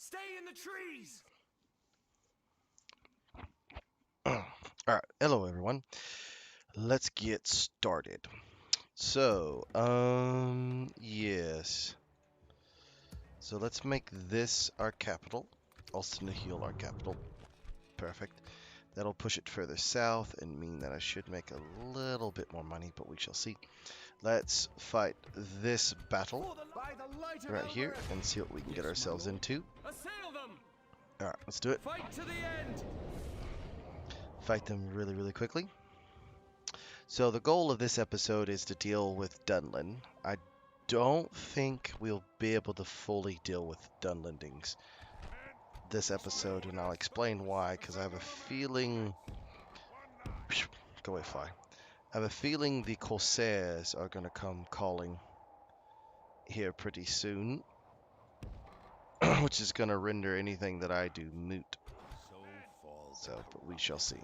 Stay in the trees. Alright, hello everyone. Let's get started. So, yes. So let's make this our capital. Also heal our capital. Perfect. That'll push it further south and mean that I should make a little bit more money, but we shall see. Let's fight this battle right here and see what we can get ourselves into. Assail them. Alright, let's do it. Fight to the end. Fight them really, really quickly. So the goal of this episode is to deal with Dunlin. I don't think we'll be able to fully deal with Dunlendings this episode, and I'll explain why, because I have a feeling... Go away, fly. I have a feeling the Corsairs are going to come calling here pretty soon, which is going to render anything that I do moot. So, but we shall see.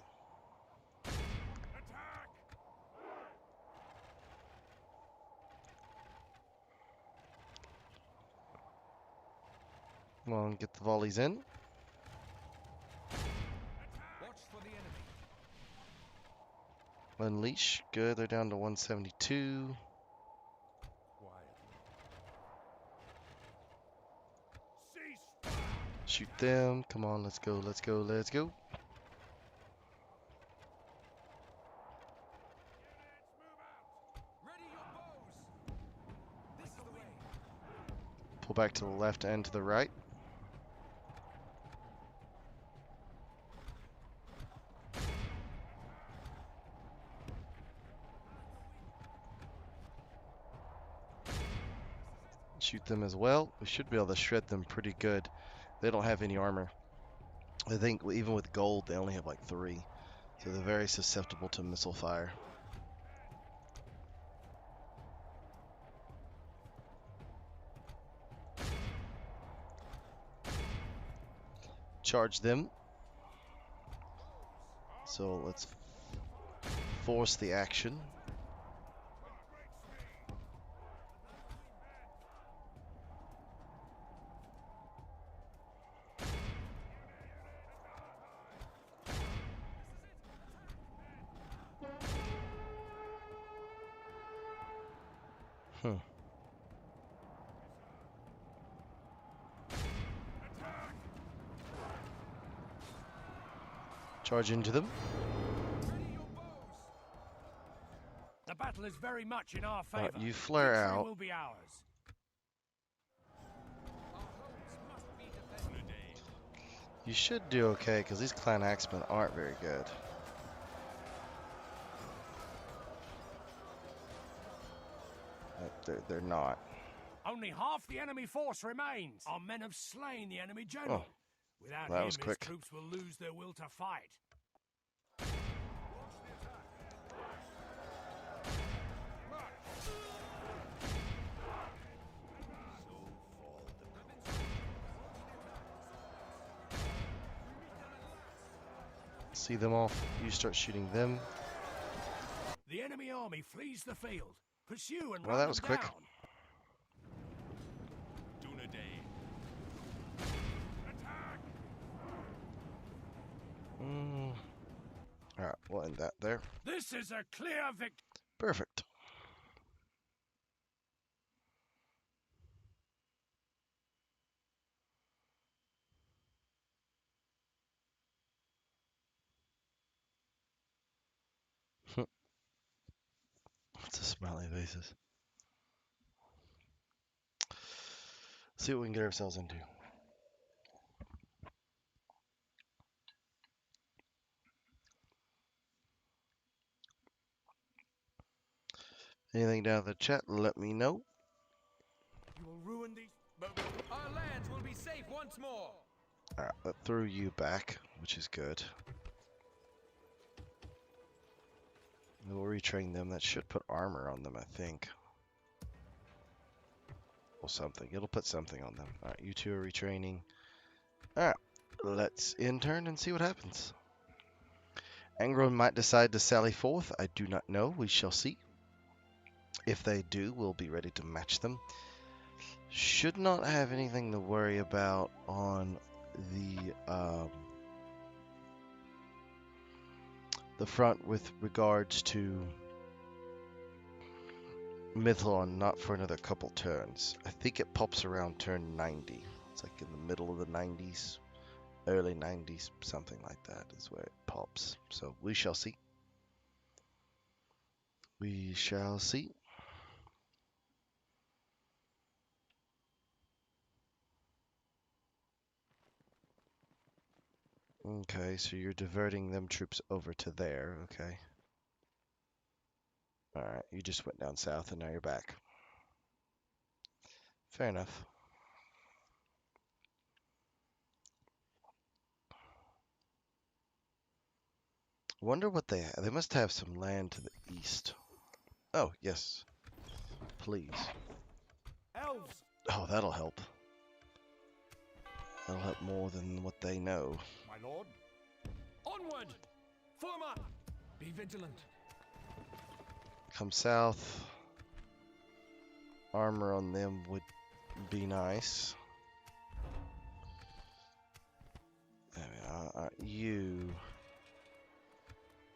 Come on, get the volleys in. Watch for the enemy. Unleash. Good, they're down to 172. Shoot them. Come on, let's go, let's go, let's go. Ready your bows. This is the way. Pull back to the left and to the right. Shoot them as well. We should be able to shred them pretty good. They don't have any armor. I think even with gold, they only have like 3. So they're very susceptible to missile fire. Charge them. So let's force the action. Charge into them. Ready your bows. The battle is very much in our favor. Right, you flare Victory out. will be ours. Our homes must be defended. You should do okay, because these clan axemen aren't very good. They're not. Only half the enemy force remains. Our men have slain the enemy general. Oh, Without that him, was his quick. troops will lose their will to fight. See them off. You start shooting them. The enemy army flees the field. Pursue and Well, run that them was quick. down. Alright, we'll end that there. This is a clear victory. Perfect. What's a smiley faces? See what we can get ourselves into. Anything down in the chat, let me know. You will ruin these. Our lands will be safe once more. Alright, that threw you back, which is good. We'll retrain them. That should put armor on them, I think. Or something. It'll put something on them. Alright, you two are retraining. Alright, let's intern and see what happens. Angron might decide to sally forth. I do not know. We shall see. If they do, we'll be ready to match them. Should not have anything to worry about on the front with regards to Mithlon, not for another couple turns. I think it pops around turn 90. It's like in the middle of the 90s, early 90s, something like that is where it pops. So we shall see. We shall see. Okay, so you're diverting them troops over to there, okay. Alright, you just went down south and now you're back. Fair enough. Wonder what they have. They must have some land to the east. Oh, yes. Please. Elves! Oh, that'll help. That'll help more than what they know. My lord. Onward! Form up! Be vigilant. Come south. Armor on them would be nice. You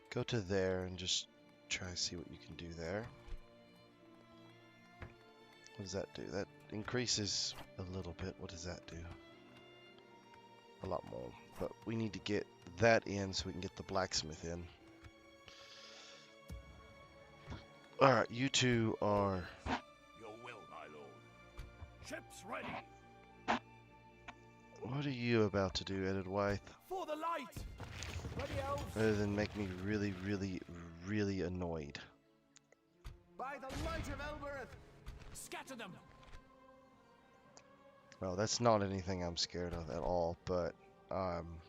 go to there and just try to see what you can do there. What does that do? That increases a little bit. What does that do? A lot more. But we need to get that in so we can get the blacksmith in. Alright, you two are... Your will, my lord. Ships ready. What are you about to do, Edward Wythe? For the light! Ready, elves? Other than make me really, really, really annoyed. By the light of Elbereth! Scatter them! Well, that's not anything I'm scared of at all, but I'm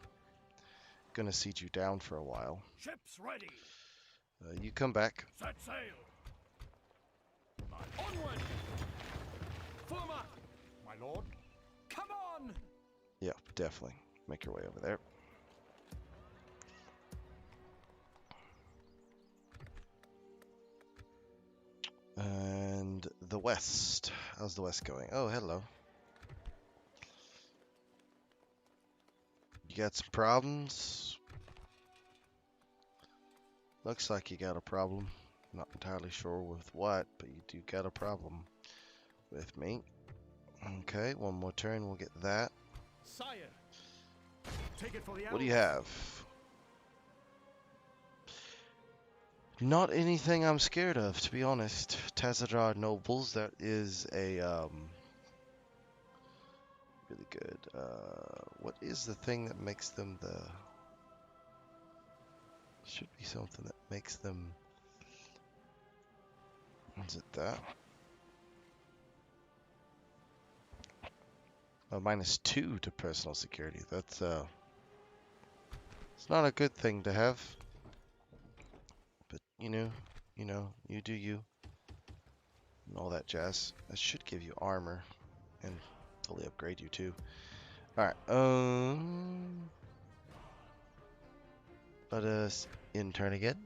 gonna siege you down for a while. Ships ready! You come back. Set sail! Onward! Form up! My lord. Come on! Yeah, definitely. Make your way over there. And the west. How's the west going? Oh, hello. You got some problems? Looks like you got a problem. Not entirely sure with what, but you do got a problem with me. Okay, one more turn, we'll get that. Sire, take it for the What do you have? Not anything I'm scared of, to be honest. Tazadar nobles, that is a really good. What is the thing that makes them the... Should be something that makes them... Is it that? -2 to personal security. That's it's not a good thing to have. But you do you. And all that jazz. That should give you armor and fully upgrade you too. Alright, let us in turn again.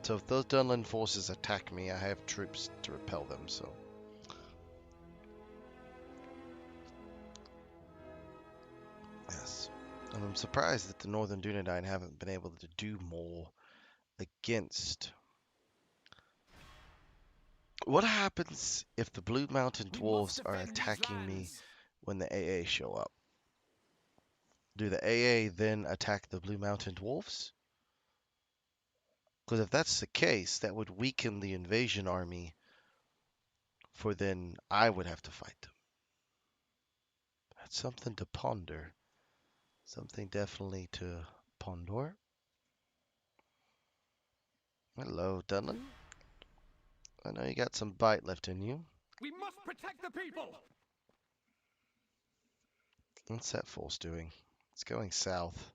So if those Dunlin forces attack me, I have troops to repel them, so. Yes. And I'm surprised that the Northern Dunedain haven't been able to do more against. What happens if the Blue Mountain Dwarfs are attacking me when the AA show up? Do the AA then attack the Blue Mountain Dwarfs? Because if that's the case, that would weaken the invasion army, for then I would have to fight them. That's something to ponder. Something definitely to ponder. Hello, Dunlin. I know you got some bite left in you. We must protect the people! What's that force doing? It's going south.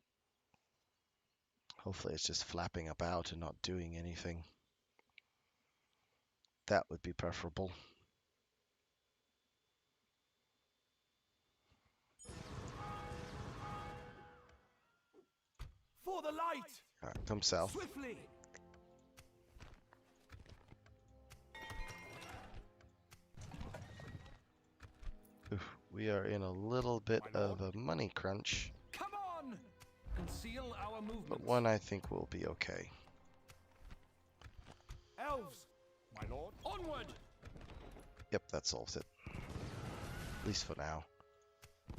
Hopefully it's just flapping about and not doing anything. That would be preferable. For the light! Alright, come south. Swiftly! we are in a little bit of a money crunch, Come on! Conceal our movements. but one I think will be okay. Elves! My lord. Onward! Yep, that solves it. At least for now.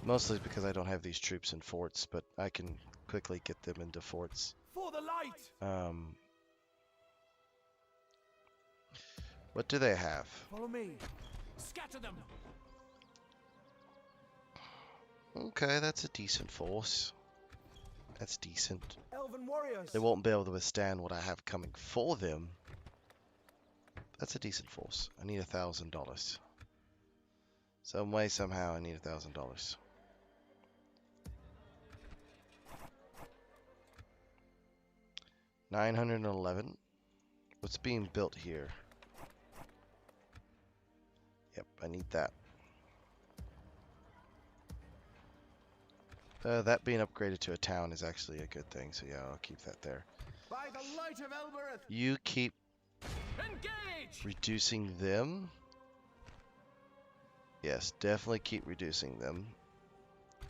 Mostly because I don't have these troops in forts, but I can quickly get them into forts. For the light! What do they have? Follow me. Scatter them! Okay, that's a decent force. That's decent. Elven warriors! They won't be able to withstand what I have coming for them. That's a decent force. I need $1,000. Some way, somehow, I need $1,000. $911. What's being built here? Yep, I need that. That being upgraded to a town is actually a good thing, so yeah, I'll keep that there. By the light of Elbereth! You keep Engage! reducing them. Yes, definitely keep reducing them.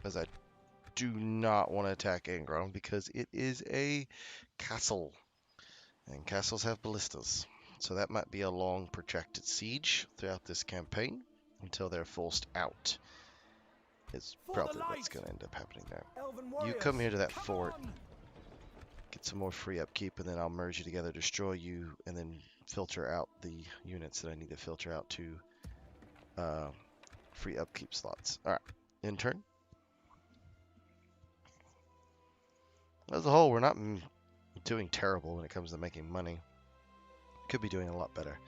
As I do not want to attack Angron because it is a castle. And castles have ballistas. So that might be a long protracted siege throughout this campaign until they're forced out. It's probably what's going to end up happening there. You come here to that fort, get some more free upkeep, and then I'll merge you together, destroy you, and then filter out the units that I need to filter out to free upkeep slots. Alright, in turn. As a whole, we're not doing terrible when it comes to making money. Could be doing a lot better.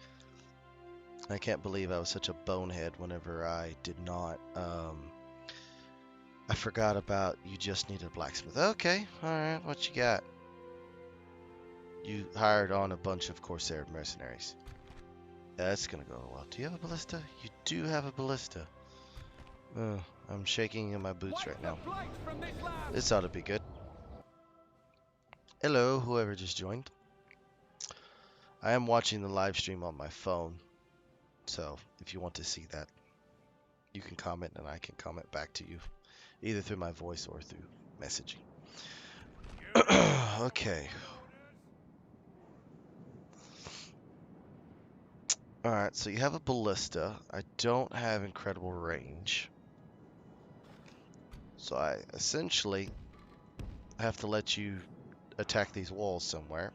I can't believe I was such a bonehead whenever I did not, I forgot about you just need a blacksmith. Okay, alright, what you got? You hired on a bunch of Corsair mercenaries. That's gonna go well. Do you have a ballista? You do have a ballista. I'm shaking in my boots right now. This ought to be good. Hello, whoever just joined. I am watching the live stream on my phone, so if you want to see that, you can comment and I can comment back to you, either through my voice or through messaging. Okay. Alright, so you have a ballista. I don't have incredible range. So I essentially have to let you attack these walls somewhere.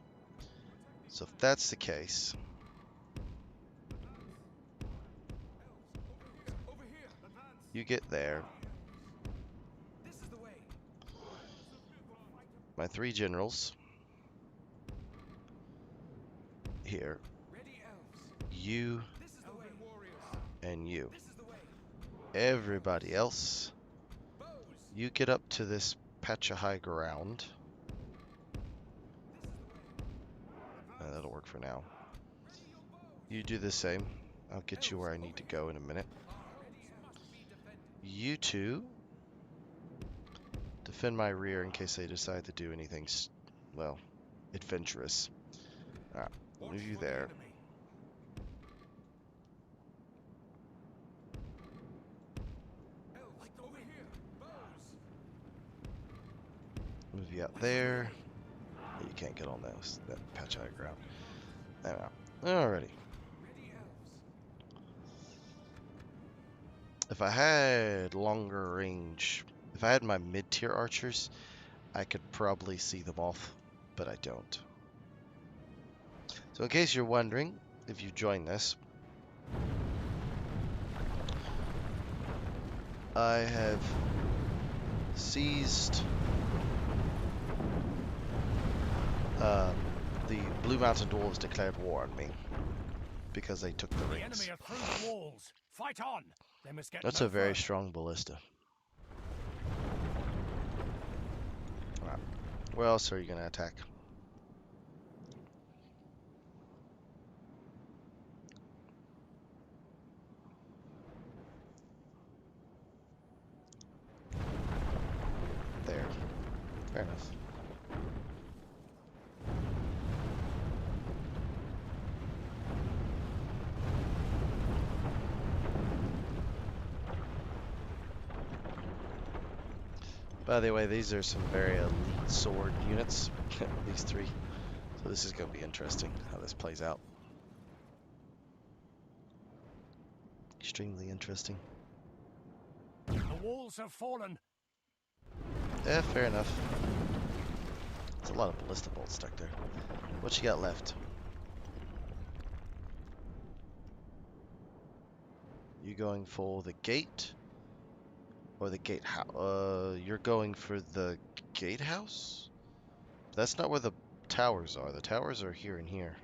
So if that's the case, you get there. My 3 generals here. You and you. Everybody else, you get up to this patch of high ground. That'll work for now. You do the same. I'll get you where I need to go in a minute. You two defend my rear in case they decide to do anything, well, adventurous. Alright, leave you there. Move you out there. You can't get on that patch high ground. There we are. Alrighty. If I had longer range, if I had my mid-tier archers, I could probably see them off, but I don't. So in case you're wondering, if you join this, I have seized the Blue Mountain Dwarfs declared war on me because they took the rings. Enemy are through the walls. Fight on. They must get That's no a very further. strong ballista. Alright. Where else are you going to attack? There. Fair enough. By the way, these are some very elite sword units. These three. So this is going to be interesting how this plays out. Extremely interesting. The walls have fallen. Yeah, fair enough. There's a lot of ballista bolts stuck there. What you got left? You going for the gate? Or the gatehouse? You're going for the gatehouse? That's not where the towers are. The towers are here and here.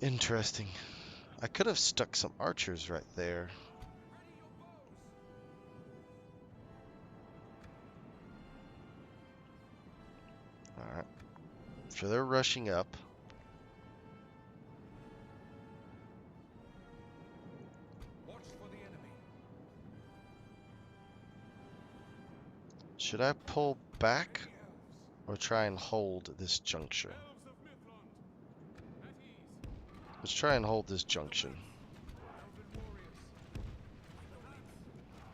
Interesting. I could have stuck some archers right there. Alright. So they're rushing up. Watch for the enemy. Should I pull back or try and hold this junction? Elves of Midland. At ease. Let's try and hold this junction. Elven warriors.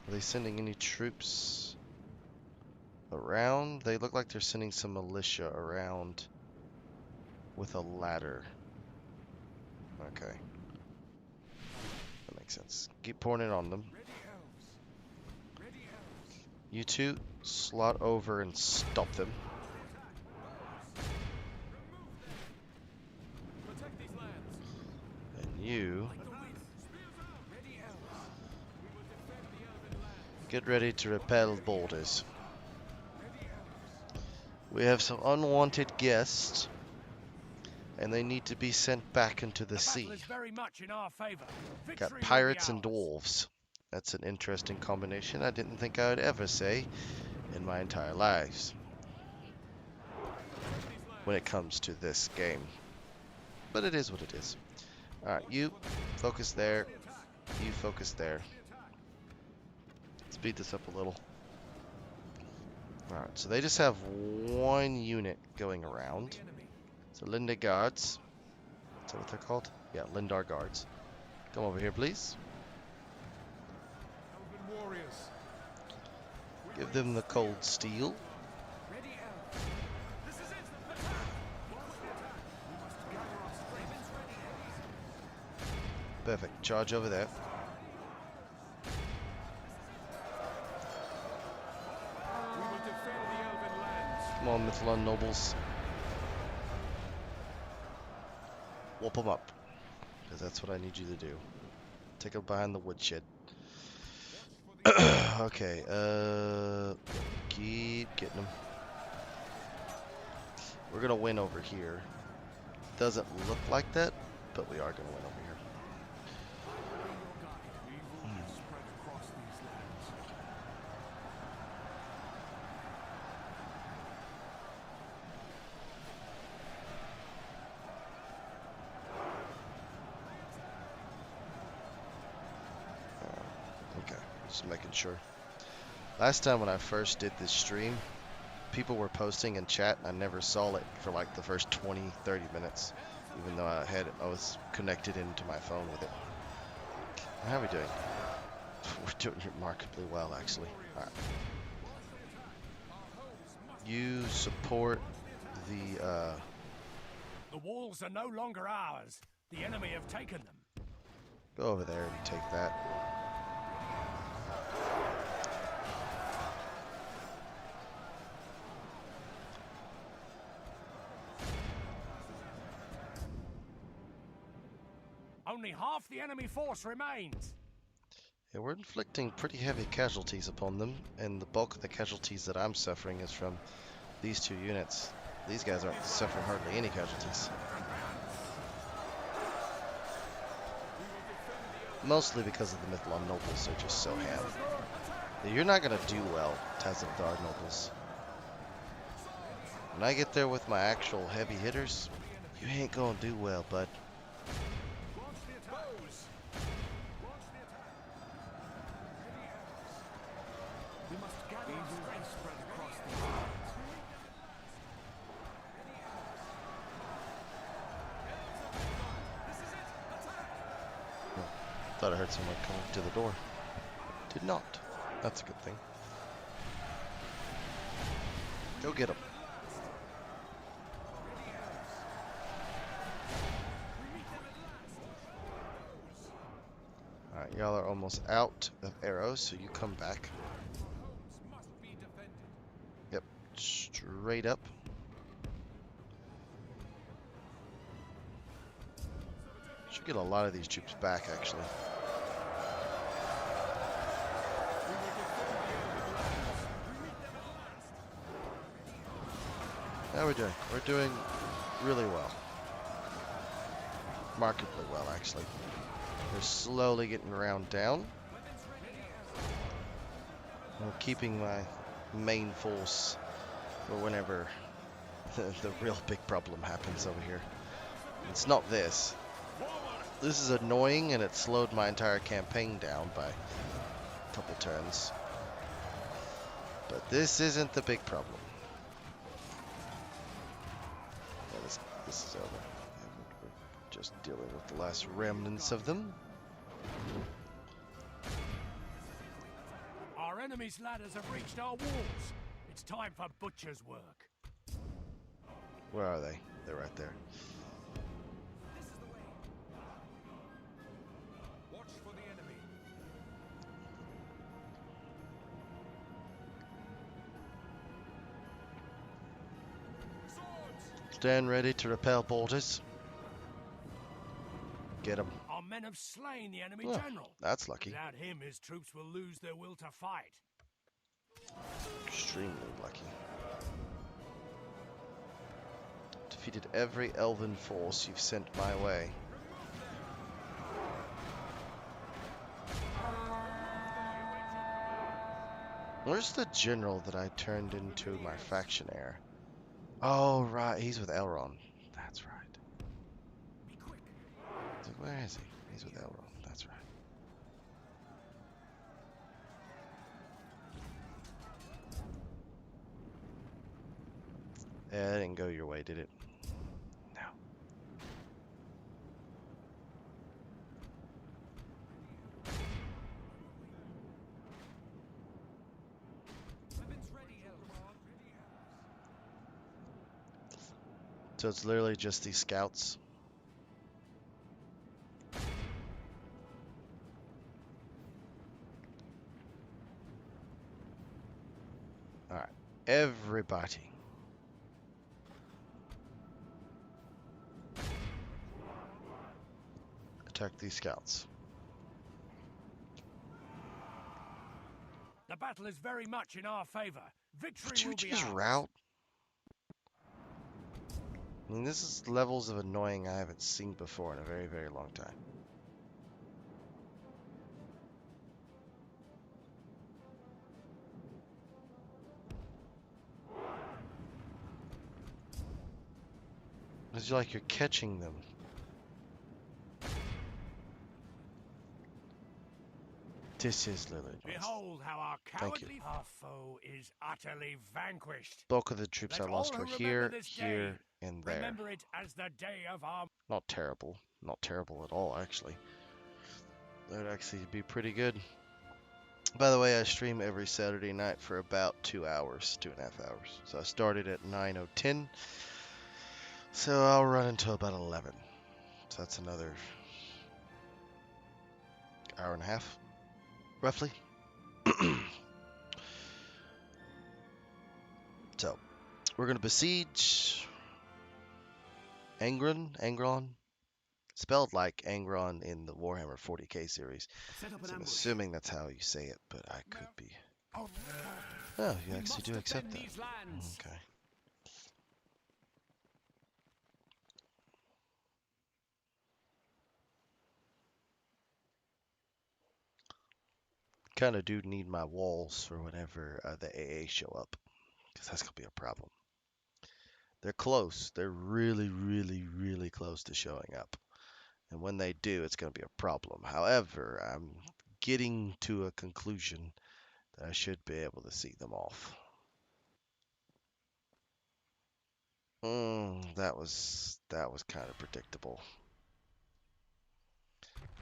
Are they sending any troops around? They look like they're sending some militia around with a ladder. Okay. That makes sense. Keep pouring it on them. Ready elves. Ready elves. You two, slot over and stop them. Protect these lands. And you, Ready elves. We will defend the elven lands. get ready to repel borders. Ready elves. We have some unwanted guests, and they need to be sent back into the sea. Battle is very much in our favor. Got Victory will be pirates and ours. dwarves. That's an interesting combination I didn't think I would ever say in my entire lives when it comes to this game. But it is what it is. Alright, you focus there. You focus there. Speed this up a little. Alright, so they just have one unit going around. So Lindar guards. Is that what they're called? Yeah, Lindar guards. Come over here, please. Elven warriors. Give them the cold steel. Ready elves. This is it. Attack. Launch the attack. We must gather our strength. Ready. Perfect. Charge over there. We will defend the elven lands. Come on, Mithlon nobles. Whoop them up. Because that's what I need you to do. Take them behind the woodshed. Okay, keep getting them. We're gonna win over here. Doesn't look like that, but we are gonna win over here. We will spread across these lands. Okay, just making sure. Last time when I first did this stream, people were posting in chat. I never saw it for like the first 20-30 minutes, even though I was connected into my phone with it. How are we doing? We're doing remarkably well, actually. All right. You support the The walls are no longer ours. The enemy have taken them. go over there and take that. Only half the enemy force remains. Yeah, we're inflicting pretty heavy casualties upon them, and the bulk of the casualties that I'm suffering is from these two units. These guys aren't suffering hardly any casualties. Mostly because of the Mithlon nobles, they're just so ham. Yeah, you're not gonna do well, Tazildar nobles. When I get there with my actual heavy hitters, you ain't gonna do well, bud. Launch the attack. Launch the attack. Ready elves. We must gather our strength spread across these lands. Ready elves. Elves of Noldor. This is it. Attack. Thought I heard someone coming to the door. Did not. That's a good thing. Go get him. Alright, y'all are almost out of arrows, so you come back. Yep, straight up. Should get a lot of these troops back, actually. How are we doing? We're doing really well. Markedly well, actually. We're slowly getting around down. I'm keeping my main force for whenever the real big problem happens over here. It's not this. This is annoying, and it slowed my entire campaign down by a couple turns. But this isn't the big problem. Yeah, this is over. We're just dealing with the last remnants of them. Our enemy's ladders have reached our walls. It's time for butcher's work. Where are they? They're right there. This is the way. Watch for the enemy. Swords! Stand ready to repel borders. Get him. Our men have slain the enemy Oh, general. that's lucky. Without him, his troops will lose their will to fight. Extremely lucky. Defeated every elven force you've sent my way. Where's the general that I turned into my faction heir? Oh, right. He's with Elrond. That's right. Be quick. So where is he? He's with Elrond. That's right. Yeah, it didn't go your way, did it? No. Weapons ready, Elrond. So it's literally just these scouts. Alright. Everybody. Attack these scouts. The battle is very much in our favor. Victory Would you will be just ours. route? I mean, this is levels of annoying I haven't seen before in a very, very long time. It's like you're catching them. This is literally. Behold how our Thank you. cowardly our foe is utterly vanquished. Bulk of the troops Let I lost all were who remember here, this here, day and there. Remember it as the day of our... Not terrible. Not terrible at all, actually. That would actually be pretty good. By the way, I stream every Saturday night for about 2 hours, 2.5 hours. So I started at 9:10. So I'll run until about 11. So that's another hour and a half, roughly. So we're gonna besiege Angron, spelled like Angron in the Warhammer 40k series. Set up an So I'm ambush. assuming that's how you say it, but I could be. Oh, Oh, you we actually must do accept defend that. these lands. Okay. Kind of do need my walls for whenever the AA show up, because that's gonna be a problem. They're close. They're really, really, really close to showing up. And when they do, it's going to be a problem. However, I'm getting to a conclusion that I should be able to see them off. That was kind of predictable.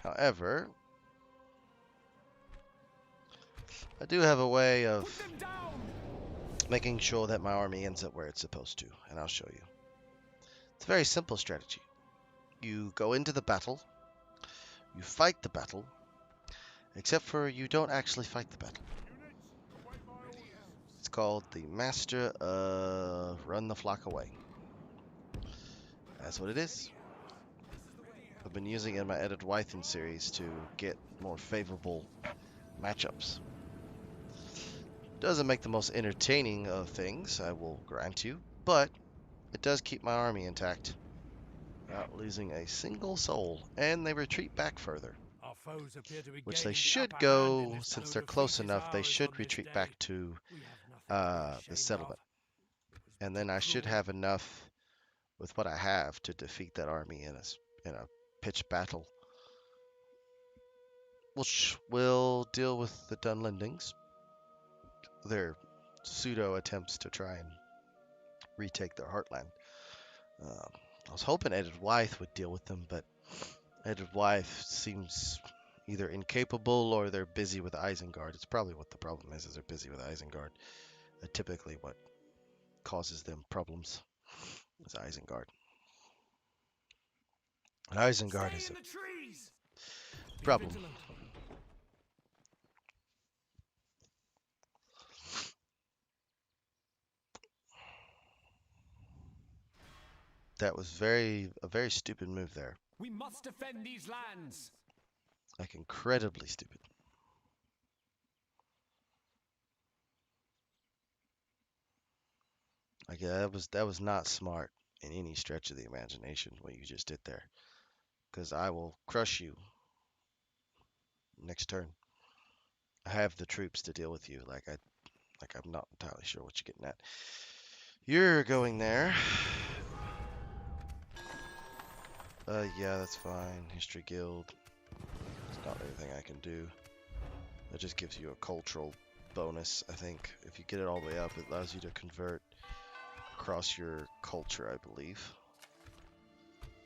However, I do have a way of Put them down! making sure that my army ends up where it's supposed to, and I'll show you. It's a very simple strategy. You go into the battle, you fight the battle, except for you don't actually fight the battle. It's called the Master of Run the Flock Away. That's what it is. I've been using it in my Edit Wythen series to get more favorable matchups. Doesn't make the most entertaining of things, I will grant you, but it does keep my army intact, without losing a single soul, and they retreat back further. Our foes appear to be Which they gaining the should upper hand in go, this since mode they're of close feat is enough, they ours should on this retreat day. back to We have nothing to be the ashamed settlement. of. It was And then I should cruel. have enough with what I have to defeat that army in a pitched battle. We'll deal with the Dunlendings. Their pseudo attempts to try and retake their heartland. I was hoping Edith Wythe would deal with them, but Edith Wythe seems either incapable or they're busy with Isengard. It's probably what the problem is they're busy with Isengard. Typically what causes them problems is Isengard. And Isengard is a problem. That was a very stupid move there. We must defend these lands. Like incredibly stupid. Like that was not smart in any stretch of the imagination what you just did there. Because I will crush you next turn. I have the troops to deal with you. Like I'm not entirely sure what you're getting at. You're going there. Yeah, that's fine. History Guild. There's not anything I can do. That just gives you a cultural bonus, I think. If you get it all the way up, it allows you to convert across your culture, I believe.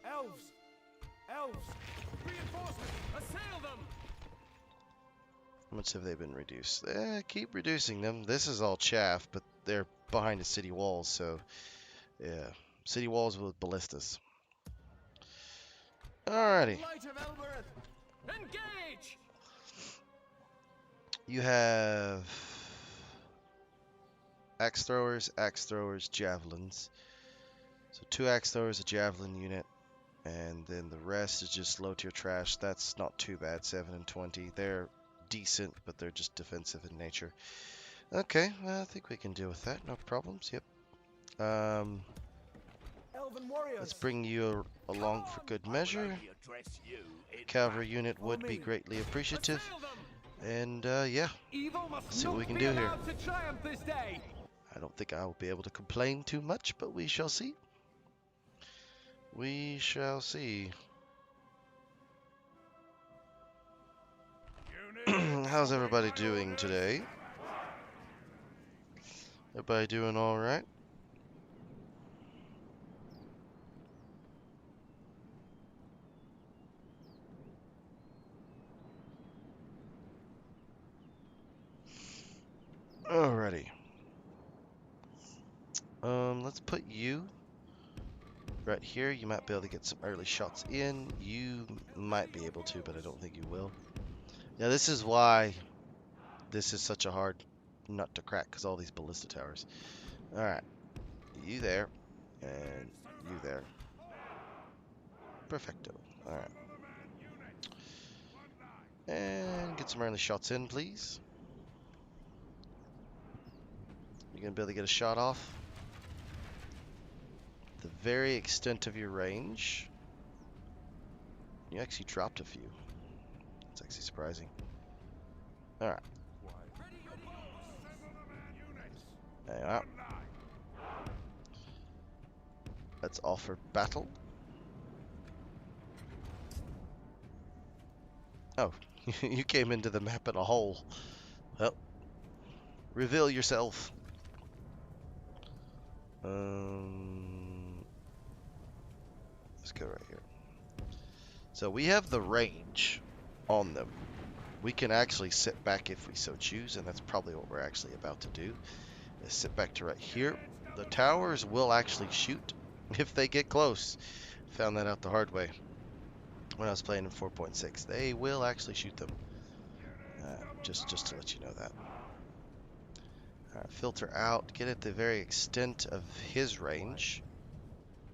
Elves! Elves! Reinforcements! Assail them! How much have they been reduced? Keep reducing them. This is all chaff, but they're behind the city walls, so yeah. City walls with ballistas. Alrighty. Light of Elbereth! Engage! You have axe throwers, javelins. So 2 axe throwers, a javelin unit, and then the rest is just low tier trash. That's not too bad. 7 and 20. They're decent, but they're just defensive in nature. Okay, well, I think we can deal with that. No problems. Yep. Let's bring you along for good measure. Cavalry unit would be greatly appreciative. And yeah, see what we can do here. I don't think I will be able to complain too much, but we shall see. We shall see. How's everybody doing today? Everybody doing all right? Alrighty. Let's put you right here. You might be able to get some early shots in. You might be able to, but I don't think you will. Yeah, this is why this is such a hard nut to crack, because all these ballista towers. Alright. You there. And you there. Perfecto. Alright. And get some early shots in, please. You're going to be able to get a shot off. The very extent of your range. You actually dropped a few. It's actually surprising. Alright. There you are. Let's offer battle. Oh, you came into the map in a hole. Well, reveal yourself. Let's go right here. So we have the range on them. We can actually sit back if we so choose, and that's probably what we're actually about to do, is sit back to right here. The towers will actually shoot if they get close. Found that out the hard way when I was playing in 4.6. They will actually shoot them. Just to let you know that. Filter out, get at the very extent of his range.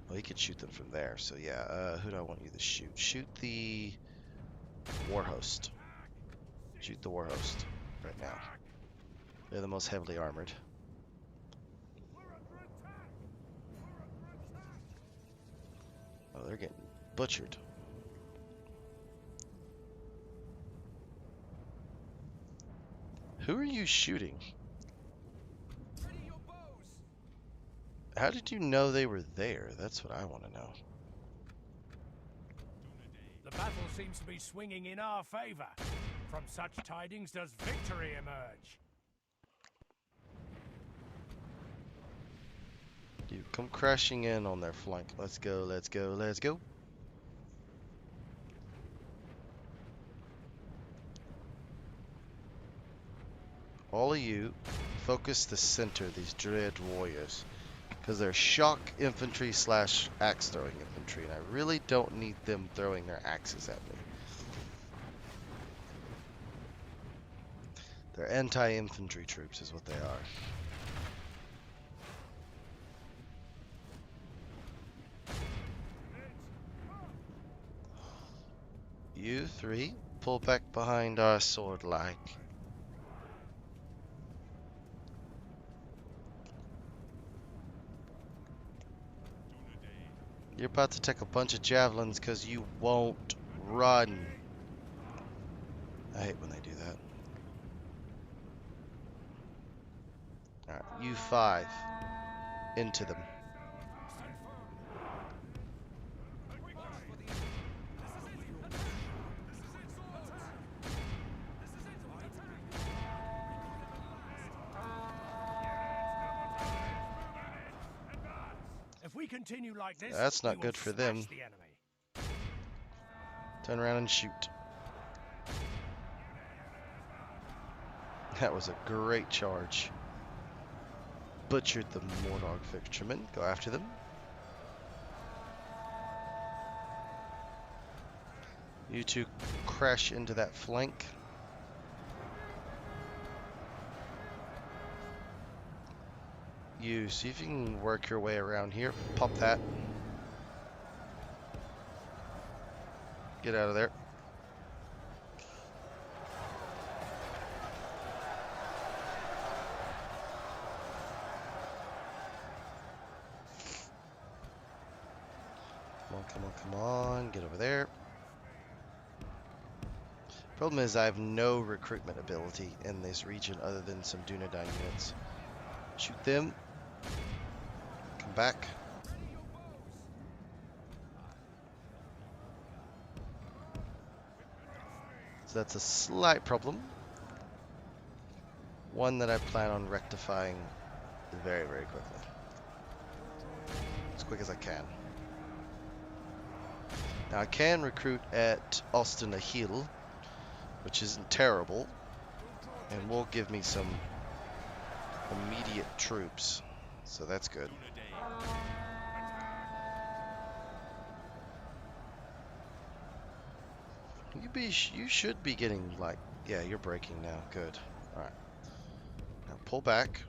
Well, he could shoot them from there, so yeah. Who do I want you to shoot? Shoot the Warhost. Shoot the Warhost right now. They're the most heavily armored. Oh, they're getting butchered. Who are you shooting? How did you know they were there? That's what I want to know. The battle seems to be swinging in our favor. From such tidings does victory emerge. You come crashing in on their flank. Let's go, let's go, let's go. All of you, focus the center, these dread warriors. Because they're shock infantry slash axe throwing infantry, and I really don't need them throwing their axes at me. They're anti-infantry troops is what they are. You three, pull back behind our sword like. You're about to take a bunch of javelins because you won't run. I hate when they do that. Alright, you five. Into them. If we continue like this, That's not we good will for smash them. the enemy. Turn around and shoot. That was a great charge. Butchered the Mordog fishermen. Go after them. You two crash into that flank. You see if you can work your way around here. Pop that. Get out of there. Come on, come on, come on. Get over there. Problem is I have no recruitment ability in this region other than some Dunedain units. Shoot them. Come back. So that's a slight problem. One that I plan on rectifying very, very quickly. As quick as I can. Now I can recruit at Austin a Hill, which isn't terrible, and will give me some immediate troops, so that's good. You should be getting like, yeah, you're breaking now. Good. All right. Now pull back.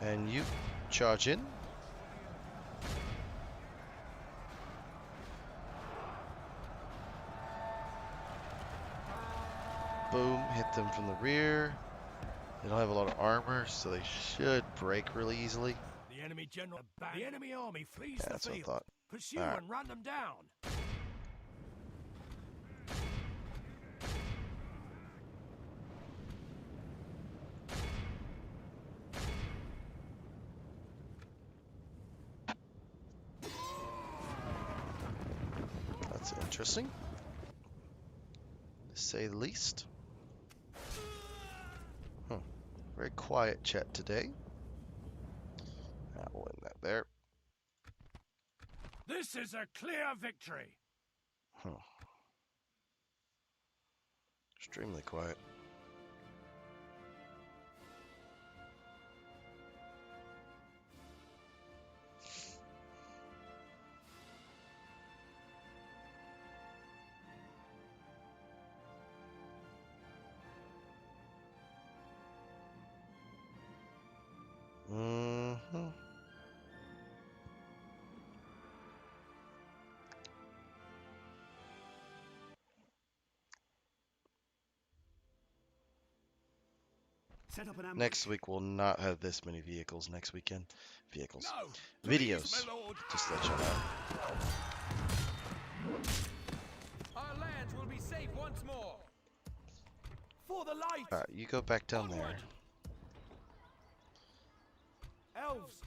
And you charge in. Boom, hit them from the rear. They don't have a lot of armor, so they should break really easily. The enemy general, the enemy army flees Yeah, the that's what I field. thought. Pursue All right. and run them down. That's interesting, to say the least. Very quiet chat today. We'll end that there. This is a clear victory. Extremely quiet. Set up an ambush. Next week we'll not have this many vehicles. Next weekend, vehicles, No, videos. please, my lord. Just to let you know. Our lands will be safe once more. For the light. All right, you go back down there. Onward. Elves.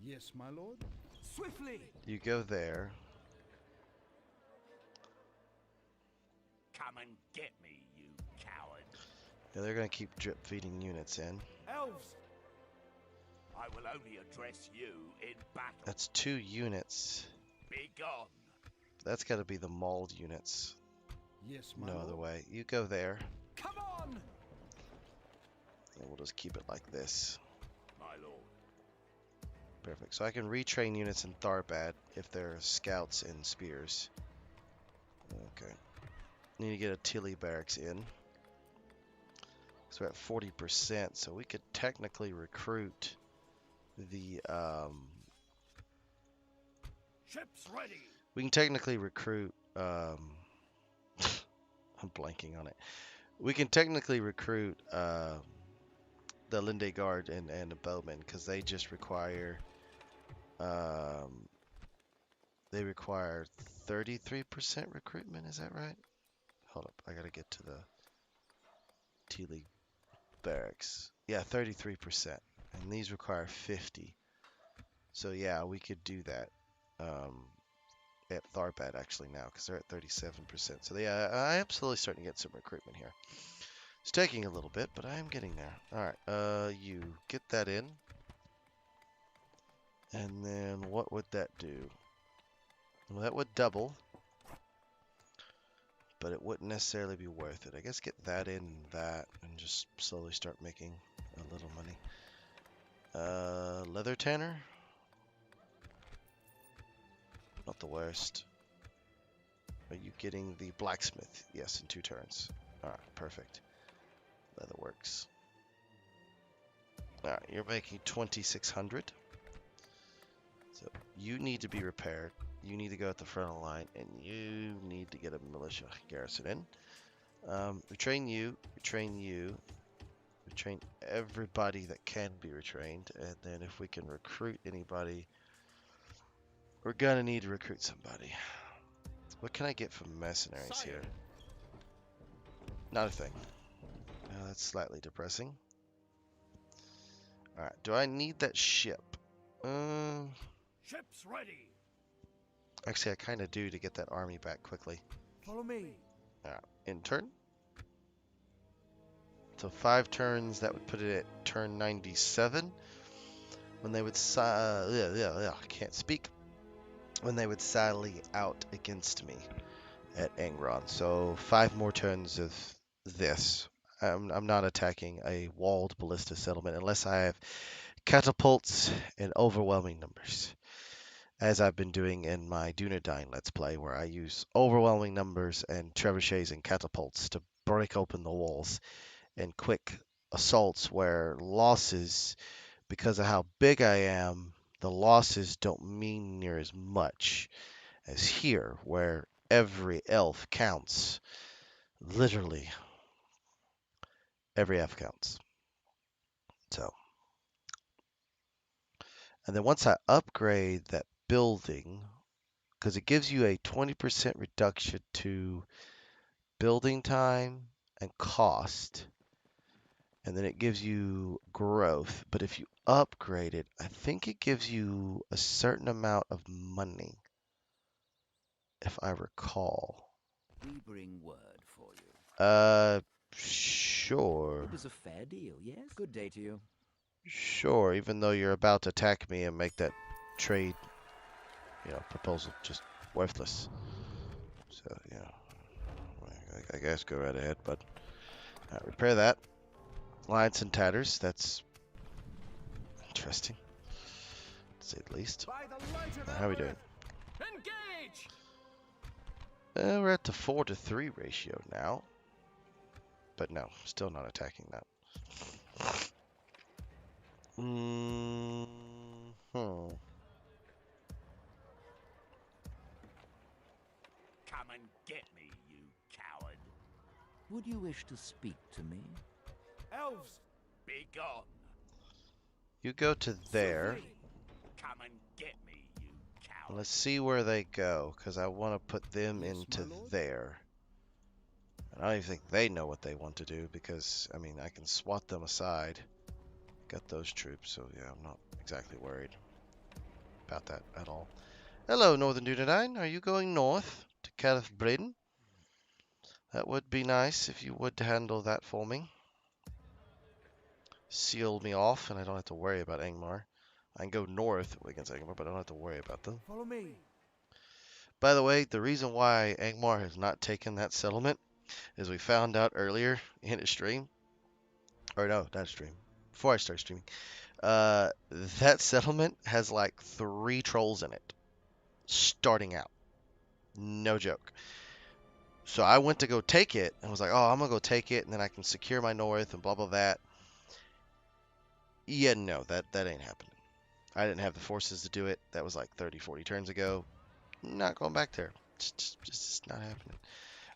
Yes, my lord. Swiftly. You go there. Come and get me, you coward. Yeah, they're gonna keep drip feeding units in. Elves. I will only address you in battle. That's 2 units. Be gone. That's got to be the mauled units. Yes, No other way. You go there. Come on. And we'll just keep it like this. My lord. Perfect. So I can retrain units in Tharbad if they're scouts and spears. Okay. Need to get a Tilly barracks in. So we're at 40%, so we could technically recruit the Ships ready. we can technically recruit I'm blanking on it. We can technically recruit the Lindar Guard and the Bowmen because they just require they require 33% recruitment, is that right? Hold up, I gotta get to the T-League barracks. Yeah, 33%. And these require 50. So yeah, we could do that at Tharbad actually now because they're at 37%. So yeah, I am slowly starting to get some recruitment here. It's taking a little bit, but I am getting there. All right, you get that in. And then what would that do? Well, that would double. But it wouldn't necessarily be worth it. I guess get that in and that and just slowly start making a little money. Leather tanner? Not the worst. Are you getting the blacksmith? Yes, in 2 turns. Alright, perfect. Leather works. Alright, you're making 2,600. So you need to be repaired. You need to go at the front of the line, and you need to get a militia garrison in. Retrain you, retrain you, retrain everybody that can be retrained, and then if we can recruit anybody, we're gonna need to recruit somebody. What can I get from mercenaries here? Not a thing. That's slightly depressing. Alright, do I need that ship? Ships ready. Actually, I kind of do to get that army back quickly. Follow me. In turn. So 5 turns, that would put it at turn 97. When they would I can't speak. When they would sally out against me at Angron. So 5 more turns of this. I'm not attacking a walled ballista settlement unless I have catapults in overwhelming numbers, as I've been doing in my Dunedain Let's Play, where I use overwhelming numbers and trebuchets and catapults to break open the walls in quick assaults where losses, because of how big I am, the losses don't mean near as much as here, where every elf counts. Literally, every elf counts. So, and then once I upgrade that building, because it gives you a 20% reduction to building time and cost, and then it gives you growth. But if you upgrade it, I think it gives you a certain amount of money if I recall. We bring word for you. Sure. It was a fair deal, yes? Good day to you. Sure, even though you're about to attack me and make that trade, proposal just worthless. So, I guess go right ahead, but repair that. Lines and tatters, that's interesting, to say the least. By the light of How are we doing? Engage! We're at the 4-to-3 ratio now. But no, still not attacking that. Hmm. Come and get me, you coward. Would you wish to speak to me? Elves! Be gone. You go to there. Come and get me, you coward. Let's see where they go, because I want to put them Yes, into my lord? there. And I don't even think they know what they want to do, because, I mean, I can swat them aside. Got those troops, so yeah, I'm not exactly worried about that at all. Hello, Northern Dunedain. Are you going north to Caliph Braden? That would be nice if you would handle that for me. Seal me off, and I don't have to worry about Angmar. I can go north against Angmar, but I don't have to worry about them. Follow me. By the way, the reason why Angmar has not taken that settlement is we found out earlier in a stream. Or no, not a stream. Before I start streaming. That settlement has like 3 trolls in it. Starting out. No joke. So I went to go take it, and was like, oh, I'm going to go take it, and then I can secure my north, and blah, blah, that. Yeah, no, that ain't happening. I didn't have the forces to do it. That was like 30, 40 turns ago. Not going back there. Just not happening.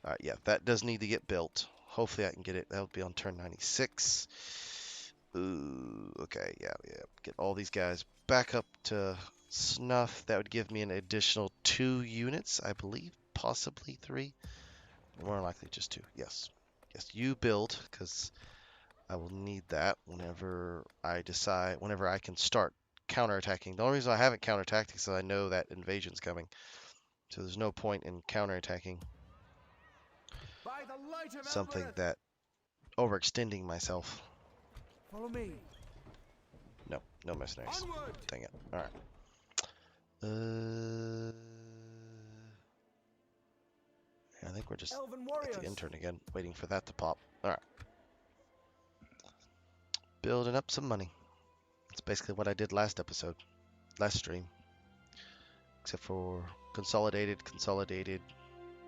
All right, yeah, that does need to get built. Hopefully I can get it. That'll be on turn 96. Ooh, okay, yeah. Get all these guys back up to snuff. That would give me an additional 2 units, I believe. Possibly 3. More likely just 2. Yes. Yes, you build, because I will need that whenever I can start counterattacking. The only reason I haven't counterattacked is because I know that invasion's coming. So there's no point in counterattacking By the light of something Elbereth. that overextending myself. Follow me. No mercenaries. Onward! Dang it. Alright. I think we're just Elven at warriors. the intern again, waiting for that to pop. Alright. Building up some money. That's basically what I did last episode. Last stream. Except for consolidated,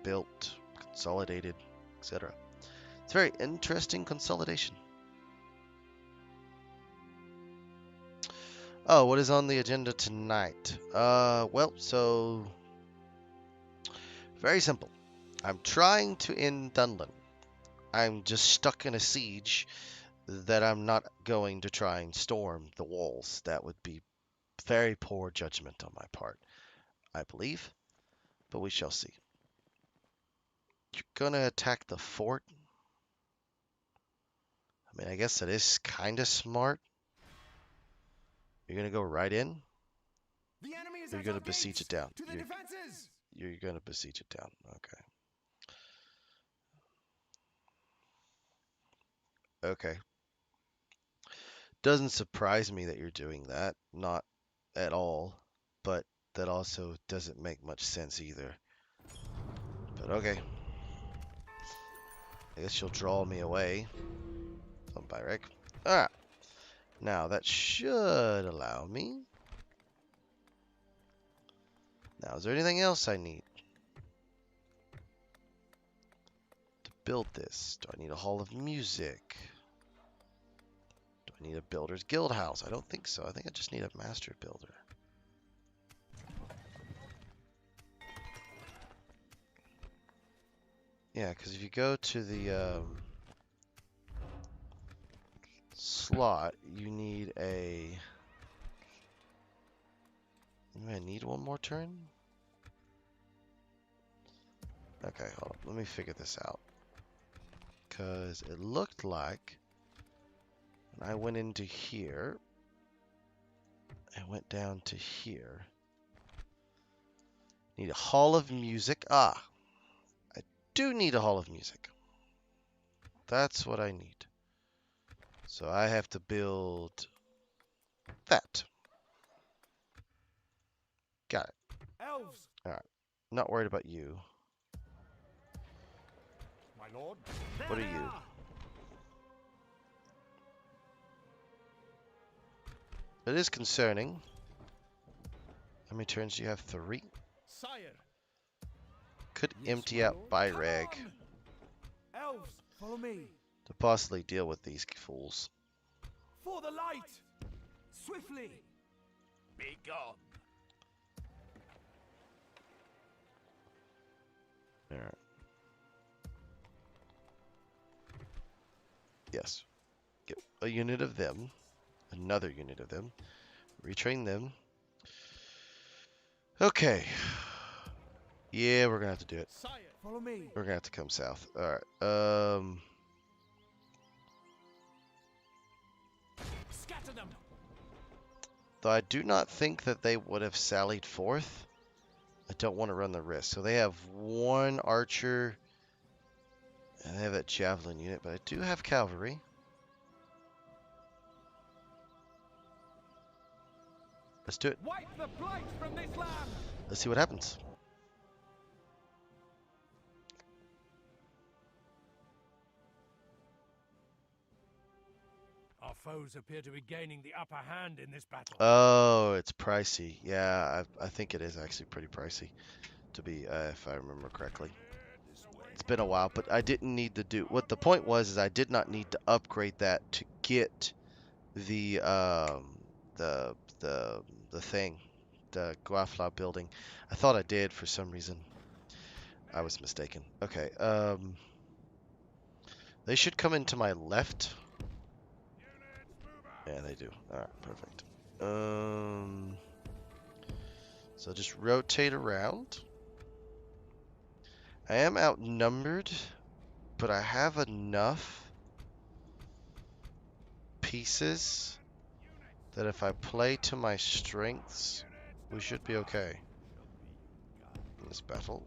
built, consolidated, etc. It's very interesting consolidation. Oh, what is on the agenda tonight? Well, so very simple. I'm trying to end Dunlin. I'm just stuck in a siege that I'm not going to try and storm the walls. That would be very poor judgment on my part, I believe. But we shall see. You're gonna attack the fort? I mean, I guess that is kind of smart. You're gonna go right in? The enemy is You're at gonna our besiege gates. it down. To the defenses. You're gonna besiege it down. Okay. Okay. Doesn't surprise me that you're doing that. Not at all. But that also doesn't make much sense either. But okay. I guess you'll draw me away. Some Byrek. Alright. Now that should allow me. Now, is there anything else I need to build this? Do I need a hall of music? Do I need a builder's guild house? I don't think so. I think I just need a master builder. Yeah, because if you go to the slot, you need a... Do I need one more turn? Okay, hold on. Let me figure this out. Because it looked like when I went into here, I went down to here. Need a hall of music. Ah, I do need a hall of music. That's what I need. So I have to build that. Got it. Elves, All right. Not worried about you. my lord. What are you? It is concerning. How many turns do you have? 3? Sire. Could Yes, empty my out lord. Byrag Come on. Elves, follow me. to possibly deal with these fools. For the light. Swiftly. Be gone. Alright. Yes. Get a unit of them. Another unit of them. Retrain them. Okay. Yeah, we're gonna have to do it. Sire, follow me. We're gonna have to come south. Alright. Scatter them. Though I do not think that they would have sallied forth. I don't want to run the risk. So they have 1 archer. And they have that javelin unit, but I do have cavalry. Let's do it. Wipe the blight from this land! Let's see what happens. Our foes appear to be gaining the upper hand in this battle. Oh, it's pricey. Yeah, I think it is actually pretty pricey, to be, if I remember correctly. It's been a while, but I didn't need to do. What the point was is I did not need to upgrade that to get the thing, the Guafla building. I thought I did for some reason. I was mistaken. Okay. They should come into my left. Yeah, they do. All right, perfect. So just rotate around. I am outnumbered, but I have enough pieces that if I play to my strengths, we should be okay in this battle.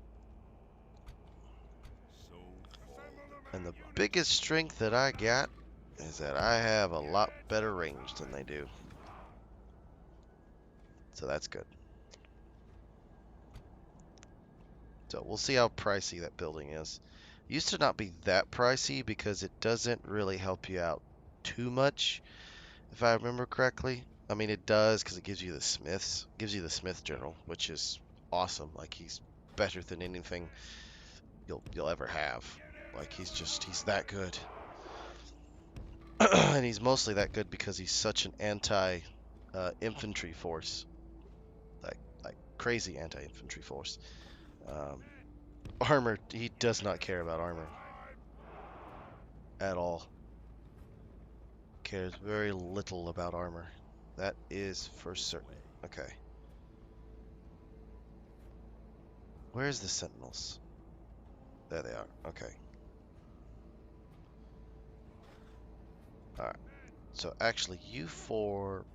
And the biggest strength that I got is that I have a lot better range than they do. So that's good. So we'll see how pricey that building is. It used to not be that pricey because it doesn't really help you out too much, if I remember correctly. I mean, it does because it gives you the smiths. It gives you the smith general, which is awesome. Like, he's better than anything you'll ever have. Like, he's that good. And he's mostly that good because he's such an anti-infantry force. Like crazy anti-infantry force. Armor, he does not care about armor. At all. Cares very little about armor. That is for certain. Okay. Where's the sentinels? There they are. Okay. Alright. So actually, you 4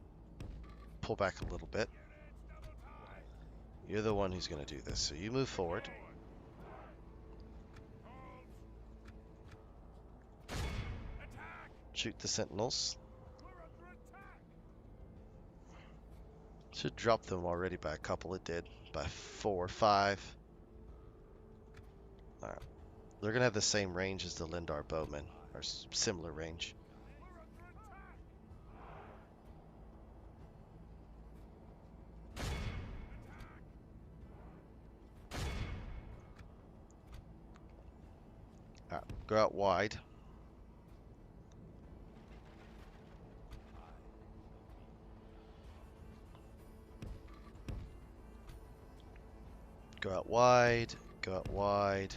pull back a little bit. You're the one who's going to do this. So you move forward. Shoot the sentinels. Should drop them already by a couple. It did. By 4 or 5. Alright. They're going to have the same range as the Lindar bowmen. Or similar range. Alright. Go out wide. Go out wide, go out wide.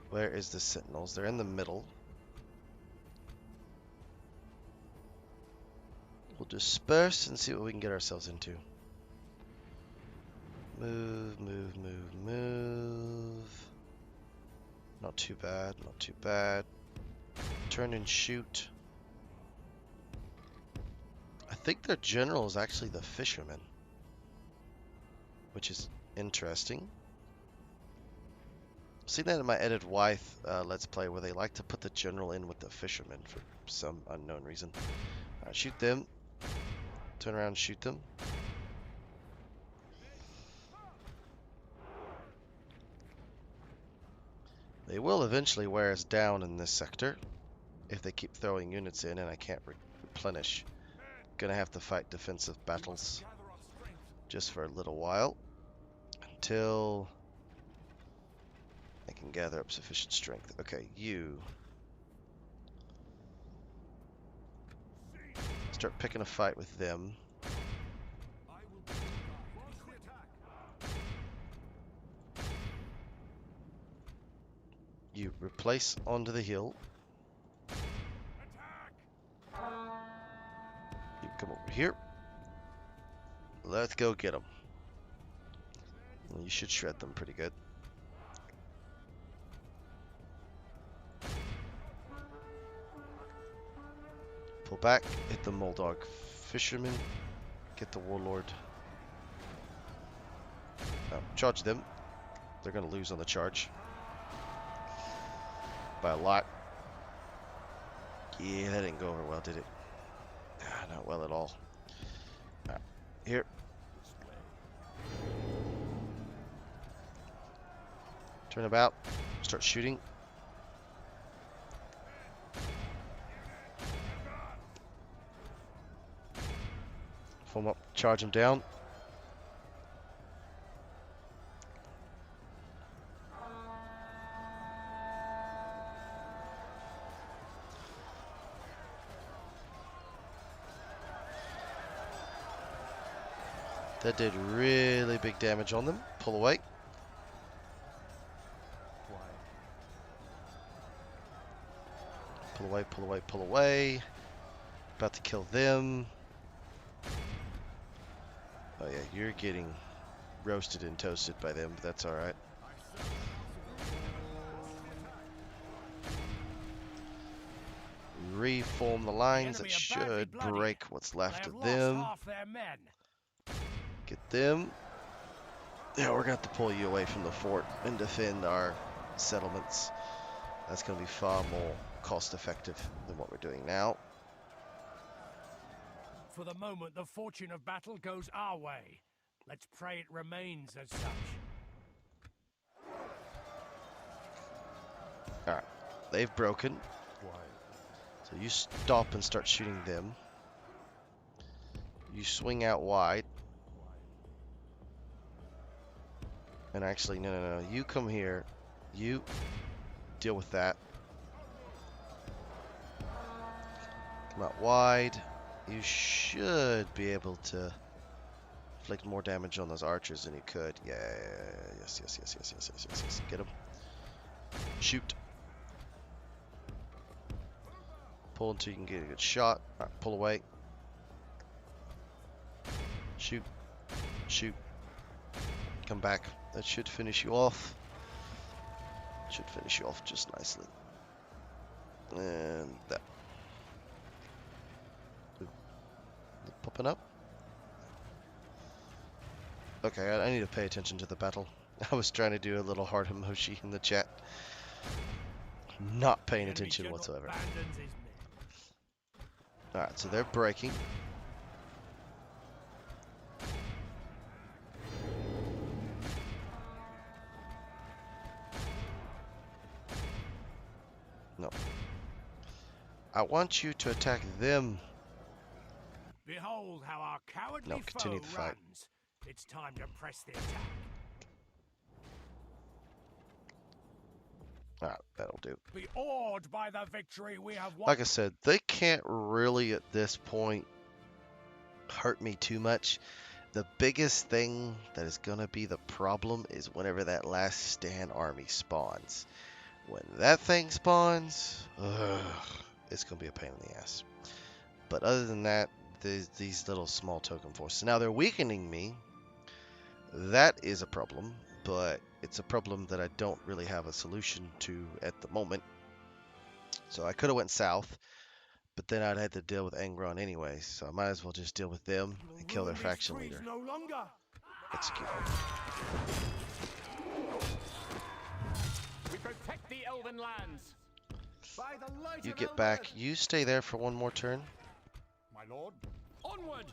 Where is the sentinels? They're in the middle. We'll disperse and see what we can get ourselves into. Move, move, move, move. Not too bad, not too bad. Turn and shoot. I think their general is actually the fisherman, which is interesting. I've seen that in my Edit Wythe Let's Play, where they like to put the general in with the fisherman for some unknown reason. Alright, shoot them. Turn around and shoot them. They will eventually wear us down in this sector if they keep throwing units in and I can't replenish. Gonna have to fight defensive battles just for a little while until I can gather up sufficient strength. Okay, you start picking a fight with them. You replace onto the hill. You come over here. Let's go get them. You should shred them pretty good. Pull back, hit the Moldog fisherman, get the warlord. Charge them. They're gonna lose on the charge. By a lot. Yeah, that didn't go over well, did it? Not well at all. Here. Turn about. Start shooting. Form up. Charge them down. That did really big damage on them. Pull away. Pull away, pull away, pull away. About to kill them. Oh yeah, you're getting roasted and toasted by them, but that's alright. Reform the lines. That should break what's left of them. Get them. Yeah, we're gonna have to pull you away from the fort and defend our settlements. That's gonna be far more cost effective than what we're doing now. For the moment, the fortune of battle goes our way. Let's pray it remains as such. Alright, they've broken. So you stop and start shooting them. You swing out wide. And actually, no. You come here. You deal with that. Come out wide. You should be able to inflict more damage on those archers than you could. Yeah, yes. Get them. Shoot. Pull until you can get a good shot. Alright, pull away. Shoot. Shoot. Come back. That should finish you off. Should finish you off just nicely. And that. Ooh. Popping up. Okay, I need to pay attention to the battle. I was trying to do a little heart emoji in the chat. Not paying attention whatsoever. Alright, so they're breaking. No. I want you to attack them. Behold how our cowardly continue foe the fight. runs. It's time to press the attack. Alright, that'll do. Be awed by the victory we have won. Like I said, they can't really at this point hurt me too much. The biggest thing that is going to be the problem is whenever that last stand army spawns. When that thing spawns, it's going to be a pain in the ass. But other than that, these little small token forces. Now they're weakening me. That is a problem, but it's a problem that I don't really have a solution to at the moment. So I could have went south, But then I'd have to deal with Angron anyways, so I might as well just deal with them and kill their faction leader. No longer. Execute. We protect the elven lands. By the light You of get back. Elders. You stay there for one more turn. My lord. Onward.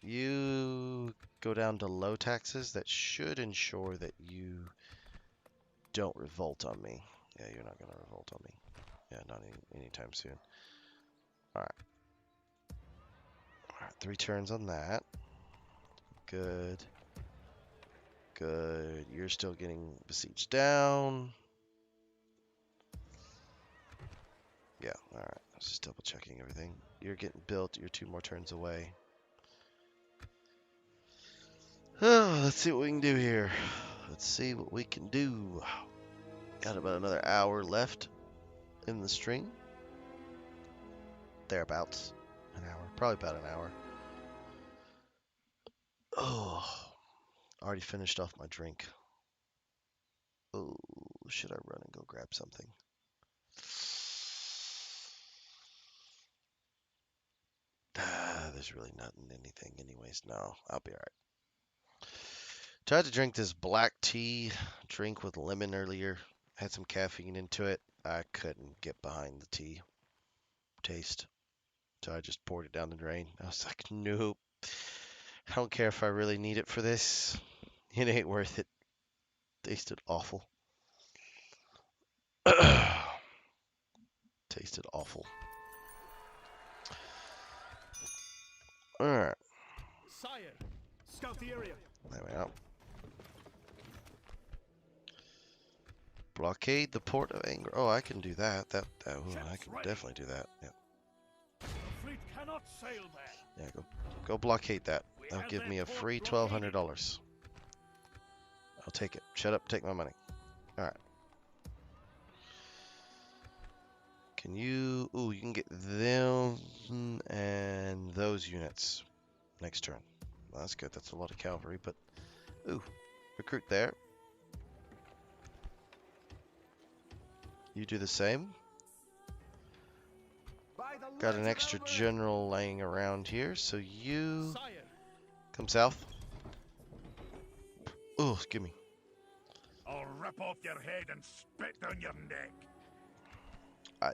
You go down to low taxes. That should ensure that you don't revolt on me. Yeah, you're not going to revolt on me. Yeah, not anytime soon. Alright. Alright, 3 turns on that. Good. Good. You're still getting besieged down. Yeah, alright. I was just double checking everything. You're getting built. You're 2 more turns away. Let's see what we can do here. Let's see what we can do. Got about another hour left in the stream. Thereabouts. An hour. Probably about an hour. Oh. Already finished off my drink. Oh, should I run and go grab something? There's really nothing, anything anyways. No, I'll be alright. Tried to drink this black tea drink with lemon earlier. Had some caffeine into it. I couldn't get behind the tea taste. So I just poured it down the drain. I was like, nope. I don't care if I really need it for this. It ain't worth it. Tasted awful. Tasted awful. Alright. Sire. Scout the area. There we go. Blockade the port of Anger. Oh, I can do that. I can definitely do that. Yeah. The fleet cannot sail there. Yeah, go blockade that. That'll give me a free $1,200. I'll take it. Shut up, take my money. Alright. Can you... Ooh, you can get them and those units next turn. Well, that's good. That's a lot of cavalry, but... Ooh, recruit there. You do the same. By the Got light an of extra Elders. general laying around here, so you... Sire. Come south. Ooh, give me. I'll rip off your head and spit down your neck.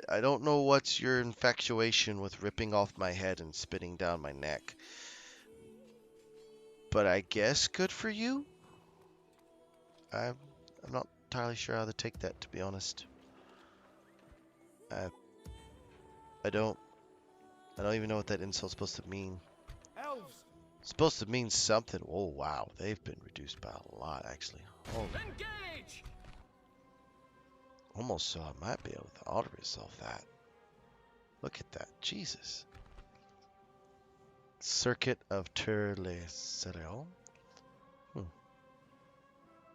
I don't know what's your infatuation with ripping off my head and spitting down my neck. But I guess good for you? I'm not entirely sure how to take that, to be honest. I don't even know what that insult's supposed to mean. Elves. It's supposed to mean something. Oh, wow. They've been reduced by a lot, actually. Oh, Engage. almost so I might be able to auto-resolve that. Look at that. Jesus. Circuit of Tur-le-Cereal.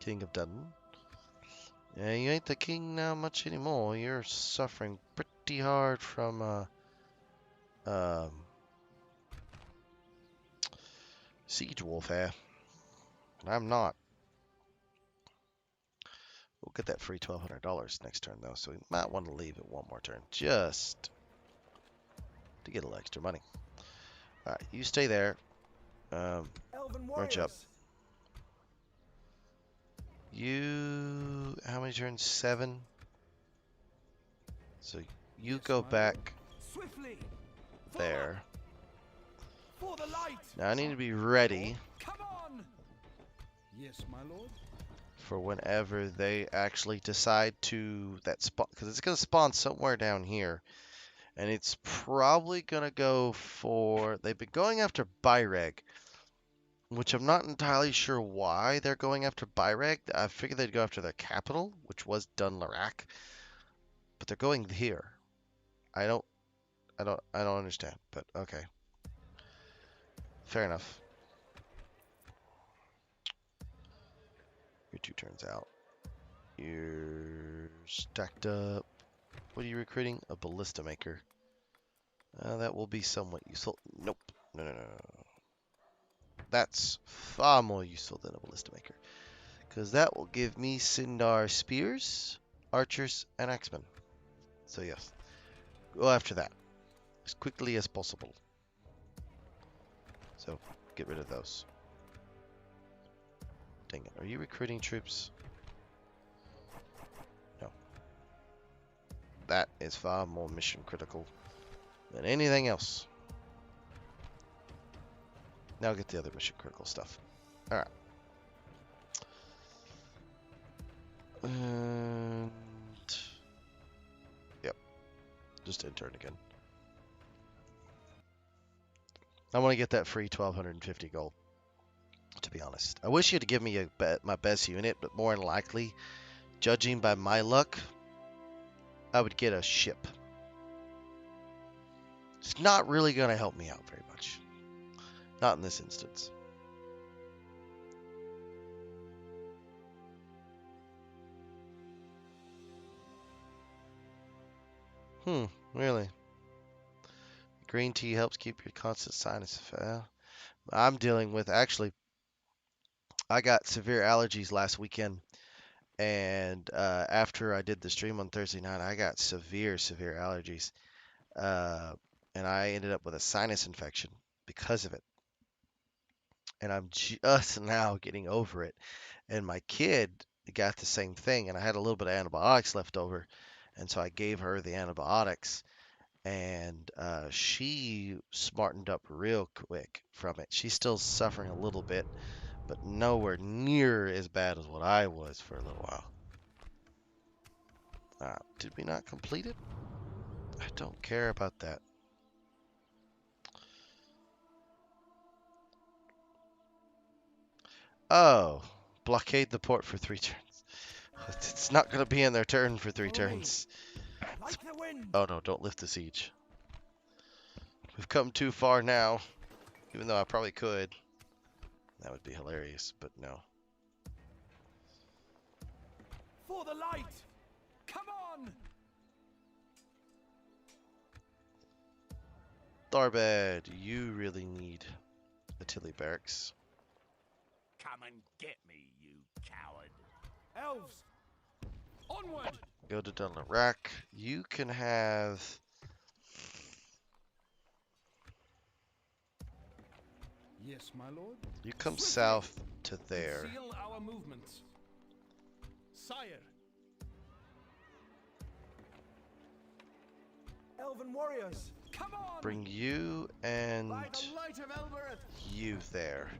King of Dun. Yeah, you ain't the king now much anymore. You're suffering pretty hard from, siege warfare. And I'm not. We'll get that free $1,200 next turn, though, so we might want to leave it one more turn, just to get a little extra money. Alright, you stay there. Elven March up. warriors. You... How many turns? 7? So you Yes, go my back Swiftly. there. For the light. Now I need to be ready Come on. Yes, my lord. for whenever they actually decide to that spot, because it's going to spawn somewhere down here, and it's probably going to go for... They've been going after Byreg, which I'm not entirely sure why they're going after Byreg. I figured they'd go after their capital, which was Dunlarak, but they're going here. I don't understand, but okay. Fair enough. You're 2 turns out. You're stacked up. What are you recruiting? A ballista maker. That will be somewhat useful. Nope. No. That's far more useful than a ballista maker. Because that will give me Sindair spears, archers, and axemen. So yes. Go after that. as quickly as possible. So, get rid of those. Dang it, are you recruiting troops? No. That is far more mission critical than anything else. Now get the other mission critical stuff. Alright. And... Yep. Just intern again. I want to get that free 1250 gold, to be honest. I wish you had given me my best unit, but more than likely, judging by my luck, I would get a ship. It's not really going to help me out very much. Not in this instance. Really? Green tea helps keep your constant sinus. I'm dealing with, actually, I got severe allergies last weekend. And after I did the stream on Thursday night, I got severe allergies. And I ended up with a sinus infection because of it. And I'm just now getting over it. And my kid got the same thing, and I had a little bit of antibiotics left over. And so I gave her the antibiotics, and she smartened up real quick from it. She's still suffering a little bit, but nowhere near as bad as what I was for a little while. Did we not complete it? I don't care about that. Oh, blockade the port for 3 turns. It's not going to be in their turn for 3 turns. Like the wind. Oh no, don't lift the siege. We've come too far now, even though I probably could. That would be hilarious, but no. For the light. Come on. Tharbad, you really need Attili barracks. Come and get me, you coward. Elves. Onward! Go to Dunlin Rack. You can have... Yes, my lord. You come south to there. Conceal our movements. Sire, Elven warriors. Come on. Bring you and By the light of Elbereth. you there.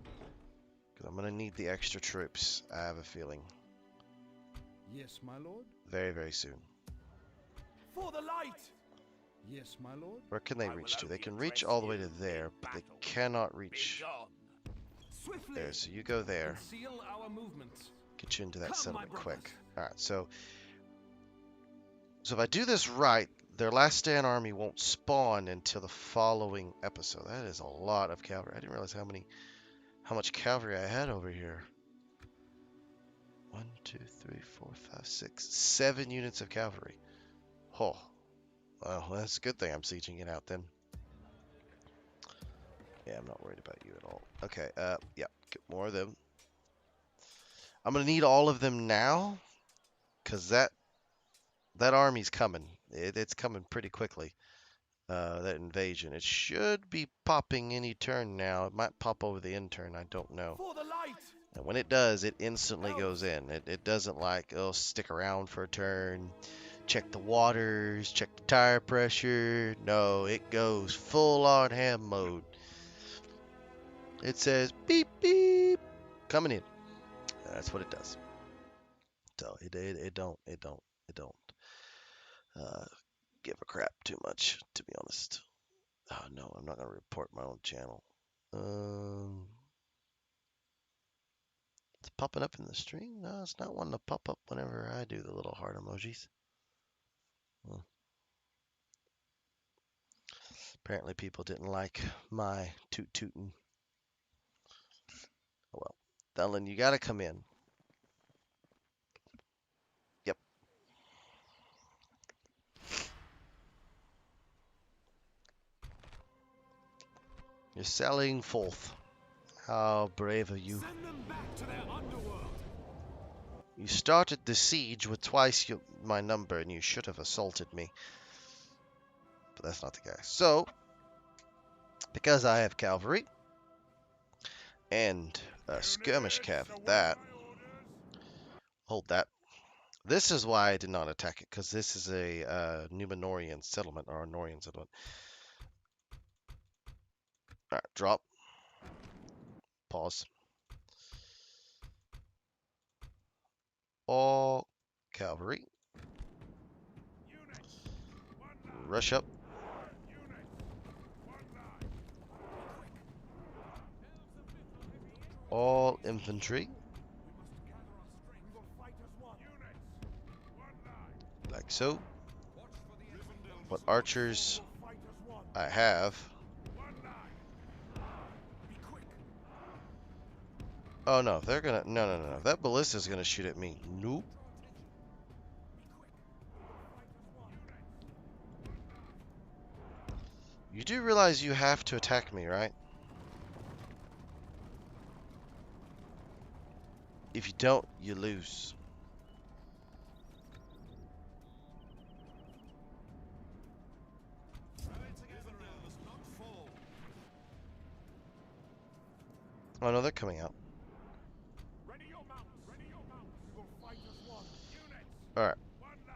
Because I'm going to need the extra troops, I have a feeling. Yes, my lord. Very, very soon. For the light. Yes, my lord. Where can they I will reach to? They only can reach address all the way you to there, in but they battle. cannot Be reach gone. Swiftly. there. So you go there. conceal our movements. Get you into that Come, my settlement brothers. quick. Alright, so if I do this right, their last stand army won't spawn until the following episode. That is a lot of cavalry. I didn't realize how much cavalry I had over here. 1, 2, 3, 4, 5, 6, 7 units of cavalry. Oh, well, that's a good thing I'm sieging it out then. Yeah, I'm not worried about you at all. Okay, yeah, get more of them. I'm gonna need all of them now, cause that army's coming. It's coming pretty quickly. That invasion. It should be popping any turn now. It might pop over the end turn. I don't know. For the light. And when it does, it instantly goes in. It doesn't like, oh, stick around for a turn, check the waters, check the tire pressure. No, it goes full on ham mode. It says beep beep, coming in. That's what it does. So it don't give a crap too much, to be honest. Oh no, I'm not gonna report my own channel. It's popping up in the stream? No, it's not wanting to pop up whenever I do the little heart emojis. Well, apparently people didn't like my toot-tootin'. Oh well. Dunlin, you gotta come in. Yep. You're selling forth. How brave of you. Send them back to their underworld. You started the siege with twice my number, and you should have assaulted me. but that's not the guy. So, because I have cavalry and a skirmish cav at that, hold that. This is why I did not attack it, because this is a Numenorian settlement, or a Norian settlement. Alright, drop. Pause. All cavalry. Rush up. All infantry. Like so. What archers I have. Oh no, they're gonna, no. That ballista's gonna shoot at me. Nope. You do realize you have to attack me, right? If you don't, you lose. Oh no, they're coming out. Alright.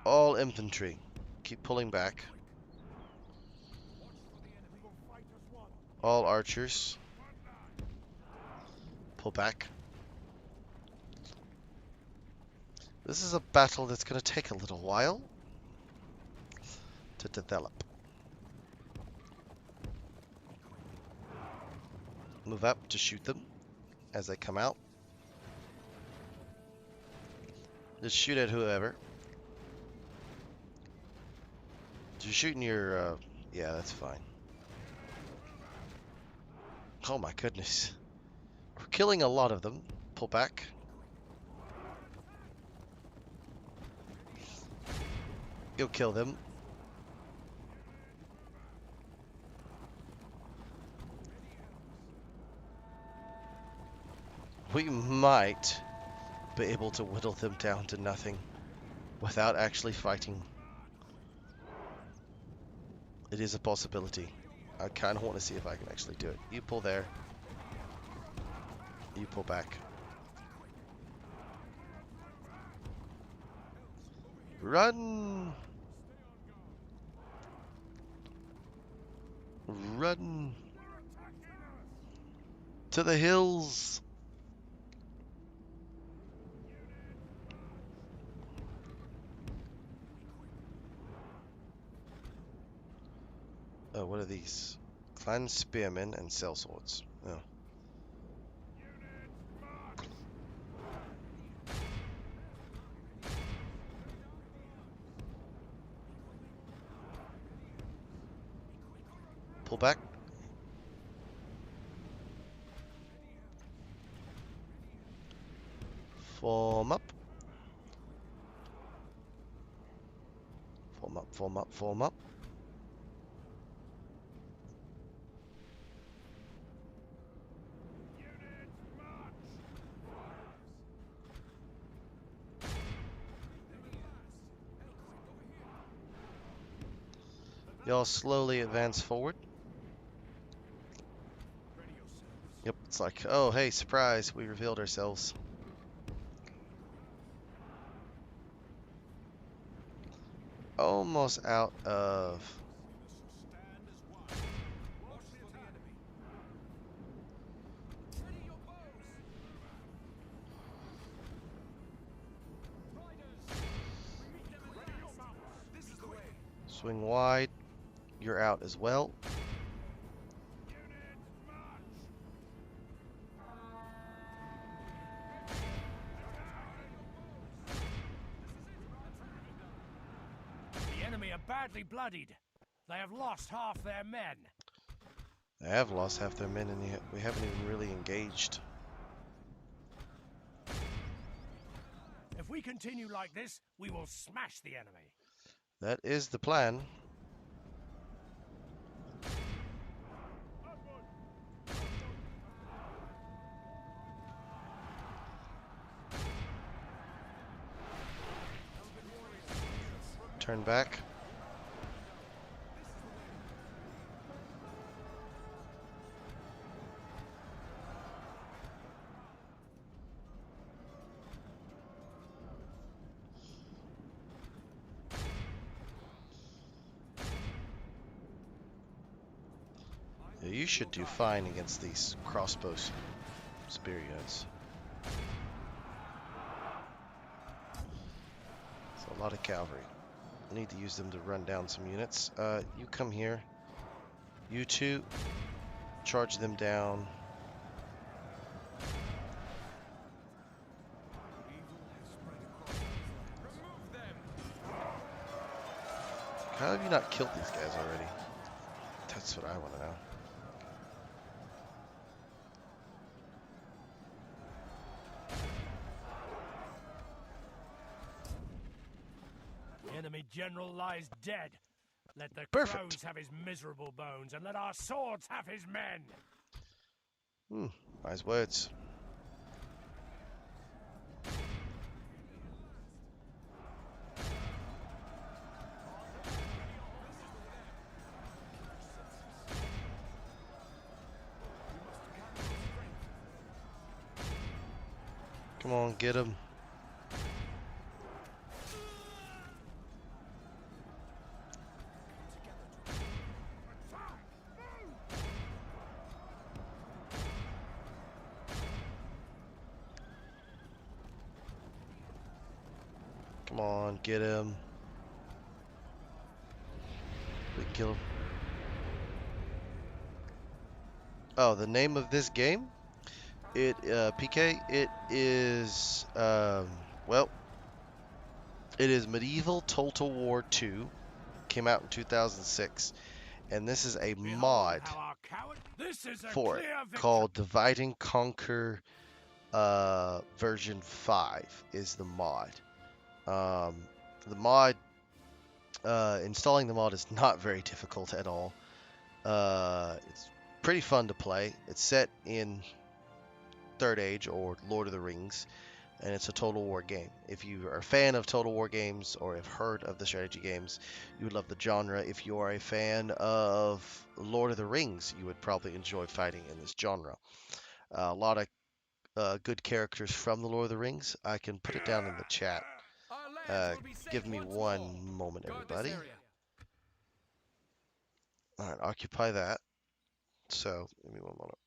All infantry. Keep pulling back. All archers. Pull back. This is a battle that's going to take a little while to develop. Move up to shoot them as they come out. Just shoot at whoever. You're shooting your, yeah, that's fine. Oh my goodness. We're killing a lot of them. Pull back. You'll kill them. We might be able to whittle them down to nothing without actually fighting. It is a possibility. I kind of want to see if I can actually do it. You pull there. You pull back. Run! Run! To the hills! Oh, what are these? Clan spearmen and sellswords. Oh. Pull back. Form up. Form up, form up, form up. Y'all slowly advance forward. Yep, it's like, oh, hey, surprise, we revealed ourselves. Almost out of... Swing wide. You're out as well. The enemy are badly bloodied. They have lost half their men. They have lost half their men, and we haven't even really engaged. If we continue like this, we will smash the enemy. That is the plan. Turn back. you should do fine against these crossbow spear units. So a lot of cavalry. I need to use them to run down some units. You come here. You two, charge them down. How have you not killed these guys already? That's what I want to know. The enemy general lies dead. Let the Perfect. crows have his miserable bones, and let our swords have his men. Wise words. Come on, get him. Come on, get him. We can kill him. Oh, the name of this game? PK, it is, well, it is Medieval Total War 2. Came out in 2006. And this is a mod for it called Divide and Conquer version 5 is the mod. Installing the mod is not very difficult at all. It's pretty fun to play. It's set in Third Age or Lord of the Rings, and it's a Total War game. If you are a fan of Total War games or have heard of the strategy games, you would love the genre. If you are a fan of Lord of the Rings, you would probably enjoy fighting in this genre. A lot of good characters from the Lord of the Rings. I can put it down in the chat. Give me one moment, everybody. Alright, occupy that. So, give me one moment.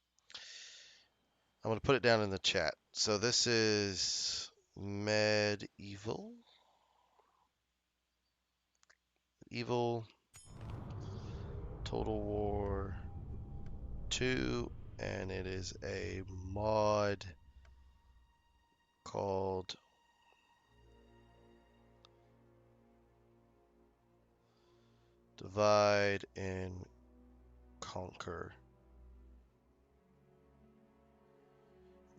I'm going to put it down in the chat. So this is Medieval. Evil Total War 2, and it is a mod called Divide and Conquer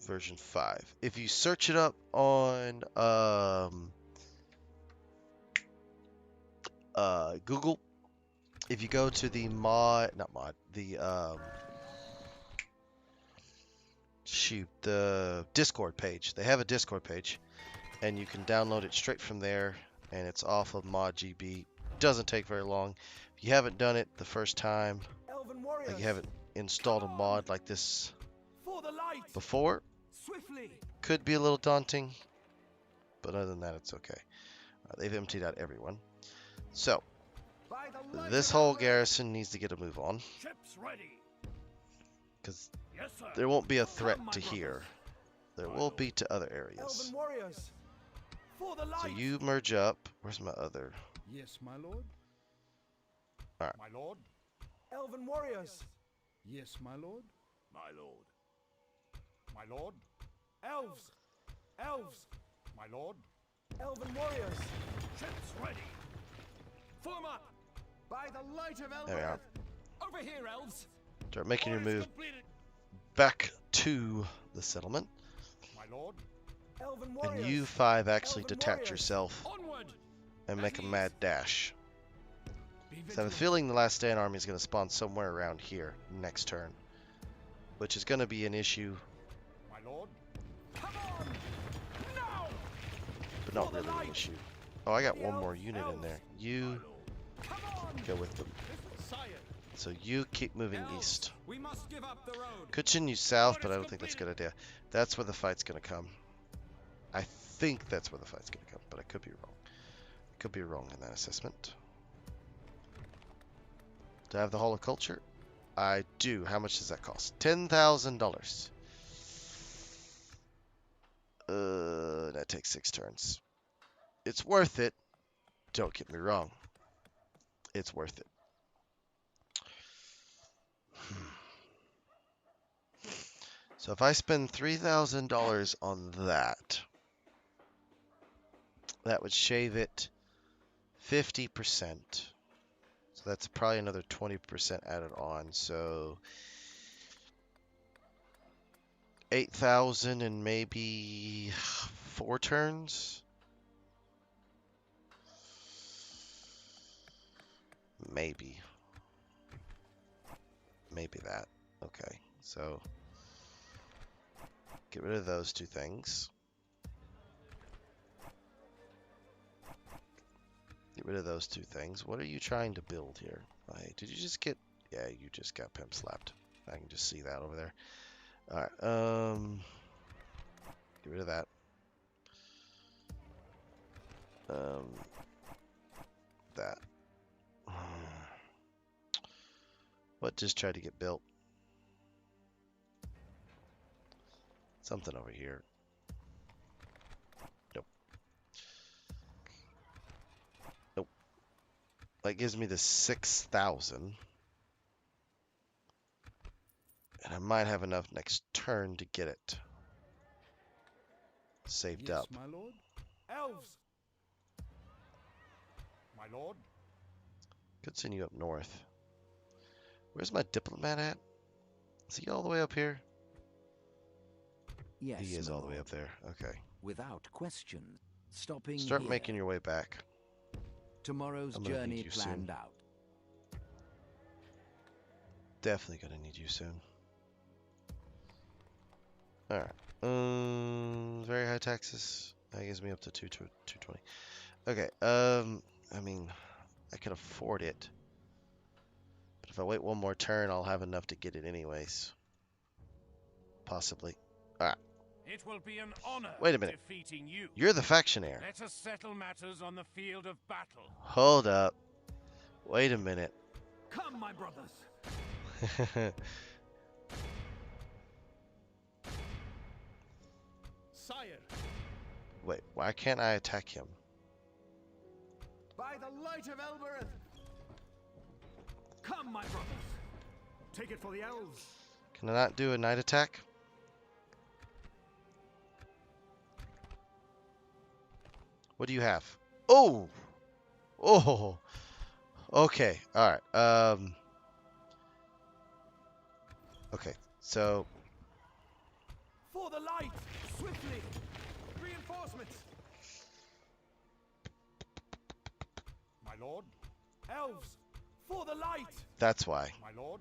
version 5. If you search it up on Google, if you go to the the Discord page, they have a Discord page, and you can download it straight from there, and it's off of ModGB. Doesn't take very long. If you haven't done it the first time, like you haven't installed a mod like this before, could be a little daunting, but other than that, it's okay. They've emptied out everyone. So, this whole garrison needs to get a move on, because there won't be a threat to here. There will be to other areas. So you merge up. Where's my other? Yes, my lord. All right. My lord. Elven warriors. Yes, my lord. My lord. My lord. Elves. Elves. My lord. Elven warriors. Ships ready. Form up! By the light of There we are. Over here, elves! Start making your move Completed. back to the settlement. My lord. Elven warriors. And you 5 actually Elven detach warriors. yourself Onward! and make a mad dash. Be So I have a vigilant. feeling the Last Stand army is going to spawn somewhere around here next turn, which is going to be an issue, My lord. Come on! Now! but not really an issue. Oh, I got one more unit in there. You Come on! go with them. Sire. So you keep moving Elves, east. we must give up the road. Continue south, but I don't think that's a good idea. That's where the fight's going to come. I think that's where the fight's going to come, but I could be wrong. I could be wrong in that assessment. Do I have the Hall of Culture? I do. How much does that cost? $10,000. That takes 6 turns. It's worth it. Don't get me wrong. It's worth it. So if I spend $3,000 on that, that would shave it 50%. So that's probably another 20% added on. So 8,000 and maybe 4 turns. Maybe that. Okay, so get rid of those 2 things. Get rid of those 2 things. What are you trying to build here? Did you just get... Yeah, you just got pimp slapped. I can just see that over there. Alright, get rid of that. That. What just tried to get built? Something over here. Nope. Nope. That gives me the 6,000. And I might have enough next turn to get it saved Yes, up. my lord. Elves. My lord. Could send you up north. Where's my diplomat at? Is he all the way up here? Yes, He is my all the way lord. up there. Okay. Without question. Stopping Start here. making your way back. Tomorrow's I'm gonna need journey you soon. planned out. Definitely gonna need you soon. Alright. Very high taxes. That gives me up to 220. Okay, I mean, I can afford it. But if I wait one more turn, I'll have enough to get it anyways. Possibly. Alright. It will be an honor Wait a minute. defeating you. You're the faction heir. Let us settle matters on the field of battle. Hold up. Wait a minute. Come, my brothers. Sire, Wait, why can't I attack him? By the light of Elbereth. Come, my brothers. take it for the elves. Can I not do a night attack? What do you have? Oh! Oh! Okay, alright. Okay, so... For the light. Swiftly. Reinforcements. My lord. Elves. For the light. That's why. My lord.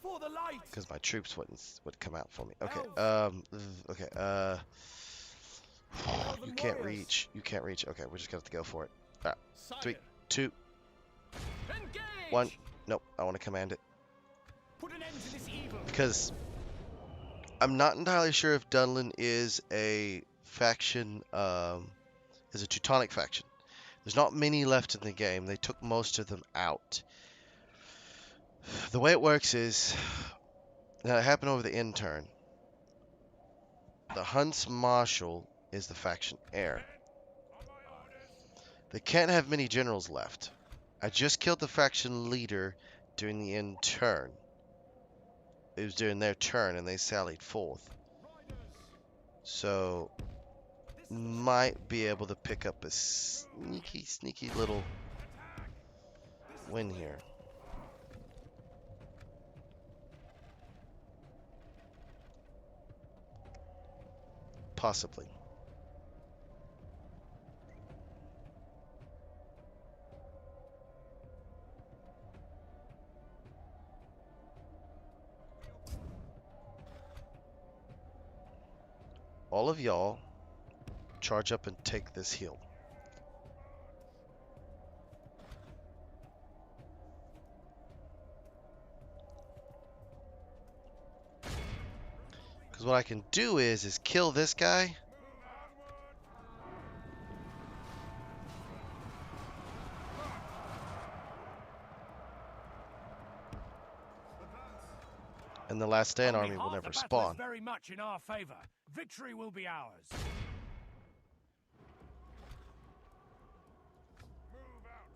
For the light. Because my troops would come out for me. Okay, okay, you can't reach. You can't reach. Okay, we're just gonna have to go for it. Alright, Sire. 3, 2, Engage! 1. Nope, I want to command it. Put an end to this evil. Because I'm not entirely sure if Dunlin is a faction, is a Teutonic faction. There's not many left in the game. They took most of them out. The way it works is, that it happened over the end turn. The Hunts Marshal is the faction heir. They can't have many generals left. I just killed the faction leader during the end turn. It was during their turn and they sallied forth. So, might be able to pick up a sneaky little win here. Possibly. All of y'all charge up and take this hill. Because what I can do is kill this guy. And the Last Stand Only army will half never the battle spawn. is very much in our favor. Victory will be ours. Move out.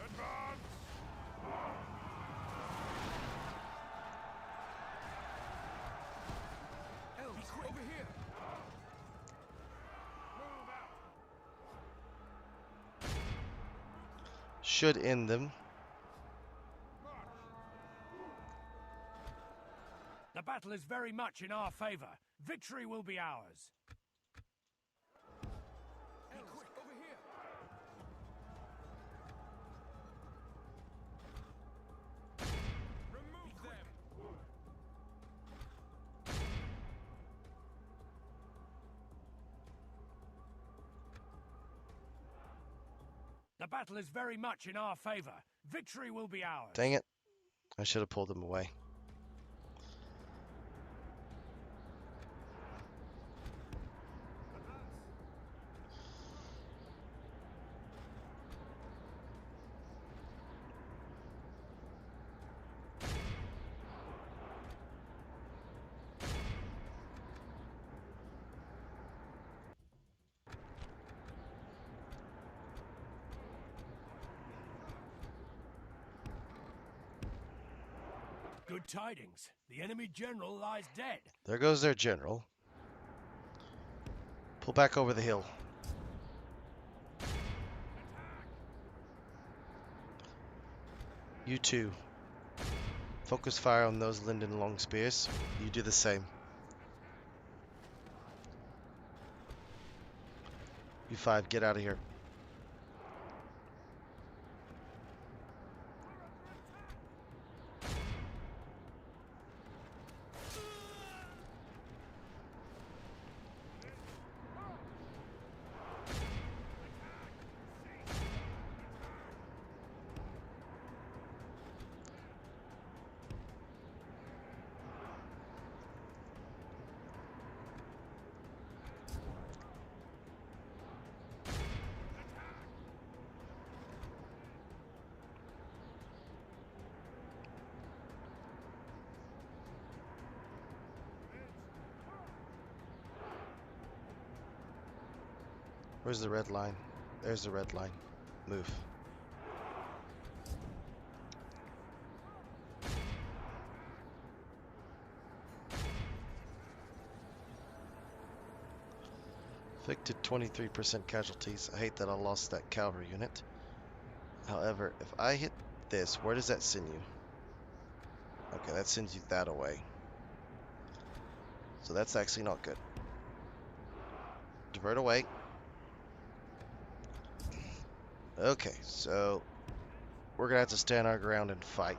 Advance. Elves, over here. Move out. Should end them. The battle is very much in our favor. Victory will be ours. Elves, over here. Remove them. The battle is very much in our favor. Victory will be ours. Dang it. I should have pulled them away. Good tidings. The enemy general lies dead. There goes their general. Pull back over the hill. You two. Focus fire on those Linden long spears. You do the same. You five, get out of here. Where's the red line? There's the red line. Move. Inflicted 23% casualties. I hate that I lost that cavalry unit. However, if I hit this, where does that send you? Okay, that sends you that away. So that's actually not good. Divert away. Okay, so we're gonna have to stand our ground and fight.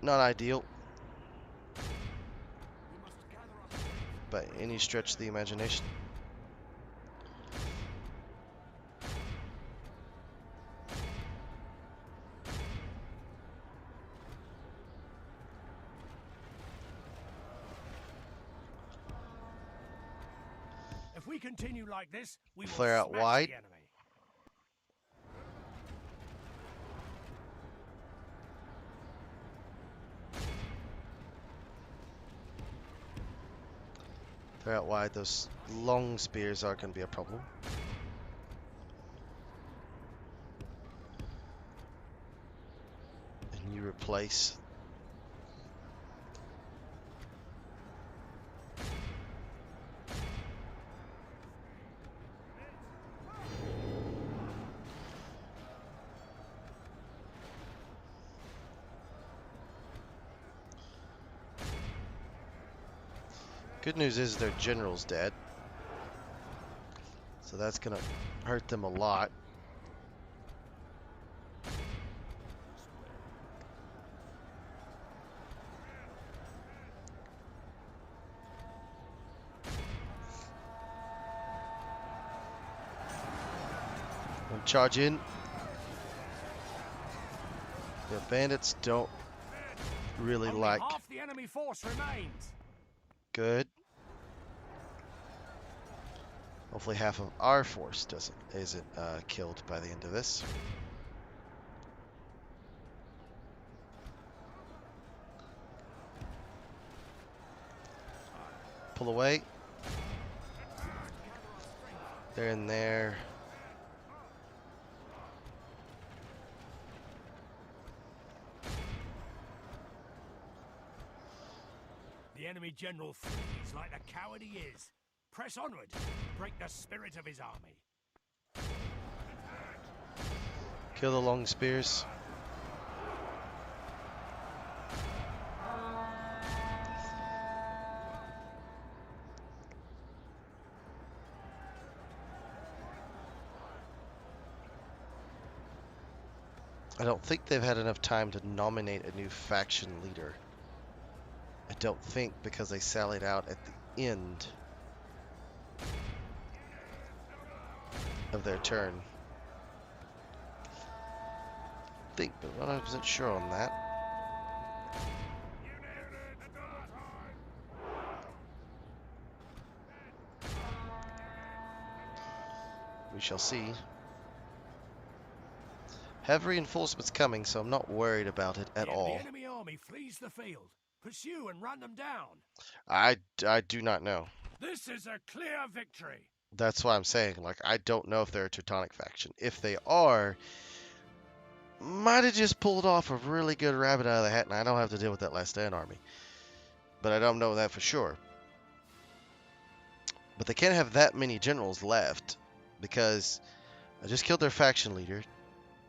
Not ideal by any stretch of the imagination. If we continue like this, we will Flare out smash wide. the enemy. They're out wide. Those long spears are going to be a problem. And you replace. Good news is their general's dead. So that's going to hurt them a lot. And charge in. The bandits don't really Only like. half the enemy force remains. Good. Hopefully half of our force isn't killed by the end of this. Pull away. They're in there. The enemy general flees like the coward he is. Press onward. Break the spirit of his army. Kill the long spears. I don't think they've had enough time to nominate a new faction leader. I don't think, because they sallied out at the end of their turn. I think, but I'm not 100% sure on that. We shall see. Have reinforcements coming, so I'm not worried about it at all. The enemy army flees the field. Pursue and run them down. I do not know. This is a clear victory. That's why I'm saying, like, I don't know if they're a Teutonic faction. If they are, might have just pulled off a really good rabbit out of the hat, and I don't have to deal with that last stand army. But I don't know that for sure. But they can't have that many generals left, because I just killed their faction leader.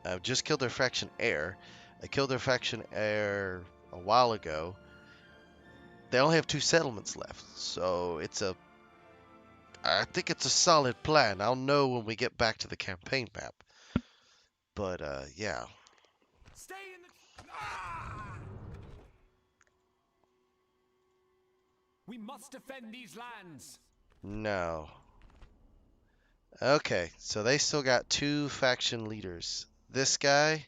I've just killed their faction heir. I killed their faction heir a while ago. They only have 2 settlements left, so I think it's a solid plan. I'll know when we get back to the campaign map. But, yeah. Stay in the... Ah! We must defend these lands. No. Okay, so they still got 2 faction leaders. This guy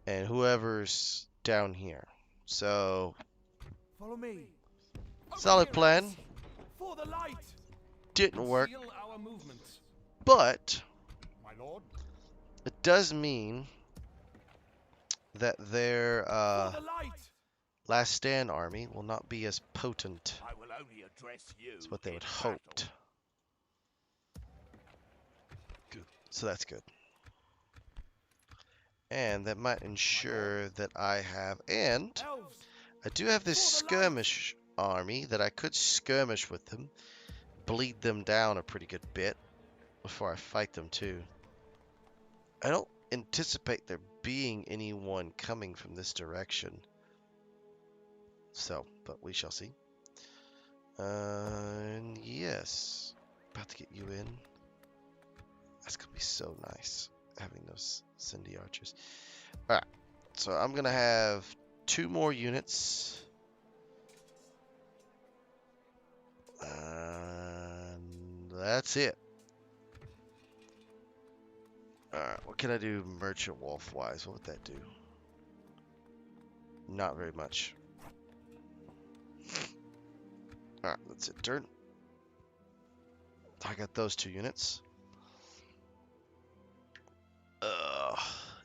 and whoever's down here. So, Follow me. solid plan. For the light. Didn't work, Seal our movements. but My lord. it does mean that their For the light. last stand army will not be as potent I will only address you. as what they in would battle. hoped. So that's good. And that might ensure that I have, and Elves. I do have this skirmish army that I could skirmish with them, bleed them down a pretty good bit before I fight them too. I don't anticipate there being anyone coming from this direction. So, but we shall see. And yes, about to get you in. That's gonna be so nice, having those Sindair archers. Alright, so I'm gonna have 2 more units. And that's it. Alright, what can I do merchant wolf wise? What would that do? Not very much. Alright, that's it. Turn. I got those 2 units.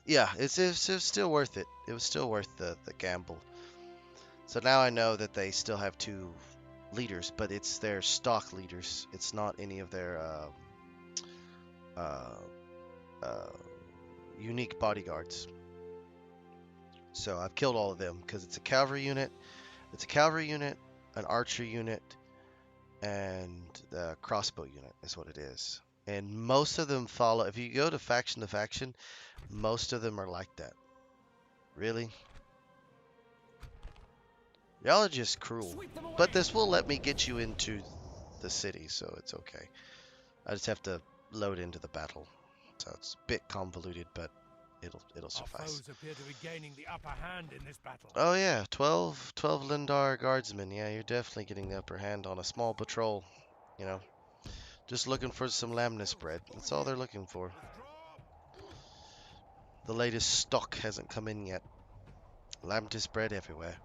Yeah, it's still worth it. It was still worth the gamble. So now I know that they still have 2 leaders, but it's their stock leaders. It's not any of their unique bodyguards. So I've killed all of them because it's a cavalry unit. It's a cavalry unit, an archer unit, and the crossbow unit is what it is. And most of them follow. If you go to faction, most of them are like that. Really? Y'all are just cruel. But this will let me get you into the city, so it's okay. I just have to load into the battle. So it's a bit convoluted, but it'll Our suffice. foes appear to be gaining the upper hand in this battle. Oh yeah, 12 Lindar guardsmen. Yeah, you're definitely getting the upper hand on a small patrol, you know. Just looking for some lamnis bread. That's all they're looking for. The latest stock hasn't come in yet. Lamnis bread everywhere.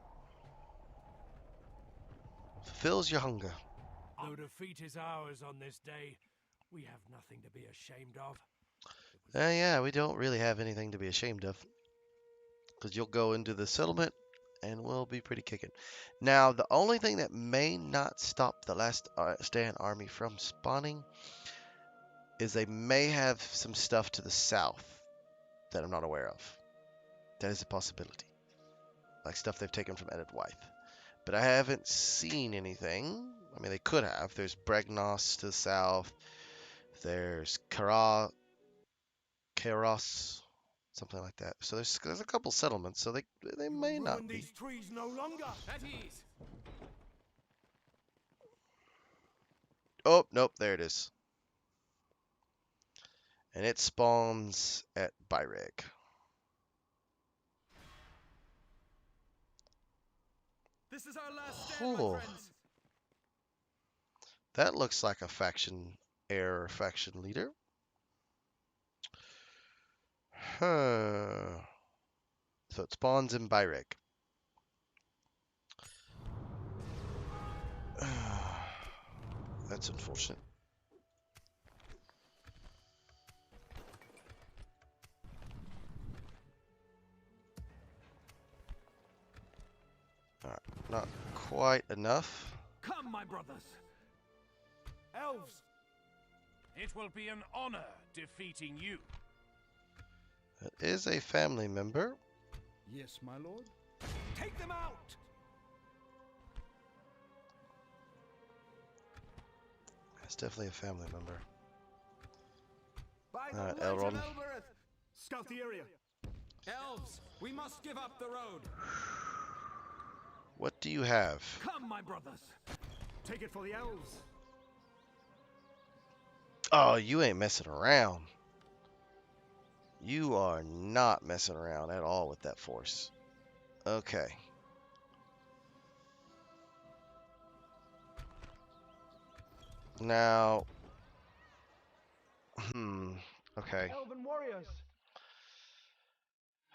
Fulfills your hunger. Though defeat is ours on this day, we have nothing to be ashamed of. Yeah, we don't really have anything to be ashamed of. Because you'll go into the settlement and we'll be pretty kicking. Now, the only thing that may not stop the last stand army from spawning is they may have some stuff to the south that I'm not aware of. That is a possibility. Like stuff they've taken from Edit Wythe. But I haven't seen anything. I mean, they could have. There's Bregnos to the south. There's Karos, something like that. So there's a couple settlements, so they may not Ruin be. these trees no longer. At ease. Oh, nope, there it is. And it spawns at Byreg. This is our last stand, Oh. my friends. That looks like a faction heir or faction leader. Huh. So it spawns in Byreg. That's unfortunate. Alright, not quite enough. Come, my brothers. Elves, It will be an honor defeating you. That is a family member. Yes, my lord. take them out. That's definitely a family member. By the Alright, light of Elrond. Elbereth. Scout the area. Elves, we must give up the road. What do you have? Come, my brothers. Take it for the elves. Oh, you ain't messing around. You are not messing around at all with that force. Okay. Now, okay. Elven warriors.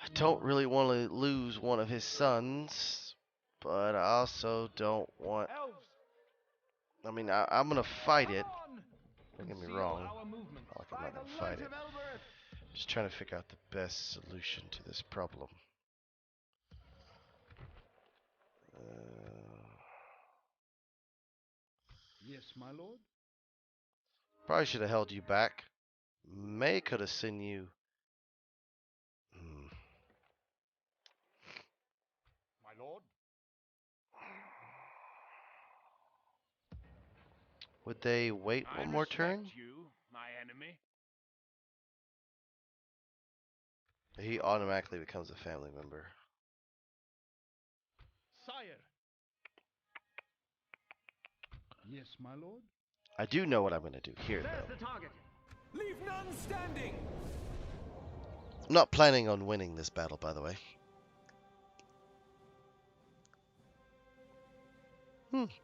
I don't really want to lose one of his sons, but I also don't want. Elves. I mean, I'm gonna fight it. On. Don't get me Conceal wrong. our movement. Not like I'm By not the gonna light fight it. of Elbereth. Just trying to figure out the best solution to this problem. Yes, my lord. Probably should have held you back. May could have sent you. My lord. Would they wait one more turn? You, my enemy. He automatically becomes a family member. Sire. Yes, my lord. I do know what I'm going to do here, though. the target. Leave none standing. I'm not planning on winning this battle, by the way.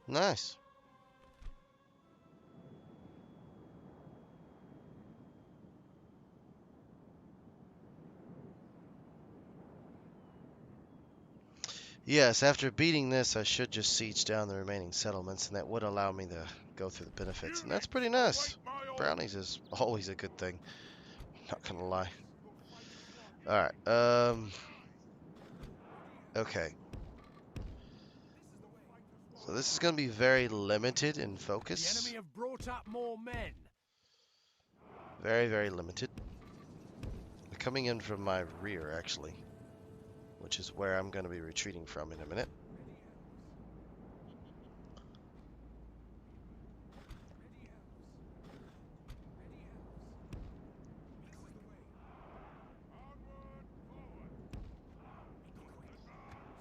Nice. Yes, after beating this, I should just siege down the remaining settlements, and that would allow me to go through the benefits, and that's pretty nice. Brownies is always a good thing. Not gonna lie. Alright, okay. So this is gonna be very limited in The focus. enemy have brought up more men. Very, very limited. They're coming in from my rear, actually, which is where I'm going to be retreating from in a minute.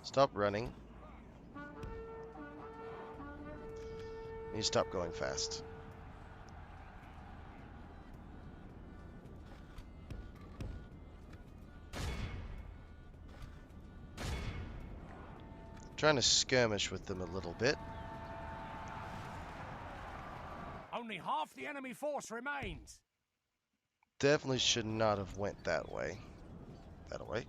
Stop running. You stop going fast. Trying to skirmish with them a little bit. Only half the enemy force remains. Definitely should not have went that way. That way.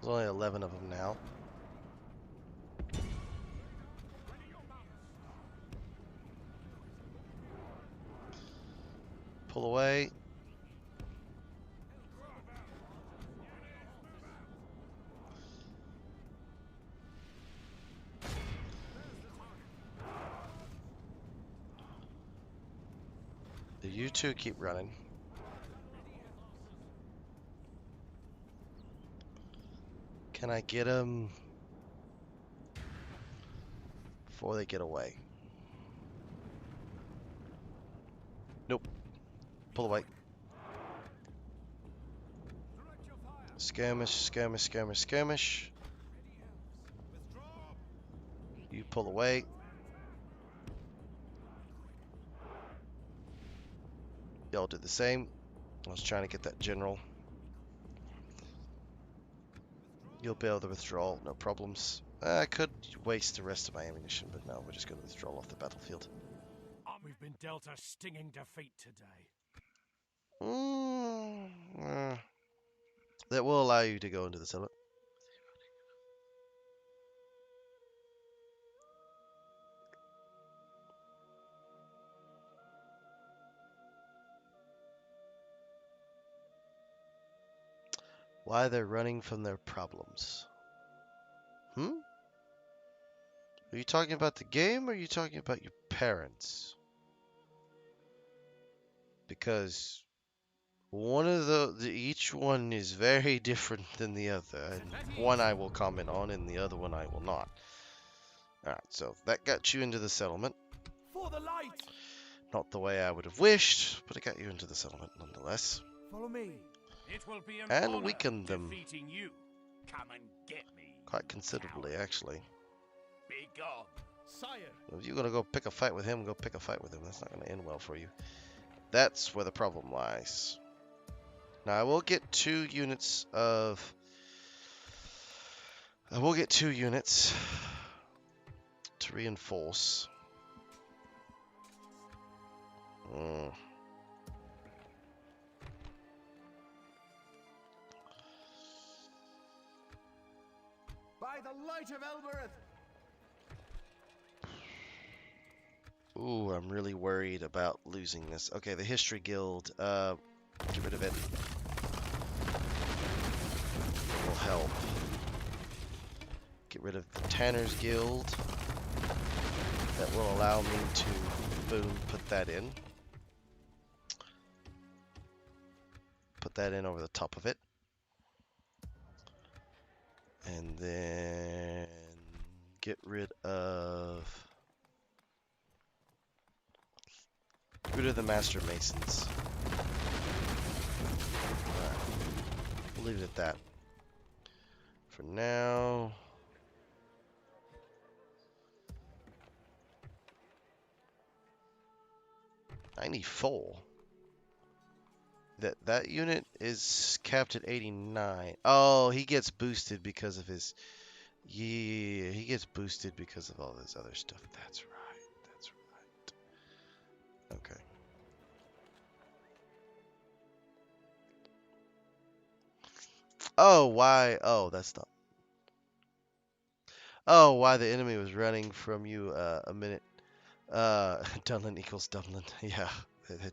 There's only 11 of them now. Pull away. You two keep running. Can I get them before they get away? Nope. Pull away. Skirmish, skirmish, skirmish, skirmish. You pull away. Y'all do the same. I was trying to get that general. You'll be able to withdraw, no problems. I could waste the rest of my ammunition, but no, we're just going to withdraw off the battlefield. We've been dealt a stinging defeat today. That will allow you to go into the settlement. Why they're running from their problems. Are you talking about the game or are you talking about your parents? Because one of each one is very different than the other. And one I will comment on and the other one I will not. Alright, so that got you into the settlement. For the light! Not the way I would have wished, but it got you into the settlement nonetheless. Follow me. It will be an And honor weakened them. defeating you. Come and get me. Quite considerably, actually. Be gone. Sire. If you're going to go pick a fight with him, go pick a fight with him. That's not going to end well for you. That's where the problem lies. Now, I will get 2 units of... I will get 2 units to reinforce. By the light of Elbereth! Ooh, I'm really worried about losing this. Okay, the History Guild. Get rid of it. It will help. Get rid of the Tanner's Guild. That will allow me to, boom, put that in. Put that in over the top of it. And then get rid of the Master Masons. Alright. We'll leave it at that. For now. $94. That unit is capped at 89. Oh, he gets boosted because of his... Yeah, he gets boosted because of all this other stuff. That's right. That's right. Okay. Oh, why? Oh, that's not... Oh, why the enemy was running from you a minute. Dunlin equals Dunlin. Yeah, they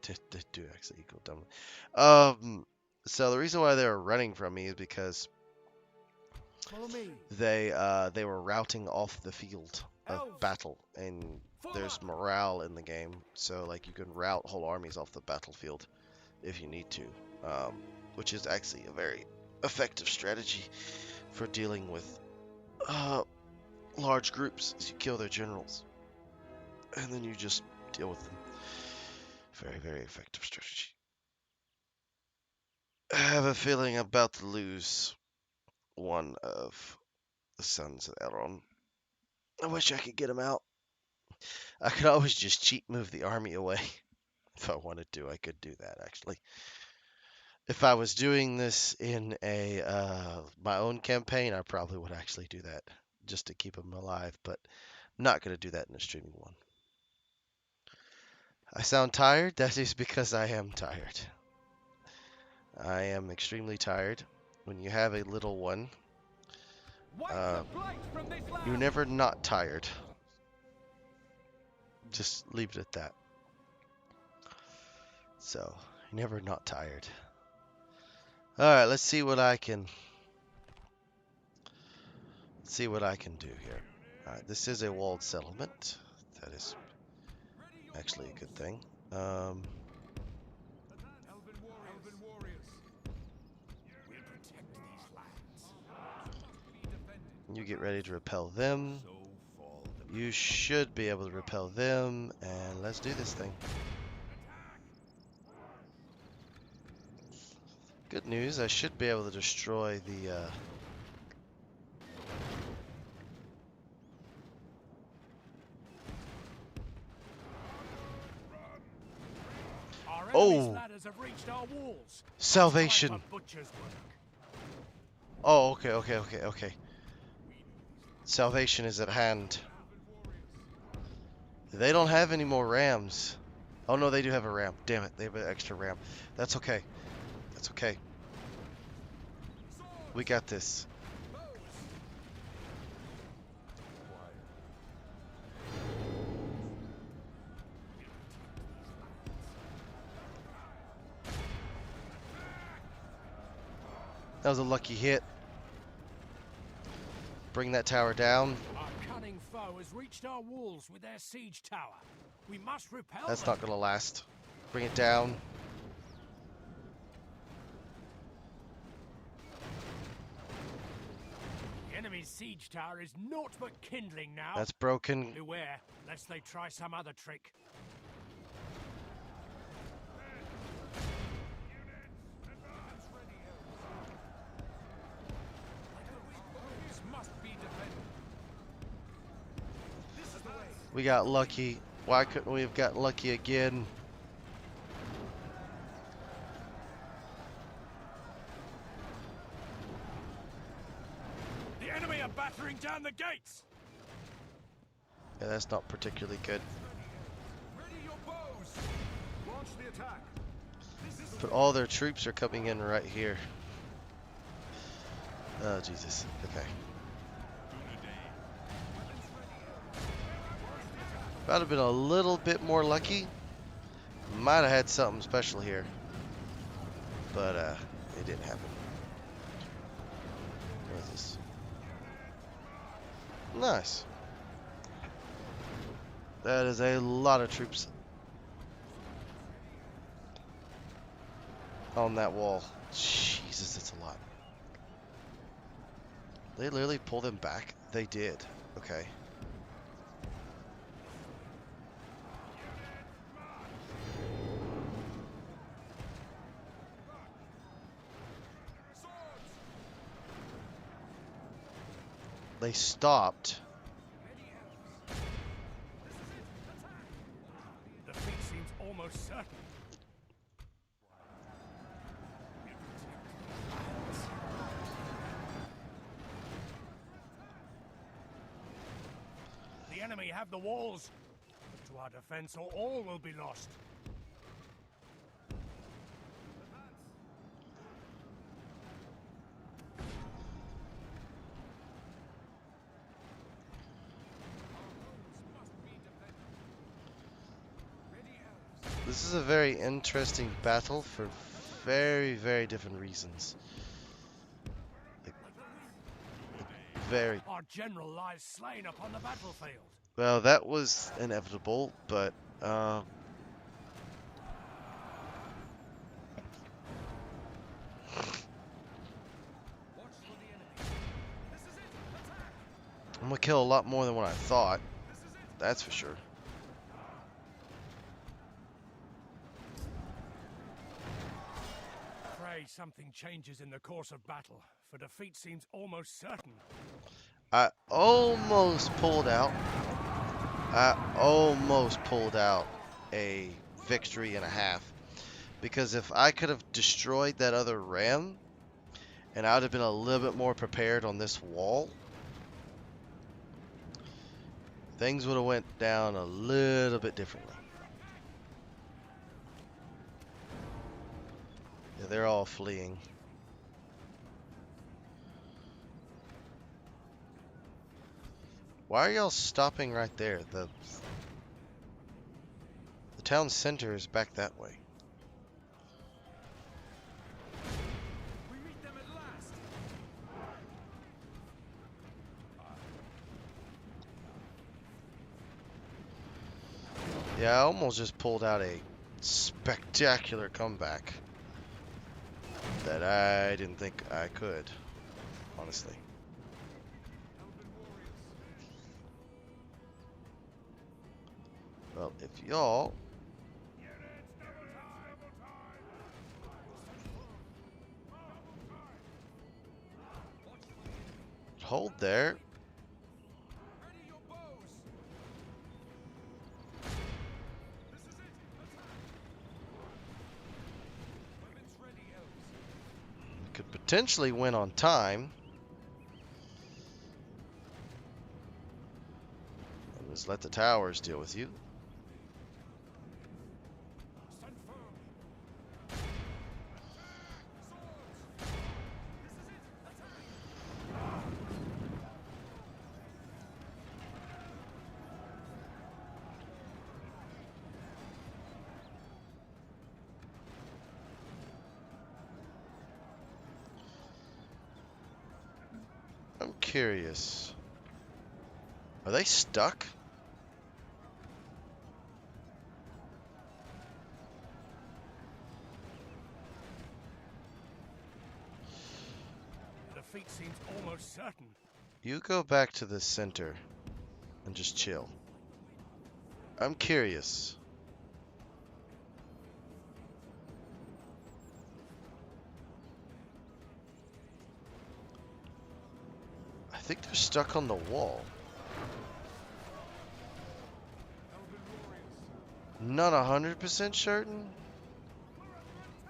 do actually equal Dunlin. So the reason why they were running from me is because Follow me. they were routing off the field of battle, and there's morale in the game, so like you can route whole armies off the battlefield if you need to, which is actually a very effective strategy for dealing with large groups as you kill their generals. And then you just deal with them. Very, very effective strategy. I have a feeling I'm about to lose one of the sons of Elrond. I wish I could get him out. I could always just cheat move the army away. If I wanted to, I could do that, actually. If I was doing this in a my own campaign, I probably would actually do that just to keep him alive, but I'm not going to do that in a streaming one. I sound tired? That is because I am tired. I am extremely tired. When you have a little one Wipe the blight from this land. You're never not tired. Just leave it at that. So, you're never not tired. Alright, let's see what I can do here. Alright, this is a walled settlement. That is actually a good thing. Elven warriors. We'll protect these lands. You get ready to repel them. So fall the You should be able to repel them, and let's do this thing. Good news, I should be able to destroy the Our enemy's Oh! ladders have reached our walls. salvation. Time for butcher's work. Oh, okay. Salvation is at hand. They don't have any more rams. Oh no, they do have a ram. Damn it, they have an extra ram. That's okay. That's okay. We got this. That was a lucky hit. Bring that tower down. Our cunning foe has reached our walls with their siege tower. We must repel That's them. not gonna last. Bring it down. The enemy's siege tower is naught but kindling now. That's broken. Beware, lest they try some other trick. This must be defended. This is the way. We got lucky. Why couldn't we have gotten lucky again? The enemy are battering down the gates. Yeah, that's not particularly good. Ready your bows. Launch the attack. This is But all their troops are coming in right here. Oh, Jesus. Okay. If I'd have been a little bit more lucky, might have had something special here. But, it didn't happen. What is this? Nice. That is a lot of troops on that wall. Jesus, that's a lot. They literally pull them back? They did. Okay. They stopped. The feat seems almost certain. The enemy have the walls. To our defense, or all will be lost. This is a very interesting battle for very, very different reasons. Like, very. Our general lies slain upon the battlefield. Well, that was inevitable, but I'm gonna kill a lot more than what I thought. That's for sure. Pray something changes in the course of battle, for defeat seems almost certain. I almost pulled out. A victory and a half. Because if I could have destroyed that other ram, and I would have been a little bit more prepared on this wall, things would have went down a little bit differently. Yeah, they're all fleeing. Why are y'all stopping right there? The town center is back that way. We meet them at last. Yeah, I almost just pulled out a spectacular comeback that I didn't think I could, honestly. Well, if y'all hold there, Ready your bows. This is it. Attack. Weapons ready, elves. could potentially win on time. Just let the towers deal with you. Stand firm. I'm curious. Are they stuck? The defeat seems almost certain. You go back to the center and just chill. I'm curious. I think they're stuck on the wall. Not 100% certain,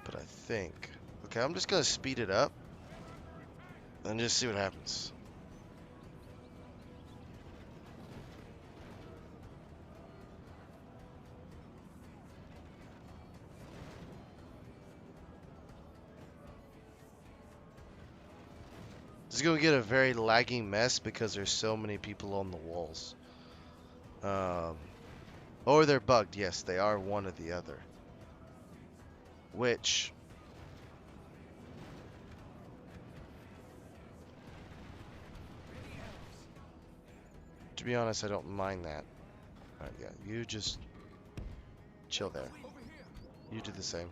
but I think. Okay, I'm just gonna speed it up and just see what happens. This is gonna get a very laggy mess because there's so many people on the walls. Or they're bugged. Yes, they are one or the other. Which, to be honest, I don't mind that. Alright, yeah, you just chill there. You do the same.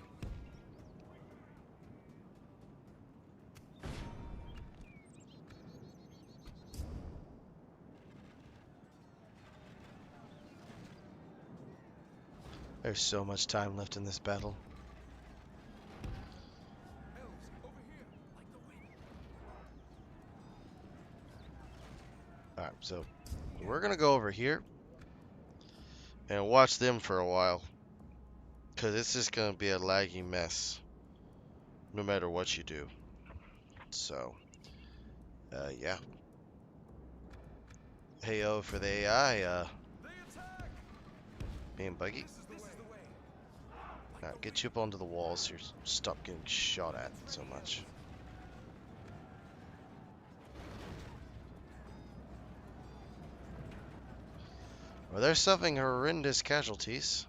There's so much time left in this battle. Elves, over here. Like the wind. Alright, so we're gonna go over here and watch them for a while. Because it's just gonna be a laggy mess. No matter what you do. So, yeah. Heyo for the AI, They attack. being buggy. This is the way. Now, get you up onto the walls so you stop getting shot at so much. Well, they're suffering horrendous casualties.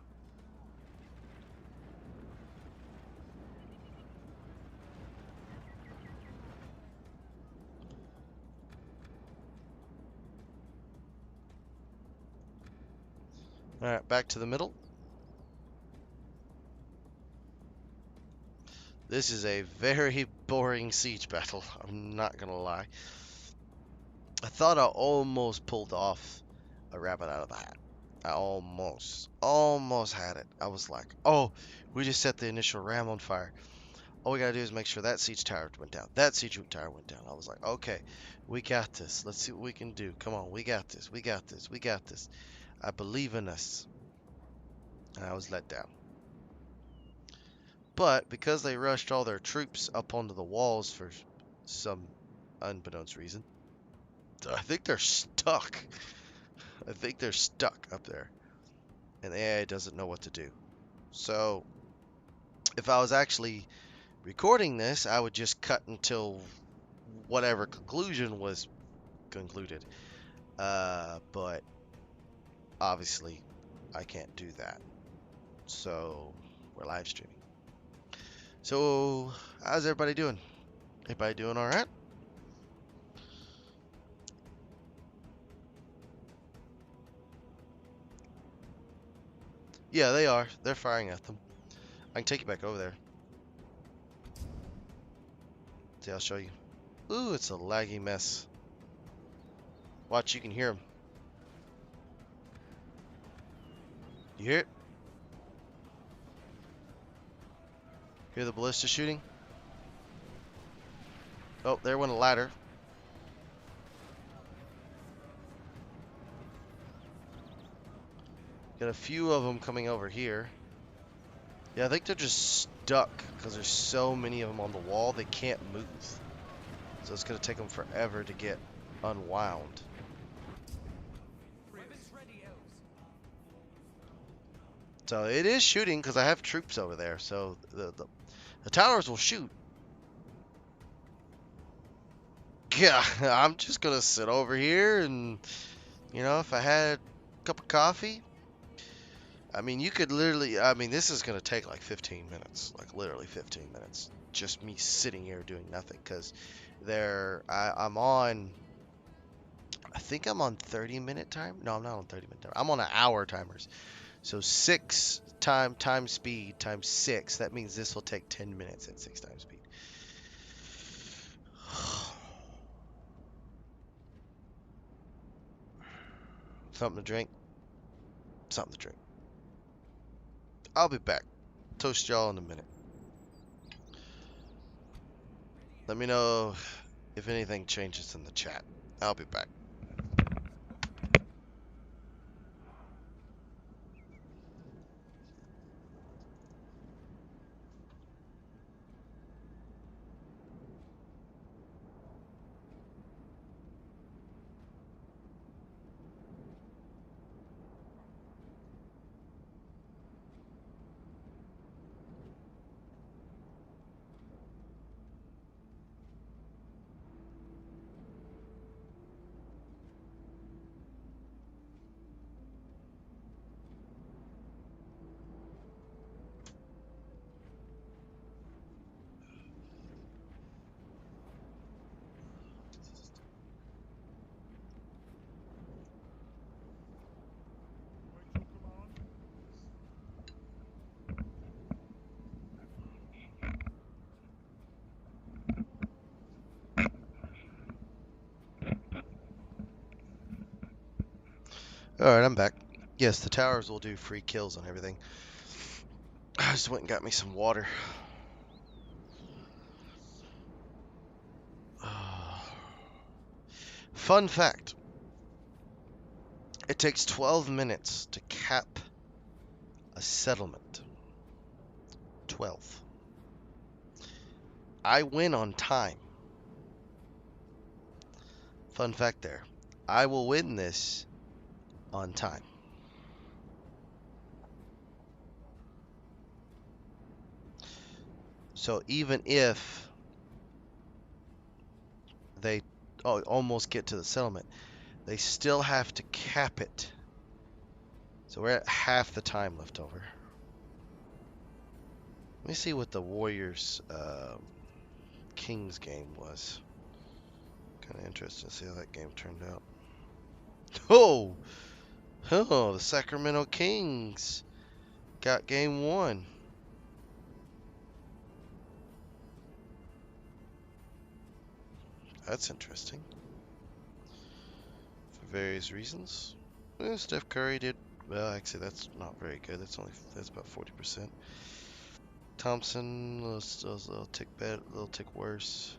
Alright, back to the middle. This is a very boring siege battle, I'm not gonna lie. I thought I almost pulled off a rabbit out of the hat. I almost had it. I was like, oh, we just set the initial ram on fire. All we gotta do is make sure that siege tower went down. That siege tower went down. I was like, okay, we got this. Let's see what we can do. Come on, we got this. We got this. We got this. I believe in us. And I was let down. But because they rushed all their troops up onto the walls for some unbeknownst reason, I think they're stuck. I think they're stuck up there. And the AI doesn't know what to do. So, if I was actually recording this, I would just cut until whatever conclusion was concluded. But obviously I can't do that. So we're live streaming. So how's everybody doing? Everybody doing all right? Yeah, they are. They're firing at them. I can take you back over there. See, I'll show you. Ooh, it's a laggy mess. Watch, you can hear them. You hear it? Hear the ballista shooting? Oh, there went a ladder. Got a few of them coming over here. Yeah, I think they're just stuck because there's so many of them on the wall they can't move. So it's going to take them forever to get unwound. Weapons ready, elves. So it is shooting because I have troops over there. So the towers will shoot. Yeah, I'm just going to sit over here and, you know, if I had a cup of coffee. I mean, you could literally, I mean, this is going to take like 15 minutes, like literally 15 minutes. Just me sitting here doing nothing because I'm on, I think I'm on 30-minute time. No, I'm not on 30-minute time. I'm on an hour timers. So 6 time speed times 6. That means this will take 10 minutes at 6 times speed. Something to drink. Something to drink. I'll be back. Toast y'all in a minute. Let me know if anything changes in the chat. I'll be back. Alright, I'm back. Yes, the towers will do free kills on everything. I just went and got me some water. Fun fact. It takes 12 minutes to cap a settlement. 12. I win on time. Fun fact there. I will win this on time. So even if they almost get to the settlement, they still have to cap it. So we're at half the time left over. Let me see what the Warriors Kings game was. Kind of interesting to see how that game turned out. Oh, the Sacramento Kings got game 1. That's interesting. For various reasons. Steph Curry did well. Actually, that's not very good. That's about 40%. Thompson, a little tick better, a little tick worse.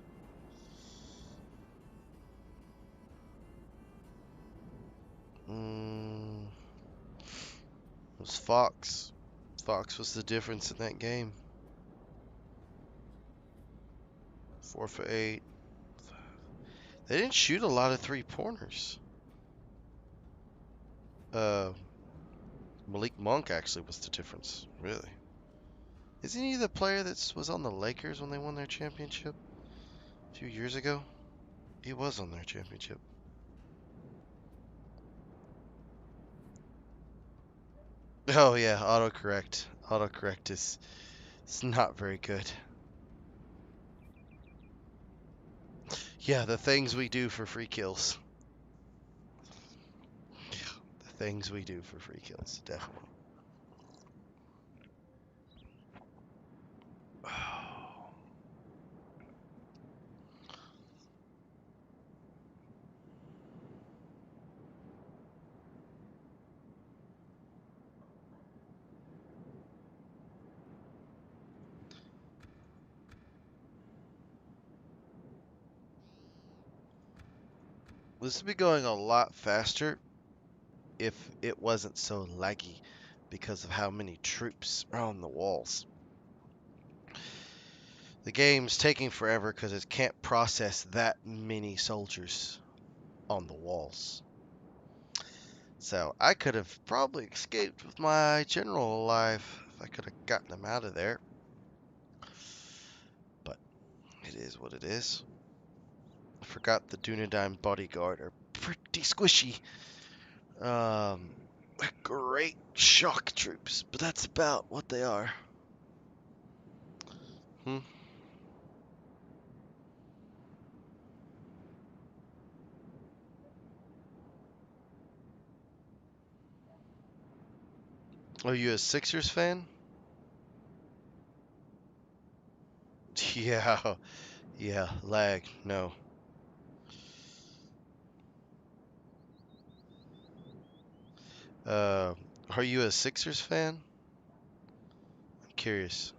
It was Fox. Fox was the difference in that game. 4 for 8. They didn't shoot a lot of 3-pointers. Malik Monk actually was the difference, really. Isn't he the player that was on the Lakers when they won their championship? A few years ago? He was on their championship. Oh yeah, autocorrect. Autocorrect is it's not very good. Yeah, the things we do for free kills. The things we do for free kills, definitely. This would be going a lot faster if it wasn't so laggy because of how many troops are on the walls. The game's taking forever because it can't process that many soldiers on the walls. So I could have probably escaped with my general alive if I could have gotten him out of there. But it is what it is. I forgot the Dunedain bodyguard are pretty squishy. Great shock troops, but that's about what they are. Hmm. Are you a Sixers fan? Yeah, yeah, lag, no. Uh, are you a Sixers fan? I'm curious.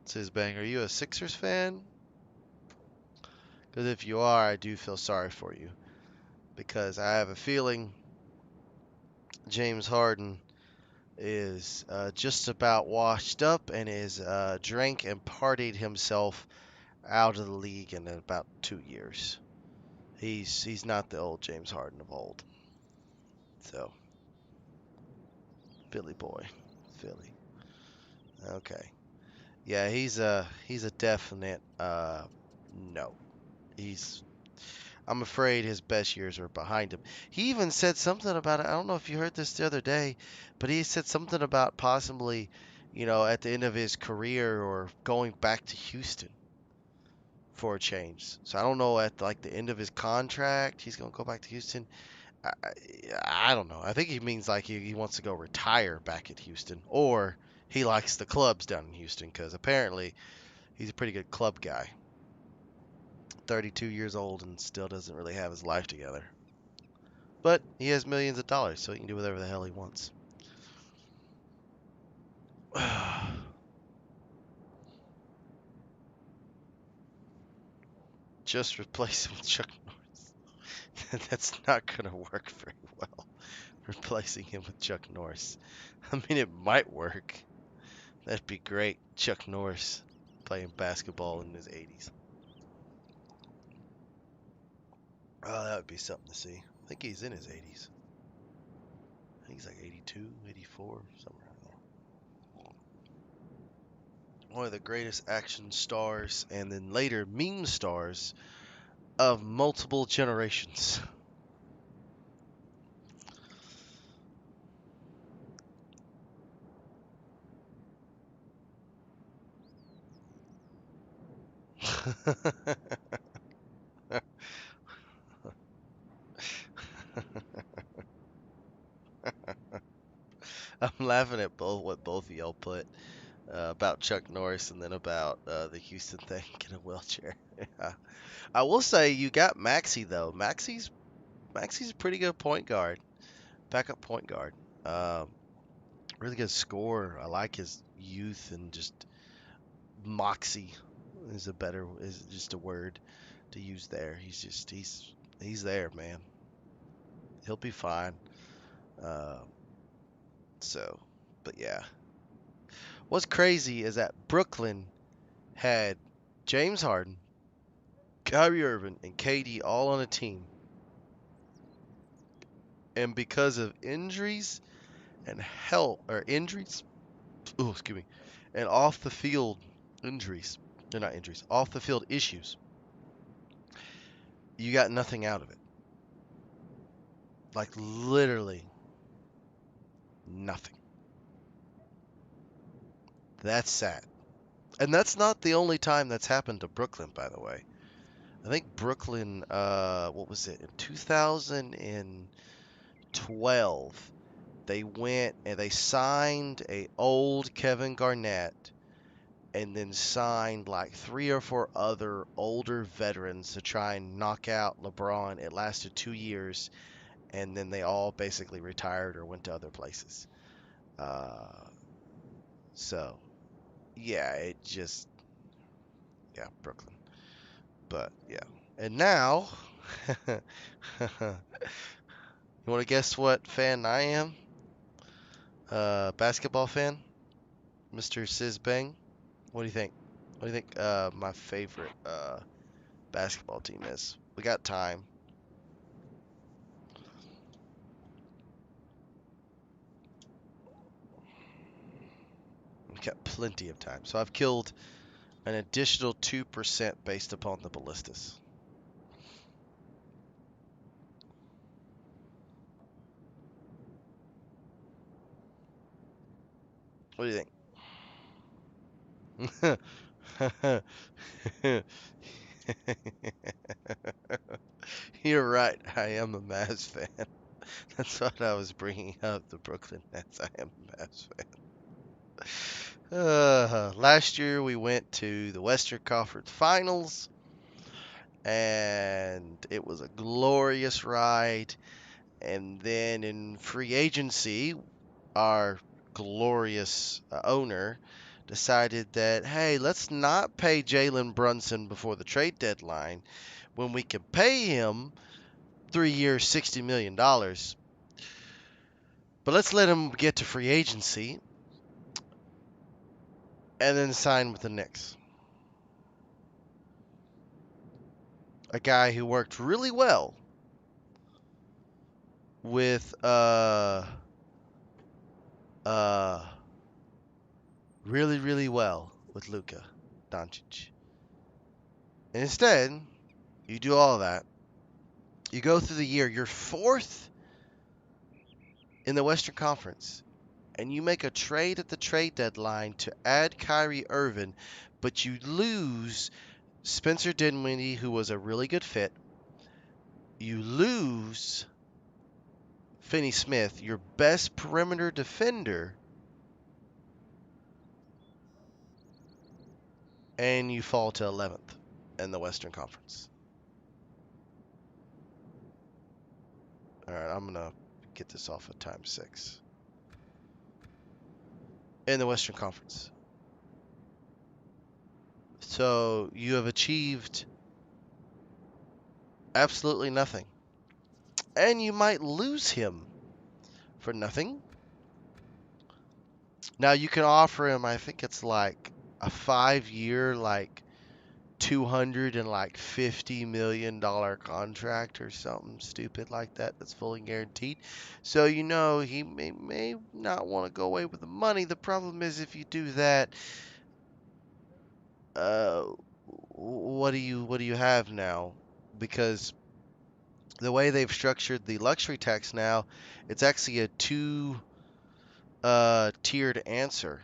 Says Bang, are you a Sixers fan? Because if you are, I do feel sorry for you. Because I have a feeling James Harden is just about washed up and is drank and partied himself out of the league in about 2 years. He's not the old James Harden of old. So, Philly boy, Philly. Okay. Yeah, he's a definite no. He's I'm afraid his best years are behind him. He even said something about it. I don't know if you heard this the other day, but he said something about possibly, at the end of his career or going back to Houston for a change. So I don't know at like the end of his contract, he's going to go back to Houston. I, I don't know. I think he means like he wants to go retire back at Houston, or he likes the clubs down in Houston because apparently he's a pretty good club guy. 32 years old and still doesn't really have his life together. But he has millions of dollars, so he can do whatever the hell he wants. Just replace him with Chuck Norris. That's not going to work very well. Replacing him with Chuck Norris. I mean, it might work. That'd be great. Chuck Norris playing basketball in his 80s. Oh, that would be something to see. I think he's in his 80s. I think he's like 82, 84, somewhere around there. One of the greatest action stars and then later meme stars of multiple generations. I'm laughing at both what both of y'all put about Chuck Norris and then about the Houston thing in a wheelchair. Yeah. I will say you got Maxey though. Maxey's a pretty good point guard, backup point guard. Really good scorer. I like his youth and just moxie is just a word to use there. He's there, man. He'll be fine. Uh, so, but yeah. What's crazy is that Brooklyn had James Harden, Kyrie Irving, and KD all on a team. And because of injuries and excuse me, and off the field injuries, they're not injuries, off the field issues, you got nothing out of it. Like literally nothing. That's sad. And that's not the only time that's happened to Brooklyn, by the way. I think Brooklyn, what was it, in 2012, they went and they signed a old Kevin Garnett and then signed like 3 or 4 other older veterans to try and knock out LeBron. It lasted 2 years, and then they all basically retired or went to other places. So, yeah, Brooklyn. But, yeah. And now, you want to guess what fan I am? Basketball fan? Mr. Sizbang? What do you think? What do you think my favorite basketball team is? We got time. We've got plenty of time. So I've killed an additional 2% based upon the ballistas. What do you think? You're right. I am a Mavs fan. That's what I was bringing up, the Brooklyn Nets. I am a Mavs fan. Last year we went to the Western Conference Finals, and it was a glorious ride. And then in free agency, our glorious owner decided that, hey, let's not pay Jalen Brunson before the trade deadline when we can pay him 3 years, $60 million. But let's let him get to free agency and then sign with the Knicks. A guy who worked really well with really well with Luka Doncic. And instead, you do all that. You go through the year, you're 4th in the Western Conference, and you make a trade at the trade deadline to add Kyrie Irving, but you lose Spencer Dinwiddie, who was a really good fit. You lose Finney Smith, your best perimeter defender, and you fall to 11th in the Western Conference. All right, I'm going to get this off at ×6. In the Western Conference. So you have achieved absolutely nothing. And you might lose him for nothing. Now you can offer him, I think it's like a 5-year, like $250 million contract or something stupid like that that's fully guaranteed. So you know he may not want to go away with the money. The problem is if you do that, what do you have now? Because the way they've structured the luxury tax now, it's actually a tiered answer,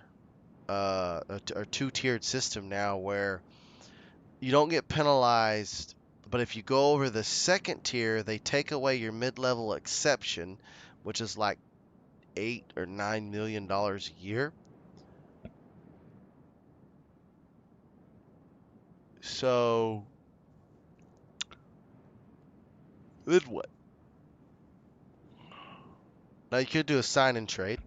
or two-tiered system now where you don't get penalized, but if you go over the second tier, they take away your mid-level exception, which is like $8 or $9 million a year. So then what? Now you could do a sign and trade.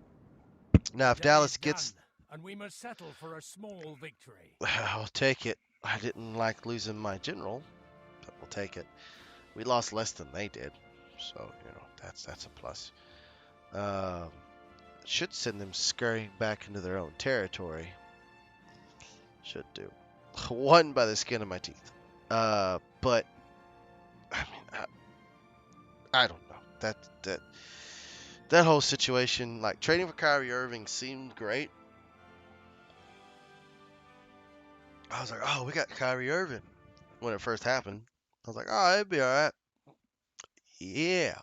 Now if The day Dallas is gets, done, and we must settle for a small victory. I'll take it. I didn't like losing my general, but we'll take it. We lost less than they did, so you know that's a plus. Should send them scurrying back into their own territory. Should do. One by the skin of my teeth. But I mean, I don't know. That whole situation, like trading for Kyrie Irving, seemed great. I was like, oh, we got Kyrie Irving when it first happened. I was like, oh, it'd be all right. Yeah.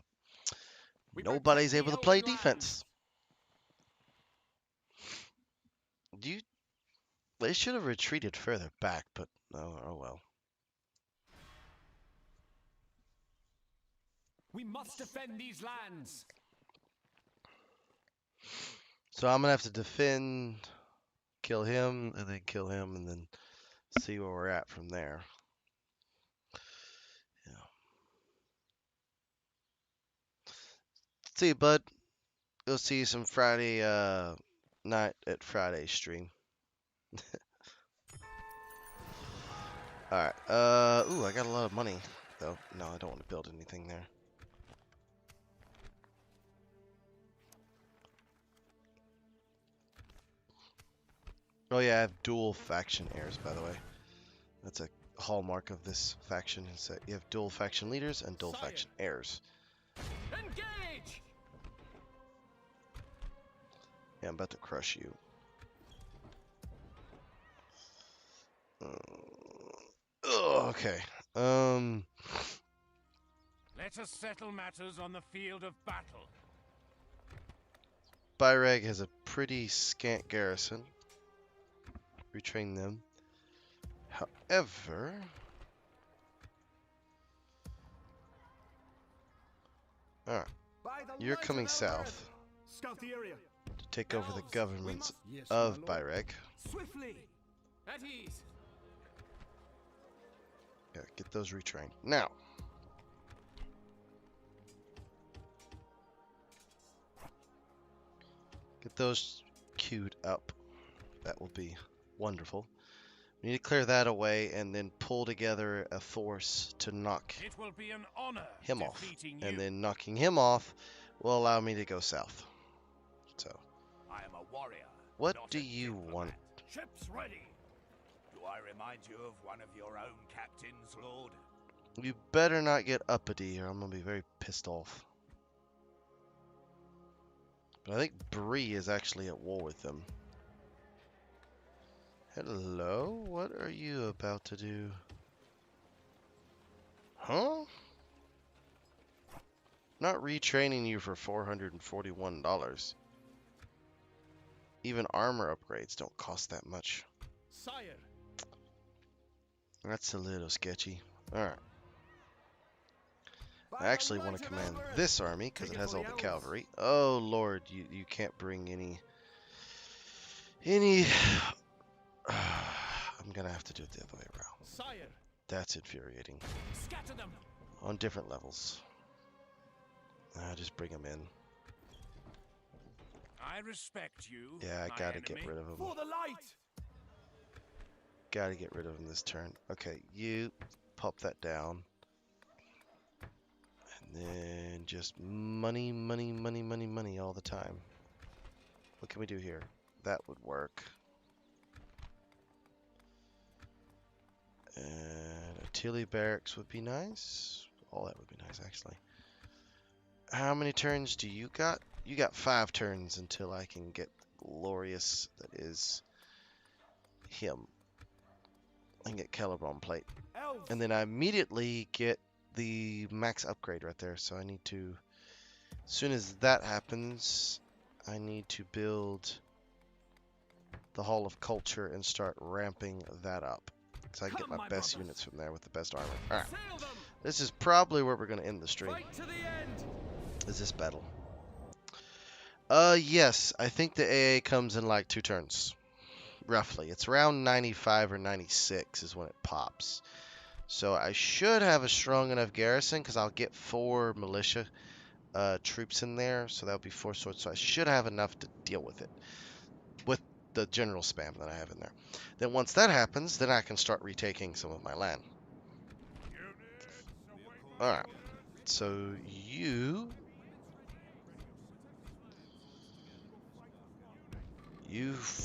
Nobody's able to play defense. They should have retreated further back, but oh well. We must defend these lands. So I'm gonna have to defend, kill him, and then kill him, and then see where we're at from there. Yeah. See you, bud. Go see you some Friday night at Friday stream. Alright. Ooh, I got a lot of money, though. No, I don't want to build anything there. Oh yeah, I have dual faction heirs, by the way. That's a hallmark of this faction, is that you have dual faction leaders and dual faction heirs. Engage! Yeah, I'm about to crush you. Okay. Let us settle matters on the field of battle. Byreg has a pretty scant garrison. Retrain them. However, alright, you're coming south Scout the area. to take over the governments Yes, of my lord. Byreg. Swiftly! At ease! Yeah, get those retrained. Now, get those queued up. That will be wonderful. We need to clear that away and then pull together a force to knock It will be an honor him off. defeating And you. then knocking him off will allow me to go south. So, I am a warrior. what not do a you diplomat. want? Ships ready. Do I remind you of one of your own captains, Lord? You better not get uppity or I'm going to be very pissed off. But I think Bree is actually at war with them. Hello? What are you about to do? Huh? Not retraining you for $441. Even armor upgrades don't cost that much. Sire! That's a little sketchy. Alright. By I the actually want light to of command Elbereth. this army because Take it it has for all the the elves. cavalry. Oh lord, you can't bring any I'm gonna have to do it the other way around. Sire! That's infuriating. Scatter them! On different levels. Just bring them in. I respect you. Yeah, I my gotta get enemy. rid of them. For the light. Gotta get rid of them this turn. Okay, you pop that down. And then just money, money, money, money, money all the time. What can we do here? That would work. And a Tilly barracks would be nice. All that would be nice, actually. How many turns do you got? You got 5 turns until I can get glorious. That is him. I can get Celeron plate. Elves. And then I immediately get the max upgrade right there. So I need to, as soon as that happens, I need to build the Hall of Culture and start ramping that up. So I can get Come, my my best brothers. units from there with the best armor. Alright, Sail them! this is probably where we're going to end the stream. Fight to the end! Is this battle? Yes, I think the AA comes in like 2 turns. Roughly. It's around 95 or 96 is when it pops. So I should have a strong enough garrison because I'll get 4 militia troops in there. So that would be 4 swords. So I should have enough to deal with it. With the general spam that I have in there. Then once that happens, then I can start retaking some of my land. Alright. So you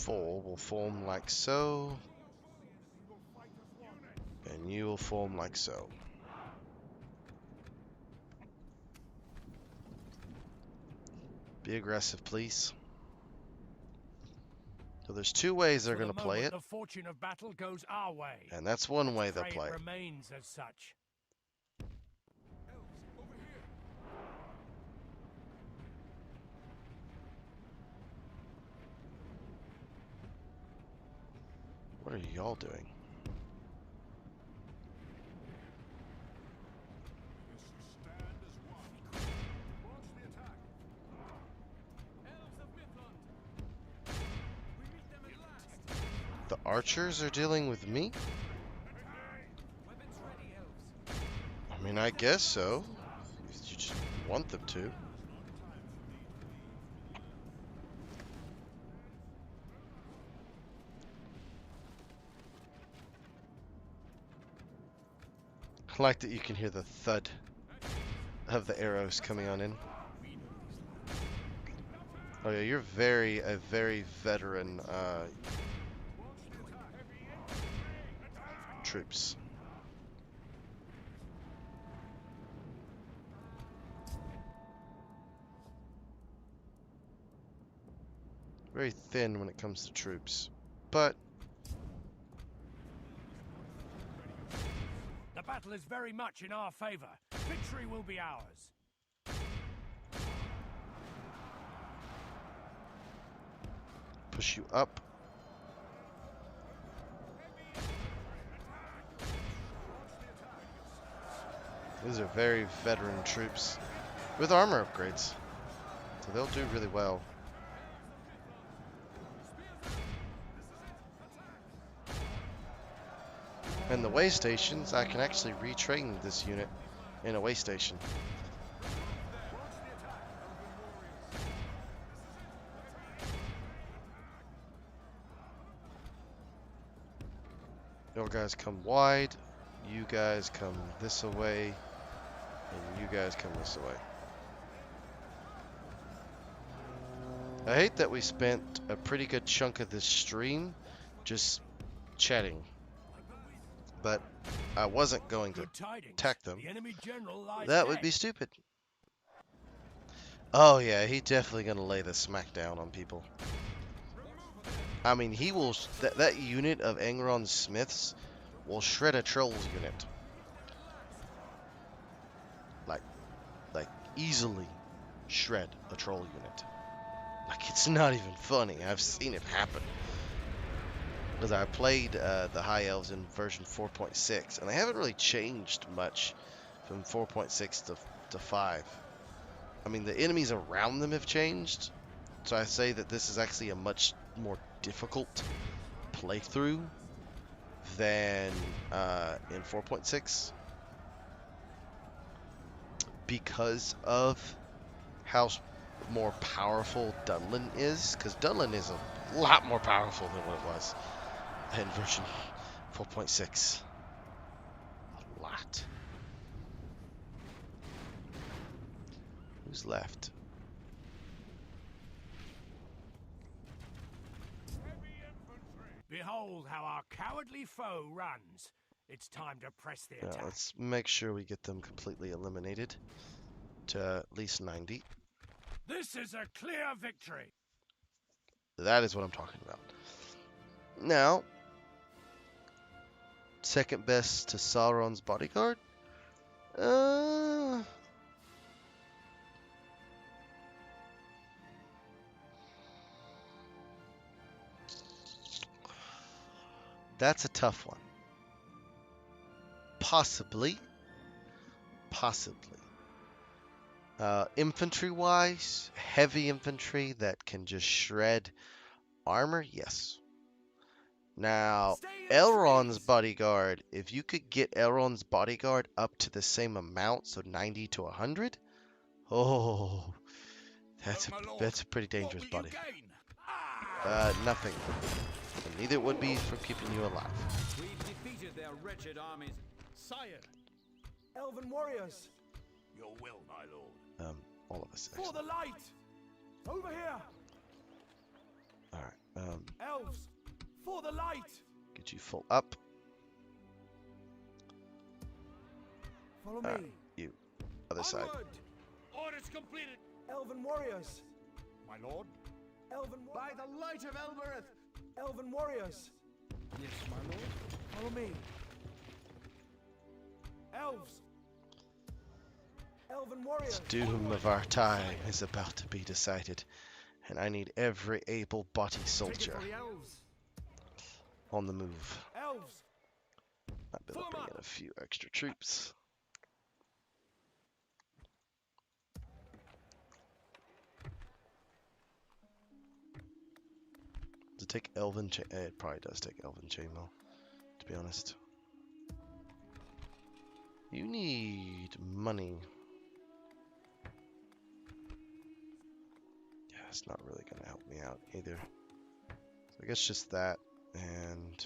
will form like so. And you will form like so. Be aggressive, please. So there's 2 ways they're For the going to play moment, it. The fortune of battle goes our way. And that's one way they'll Pray play it it. remains as such. What are y'all doing? Stand as one. Launch the attack. Elves of Midland. We meet them at last. The archers are dealing with me? Weapons ready, elves. I mean, I guess so. If you just want them to. I like that you can hear the thud of the arrows coming on in. Oh yeah, you're a very veteran troops. Very thin when it comes to troops, but The battle is very much in our favor. Victory will be ours. push you up. These are very veteran troops with armor upgrades, so they'll do really well. And the way stations, I can actually retrain this unit in a way station. You guys come wide, you guys come this way, and you guys come this way. I hate that we spent a pretty good chunk of this stream just chatting. But I wasn't going to Good tidings. attack them. The enemy general lies That would dead. be stupid. Oh yeah, he's definitely gonna lay the smack down on people. I mean, he will. That unit of Angron Smiths will shred a troll's unit. Like easily shred a troll unit. Like, it's not even funny. I've seen it happen. Because I played the High Elves in version 4.6, and they haven't really changed much from 4.6 to 5. I mean, the enemies around them have changed, so I say that this is actually a much more difficult playthrough than in 4.6, because of how more powerful Dunlin is, because Dunlin is a lot more powerful than what it was in version 4.6. A lot. Who's left? Behold how our cowardly foe runs. It's time to press the Yeah, attack. let's make sure we get them completely eliminated to at least 90. This is a clear victory. That is what I'm talking about. Now, second best to Sauron's bodyguard? That's a tough one. Possibly. Infantry-wise, heavy infantry that can just shred armor, yes. Now, Elrond's bodyguard, if you could get Elrond's bodyguard up to the same amount, so 90 to 100, oh, that's a pretty dangerous body. Nothing. And neither would be for keeping you alive. We've defeated their wretched armies. Sire, elven warriors, Your will, my lord. All of us. for Actually. the light! Over here! All right. Elves, for the light! Get you full up. Follow Alright. me. You, other side. Onward! Orders completed. Elven warriors, My lord. by the light of Elbereth! Elven warriors, Yes, my lord. follow me. Elves, elven warriors, The doom of our time is about to be decided, and I need every able-bodied take it soldier. for the elves. on the move. Elves, Might be able to bring in a few extra troops. Does it take Elven chain? It probably does take Elven chainmail, to be honest. You need money. Yeah, it's not really gonna help me out either. So I guess just that, and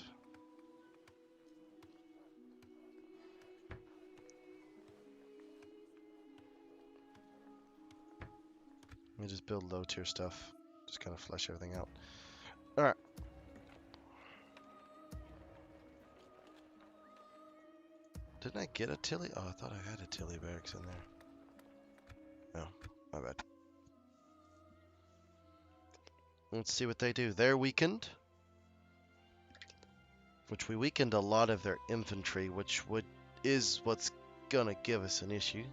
let me just build low tier stuff. Just kind of flesh everything out. Alright. Didn't I get a Tilly? Oh, I thought I had a Tilly barracks in there. No, my bad. Let's see what they do. They're weakened. Which we weakened a lot of their infantry, which is what's gonna give us an issue.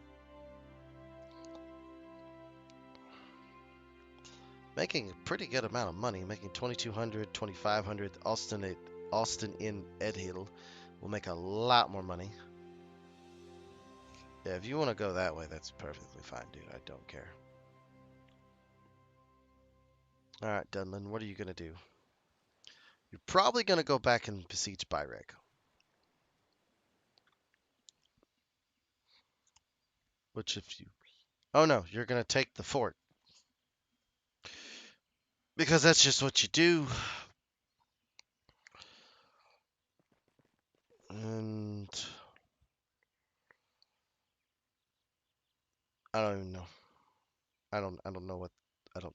Making a pretty good amount of money, making 2,200, 2,500. Austin in Edhill will make a lot more money. Yeah, if you want to go that way, that's perfectly fine, dude. I don't care. Alright, Dunlin, what are you gonna do? You're probably gonna go back and besiege Byreg. Which if you... Oh no, you're gonna take the fort. Because that's just what you do. And... I don't even know. I don't know what... I don't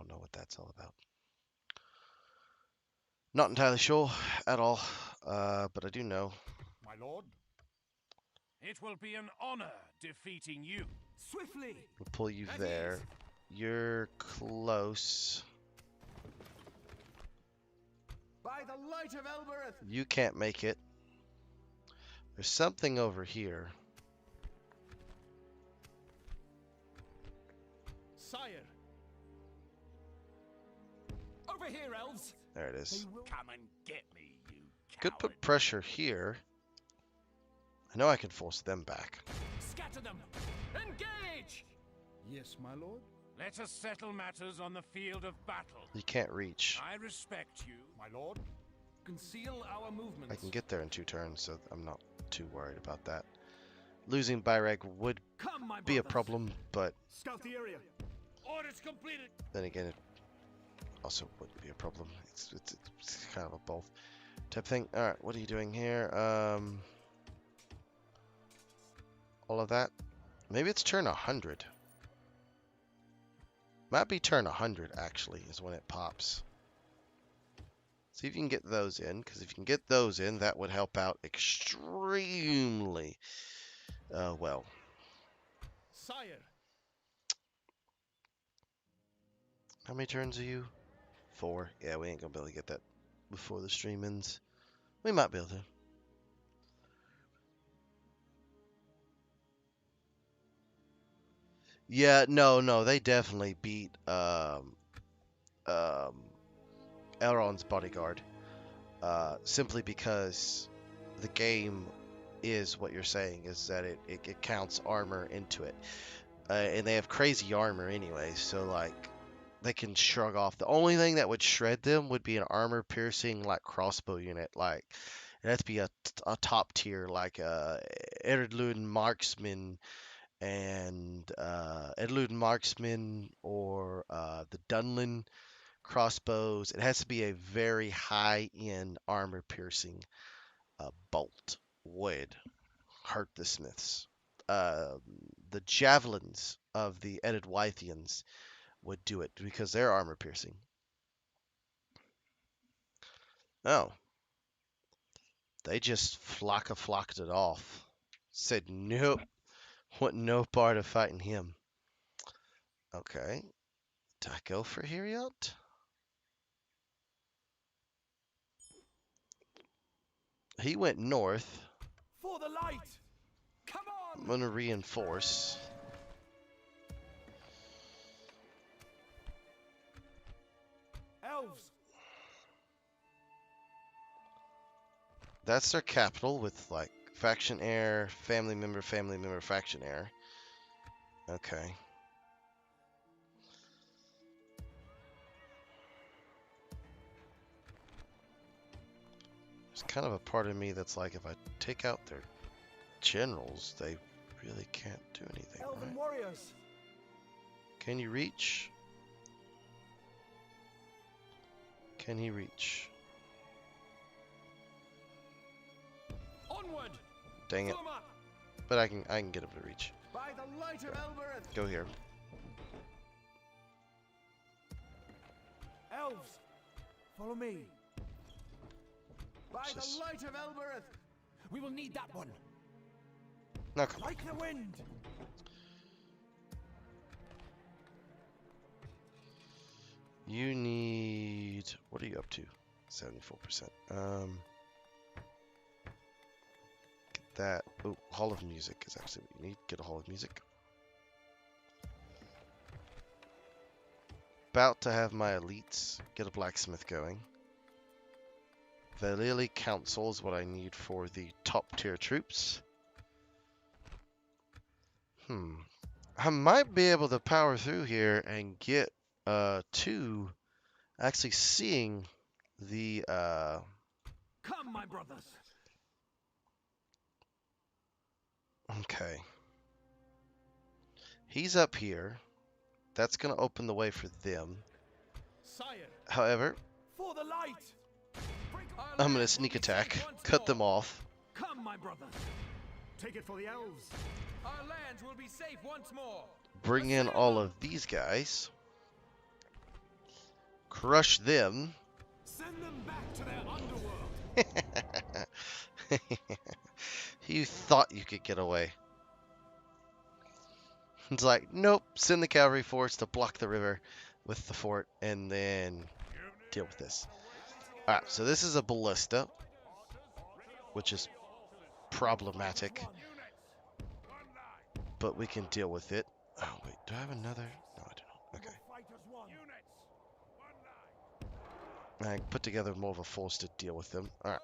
know what that's all about. Not entirely sure at all. But I do know. My lord? It will be an honor defeating you. swiftly. We'll pull you At there. ease. You're close. By the light of Elbereth. You can't make it. There's something over here. Sire. Over here, elves. There it is. Come and get me, you Could coward. put pressure here. I know I can force them back. Scatter them. Engage! Yes, my lord. Let us settle matters on the field of battle. You can't reach. I respect you, my lord. Conceal our movements. I can get there in 2 turns, so I'm not too worried about that. Losing Byreg would Come, my be a brothers. problem, but Scout the area. Orders completed. then again, it also wouldn't be a problem. It's kind of a both type thing. All right, what are you doing here? All of that. Maybe it's turn 100. Might be turn 100 actually is when it pops. See if you can get those in, because if you can get those in, that would help out extremely well. Sire. How many turns are you? 4. Yeah, we ain't gonna be able to get that before the stream ends. We might be able to. Yeah, no, they definitely beat Elrond's bodyguard. Simply because the game is what you're saying, is that it counts armor into it. And they have crazy armor anyway, so like they can shrug off. The only thing that would shred them would be an armor piercing like crossbow unit. Like it has to be a top tier, like Erluden marksman and Erluden marksman or the Dunlin crossbows. It has to be a very high end armor piercing bolt would hurt the smiths. The javelins of the Edwithians would do it because they're armor piercing. Oh. They just flocked it off. Said nope. Want no part of fighting him. Okay. Did I go for here yet? He went north. For the light. Come I'm on. gonna reinforce. Elves. That's their capital with like faction heir, family member, faction heir. Okay. There's kind of a part of me that's like, if I take out their generals, they really can't do anything, Elven right? warriors. Can you reach? Can he reach? Onward! Dang it. Fill 'em up! But I can get him to reach. By the light of Elbereth. Go here. Elves, follow me. By Just- the light of Elbereth. We will need that one. Now come on. Like the wind. You need... What are you up to? 74%. Get that. Oh, Hall of Music is actually what you need. Get a Hall of Music. About to have my elites get a blacksmith going. The Lily Council is what I need for the top tier troops. I might be able to power through here and get to actually seeing the Come, my brothers. okay. He's up here. That's gonna open the way for them. Sire, However, for the light. Our I'm gonna lands will sneak be attack, safe once cut more. them off, Come, my brothers. Take it for the elves. Our lands will be safe once more. bring in all of these guys, crush them. Send them back to their underworld. You thought you could get away. It's like, nope, send the cavalry force to block the river with the fort and then deal with this. Alright, so this is a ballista, which is problematic, but we can deal with it. Oh, wait, do I have another? No, I don't. Okay. Fight as one. I can put together more of a force to deal with them. Alright.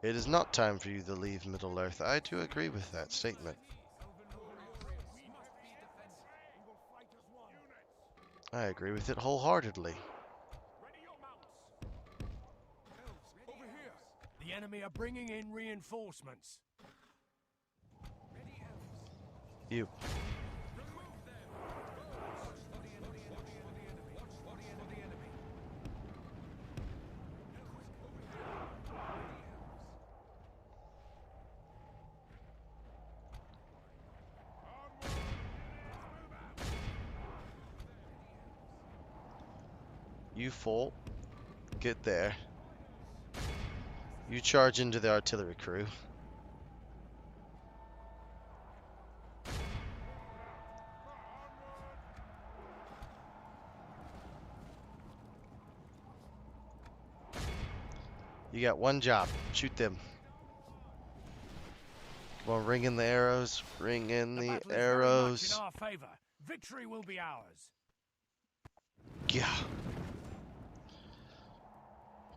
It is not time for you to leave Middle-earth. I do agree with that statement. I agree with it wholeheartedly. The enemy are bringing in reinforcements. You. You full. Get there. You charge into the artillery crew. You got one job. Shoot them. Come on, ring in the arrows. Ring in the battle is very much arrows. in our favor. Victory will be ours. Yeah.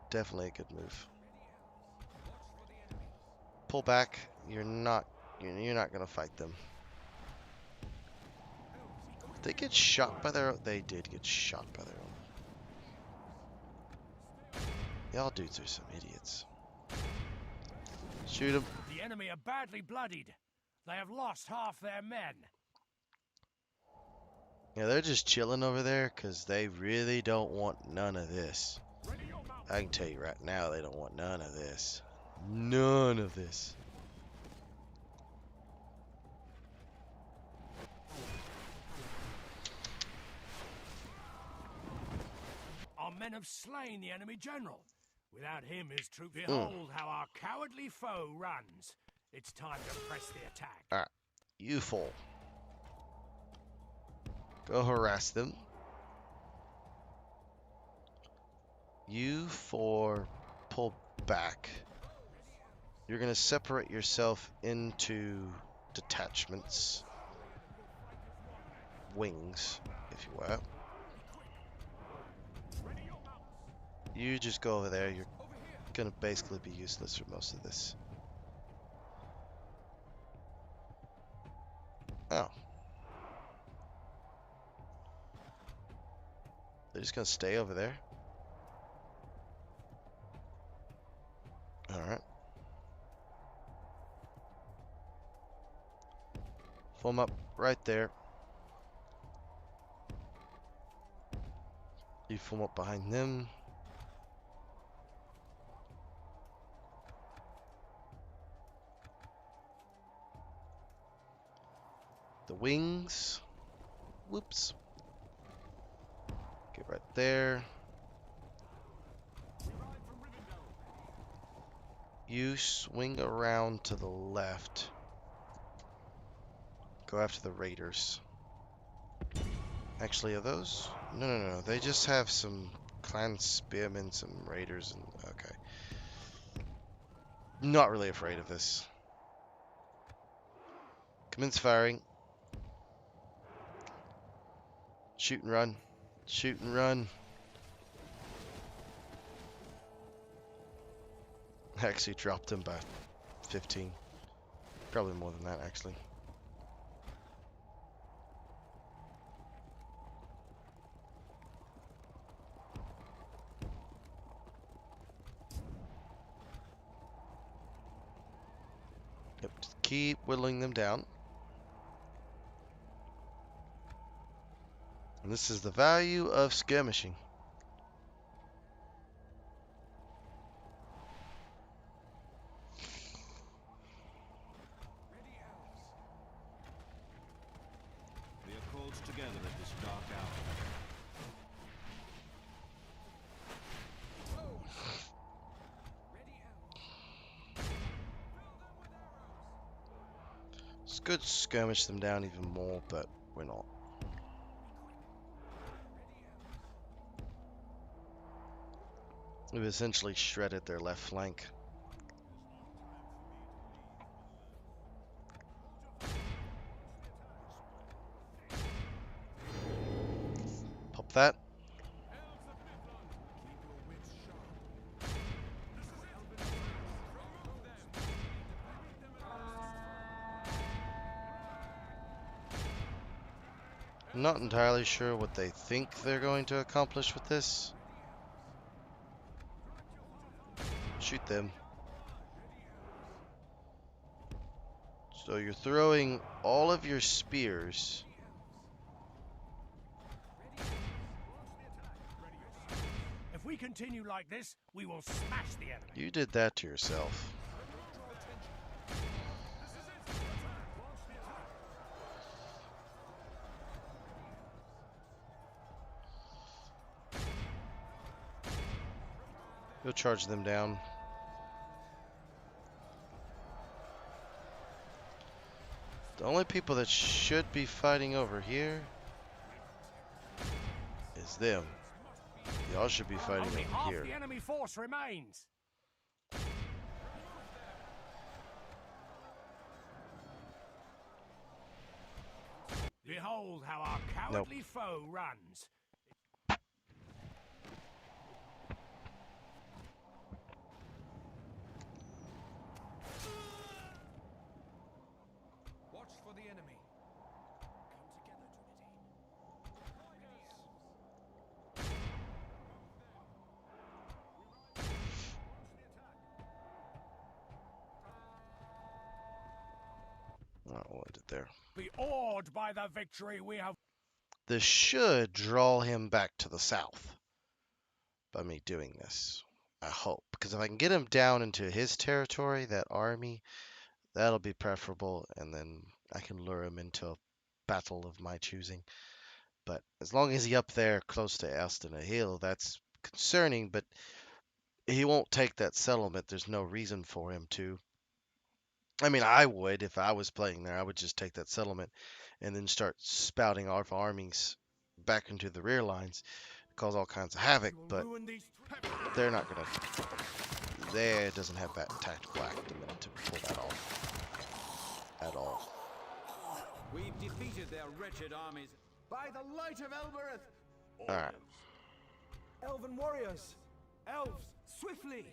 Definitely a good move. Pull back. You're not gonna fight them. Did they get shot by their own? They did get shot by their own. Y'all dudes are some idiots. Shoot them. The enemy are badly bloodied. They have lost half their men. Yeah, they're just chilling over there because they really don't want none of this. I can tell you right now, they don't want none of this. None of this. Our men have slain the enemy general. Without him, his troops behold how our cowardly foe runs. It's time to press the attack. Alright, you fool. Go harass them. You four pull back. You're gonna separate yourself into detachments. Wings, if you will. You just go over there. You're gonna basically be useless for most of this. Oh. They're just gonna stay over there. Alright. Form up right there. You form up behind them. The wings. Whoops. Get right there. You swing around to the left. Go after the raiders. Actually, are those? No. They just have some clan spearmen, some raiders, and okay. Not really afraid of this. Commence firing. Shoot and run. Shoot and run. I actually dropped him by 15. Probably more than that, actually. Yep, just keep whittling them down. And this is the value of skirmishing. We are called together at this dark hour. It's good to skirmish them down even more, but we're not. We've essentially shredded their left flank. Pop that. I'm not entirely sure what they think they're going to accomplish with this. Shoot them. So you're throwing all of your spears. If we continue like this, we will smash the enemy. You did that to yourself. You'll charge them down. The only people that should be fighting over here is them. Y'all should be fighting Only over half here. the enemy force remains. Behold how our cowardly foe runs. Watch for the enemy. Oh, we'll end it there. Be awed by the victory we have. This should draw him back to the south by me doing this. I hope. Because if I can get him down into his territory, that army, that'll be preferable. And then I can lure him into a battle of my choosing. But as long as he's up there close to Aston Hill, that's concerning. But he won't take that settlement. There's no reason for him to. I mean, I would, if I was playing there, I would just take that settlement and then start spouting our armies back into the rear lines, cause all kinds of havoc, but they're not gonna, there doesn't have that tactical acumen to pull that off, at all. We've defeated their wretched armies. By the light of Elbereth! Alright, Elven warriors! Elves, swiftly.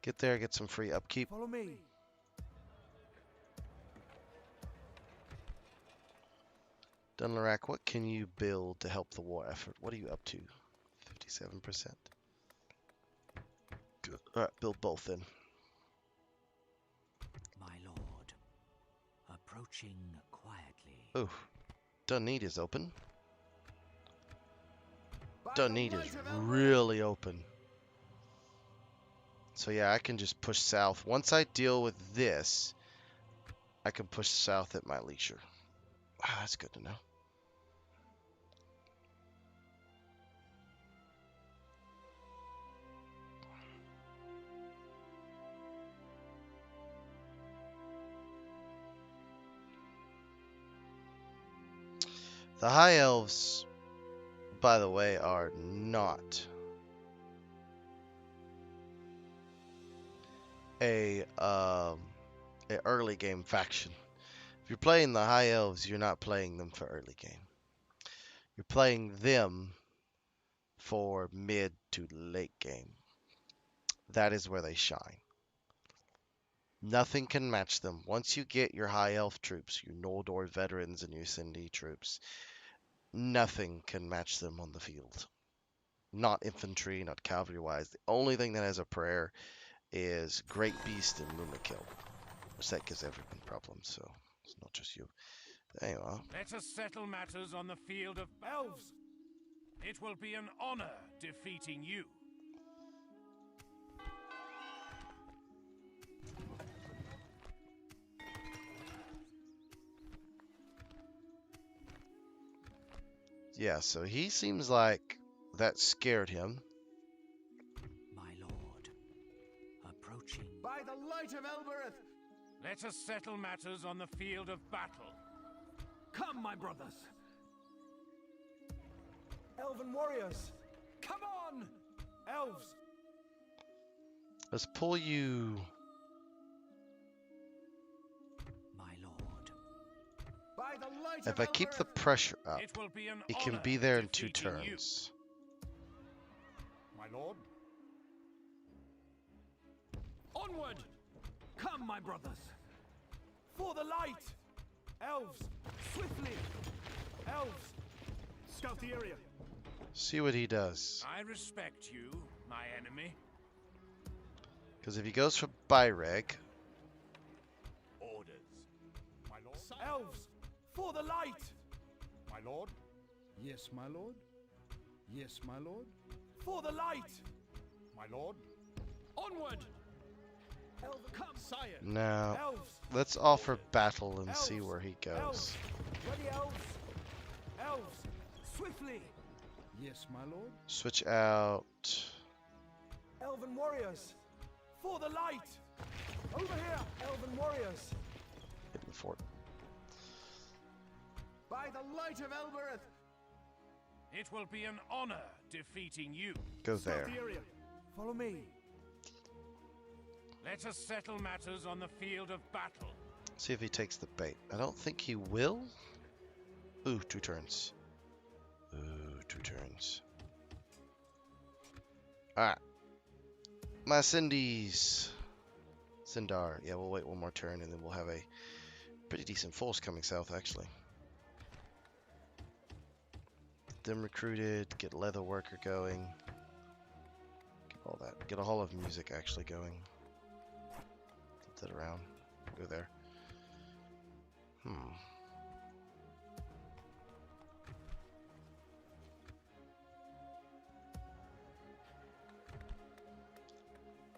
Get there, get some free upkeep. Follow me. Dunlarak, what can you build to help the war effort? What are you up to? 57%. Good. Alright, build both then. My lord, approaching quietly. Ooh, Dunneed is open. By the Dunneed light is of Elbereth. really open. So yeah, I can just push south. Once I deal with this, I can push south at my leisure. Ah, that's good to know. The High Elves, by the way, are not a early game faction. If you're playing the High Elves, you're not playing them for early game. You're playing them for mid to late game. That is where they shine. Nothing can match them. Once you get your High Elf troops, your Noldor veterans and your Sindair troops, nothing can match them on the field. Not infantry, not cavalry-wise. The only thing that has a prayer is Great Beast and Mumakill, which that gives everyone problems, so it's not just you. Anyway, Let us settle matters on the field of Elves, It will be an honor defeating you. yeah, so he seems like that scared him. My lord, approaching. by the light of Elbereth. Let us settle matters on the field of battle. Come, my brothers. Elven warriors, come on! Elves, Let's pull you. My lord, by the light If of I keep the Elbereth. pressure up, It will be an it can honor be there in 2 defeating you. turns. My lord. Onward! Come, my brothers. For the light! Elves, swiftly! Elves, scout the area. See what he does. I respect you, my enemy. Because if he goes for Byreg, Orders. My lord. Elves, for the light! My lord. Yes, my lord. Yes, my lord. For the light! My lord. Onward! Elves, come! Sire! now Elves, let's offer battle and see where he goes. elves, ready, elves! Elves, swiftly! Yes, my lord. Switch out. Elven warriors, for the light! Over here, elven warriors! Hit the fort. By the light of Elbereth! It will be an honor defeating you. Go Scout there. the area. Follow me. Let us settle matters on the field of battle. See if he takes the bait. I don't think he will. Ooh, 2 turns. Ooh, 2 turns. Alright. My Cindy's. Sindair. Yeah, we'll wait 1 more turn and then we'll have a pretty decent force coming south, actually. Get them recruited, get leather worker going. Get all that. Get a Hall of Music actually going. Flip that around. Go there.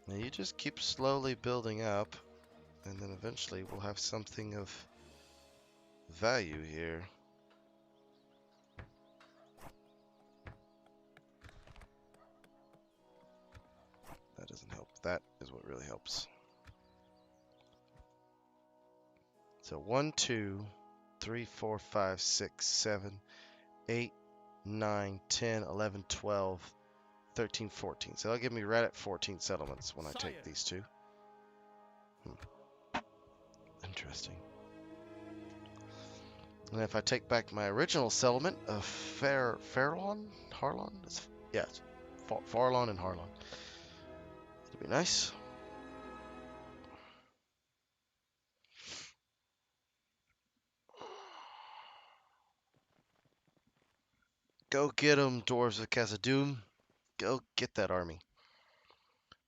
Now you just keep slowly building up, and then eventually we'll have something of value here. That doesn't help. That is what really helps. So 1, 2, 3, 4, 5, 6, 7, 8, 9, 10, 11, 12, 13, 14. So that'll give me right at 14 settlements when I take these 2. Interesting. And if I take back my original settlement of Harlon? Yes. Farlon and Harlon. It'll be nice. Go get them, Dwarves of Khazad-dûm. Go get that army.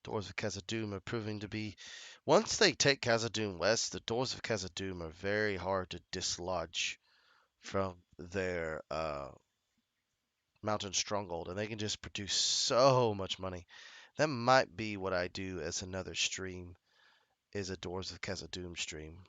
Dwarves of Khazad-dûm are proving to be... Once they take Khazad-dûm West, the Dwarves of Khazad-dûm are very hard to dislodge from their mountain stronghold, and they can just produce so much money. That might be what I do as another stream, is a Dwarves of Khazad-dûm stream.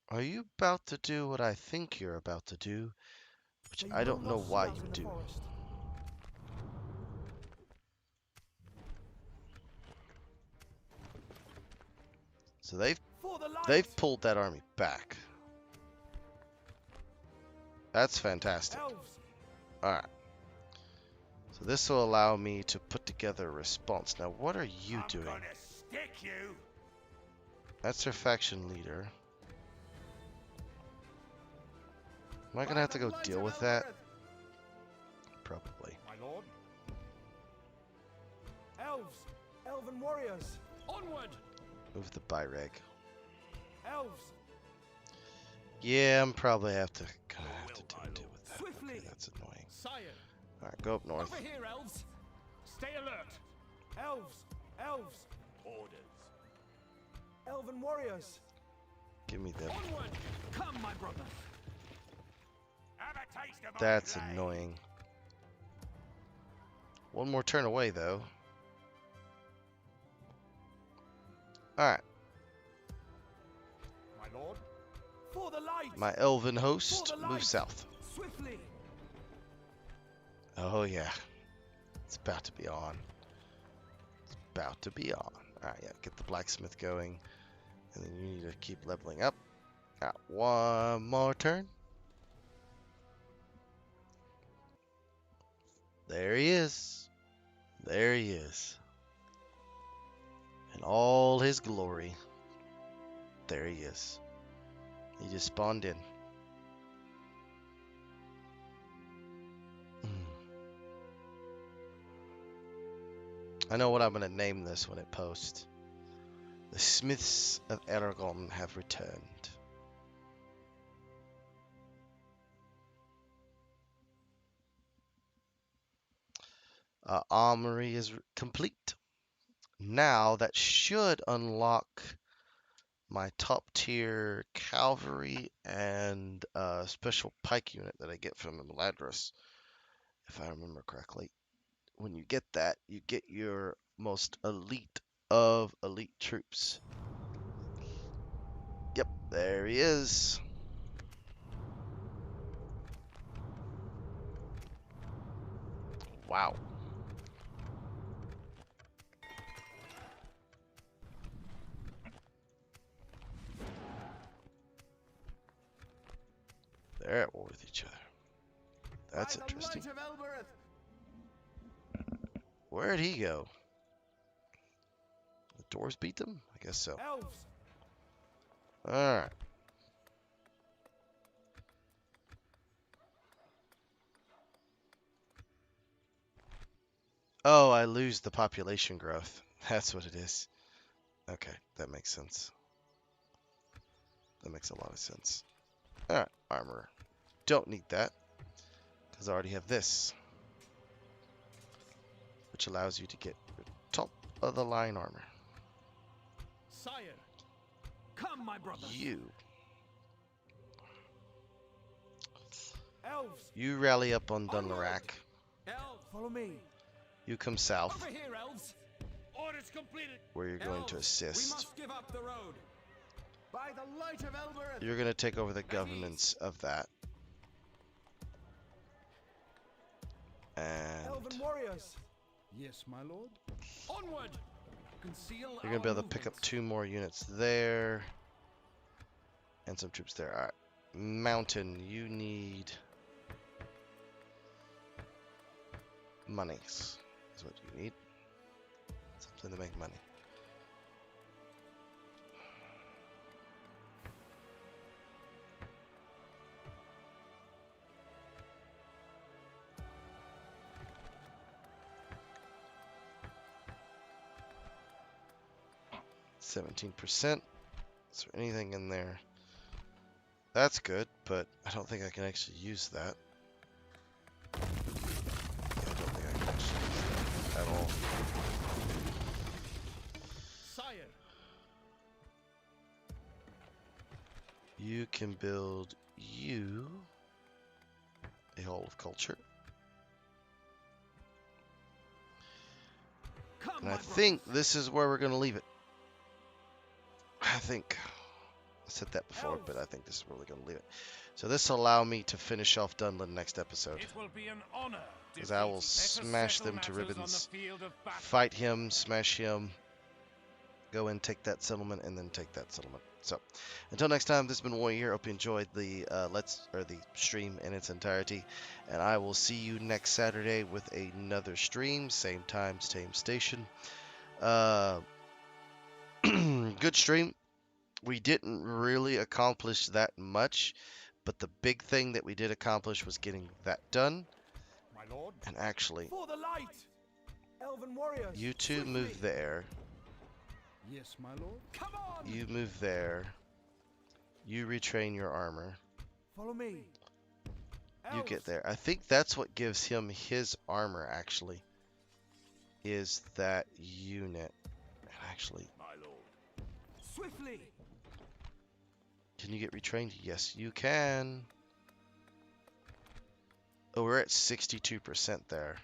Are you about to do what I think you're about to do, which I don't know why you do. So they've pulled that army back. That's fantastic. Alright. So this will allow me to put together a response. Now, what are you doing? Gonna stick you. That's their faction leader. Am I gonna have to go deal with that? Probably. My lord. Elves, elven warriors. Onward! Move the Byreg. Elves, Yeah, I'm probably gonna have to deal with that. Swiftly. Okay, that's annoying. Sire! Alright, go up north. Over here, elves! Stay alert! elves, elves, Orders. elven warriors. Give me them. Onward! Come, my brother! Have a taste of my That's blade. annoying. One more turn away, though. Alright. My lord. For the light. My elven host, move south. Swiftly. Oh, yeah. It's about to be on. It's about to be on. Alright, yeah, get the blacksmith going. And then you need to keep leveling up. Got one more turn. There he is. There he is. In all his glory. There he is. He just spawned in. I know what I'm going to name this when it posts. The Smiths of Aragon have returned. Armory is complete. Now that should unlock my top tier cavalry and special pike unit that I get from the Meladris, if I remember correctly. When you get that, you get your most elite of elite troops. Yep, there he is. Wow. They're at war with each other. That's interesting. Where'd he go? The Dwarves beat them? I guess so. Elves, Alright. Oh, I lose the population growth. That's what it is. Okay, that makes sense. That makes a lot of sense. Alright, armor. Don't need that, because I already have this, which allows you to get top of the line armor. Sire! Come, my brother! elves, You rally up on Dunlarak. Elves! follow me. You come south, Over here, elves! Orders completed! where you're going to Elves, assist. We must give up the road! By the light of Elbereth! You're going to take over the governance of that. And Elven warriors. Yes, my lord. Onward! Conceal you're going to be able to pick up 2 more units there. And some troops there. Alright. Mountain, you need monies. is what you need. Something to make money. %. Is there anything in there? That's good, but I don't think I can actually use that. Yeah, I don't think I can actually use that at all. Sire. You can build you a Hall of Culture. Come, And I my think brothers. this is where we're going to leave it. I think I said that before, but I think this is where we're going to leave it. So this will allow me to finish off Dunlin next episode. It will be an honor. Because I will smash them to ribbons, fight him, smash him, go and take that settlement, and then take that settlement. So, until next time, this has been Warrior here. Hope you enjoyed the the stream in its entirety, and I will see you next Saturday with another stream, same time, same station. Good stream. We didn't really accomplish that much, but the big thing that we did accomplish was getting that done. My lord. And actually, For the light! Elven warriors! you two swiftly. move there. Yes, my lord. Come on. You move there. You retrain your armor. Follow me. You get there. I think that's what gives him his armor, actually, is that unit. Actually, My lord. Swiftly! can you get retrained? Yes, you can. Oh, we're at 62% there.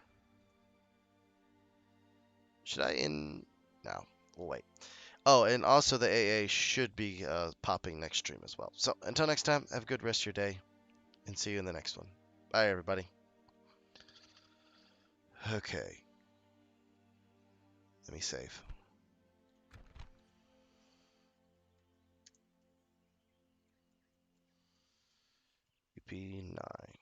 Should I end? No, we'll wait. Oh, and also the AA should be popping next stream as well. So until next time, have a good rest of your day, and see you in the next one. Bye, everybody. Okay. Let me save. UP9.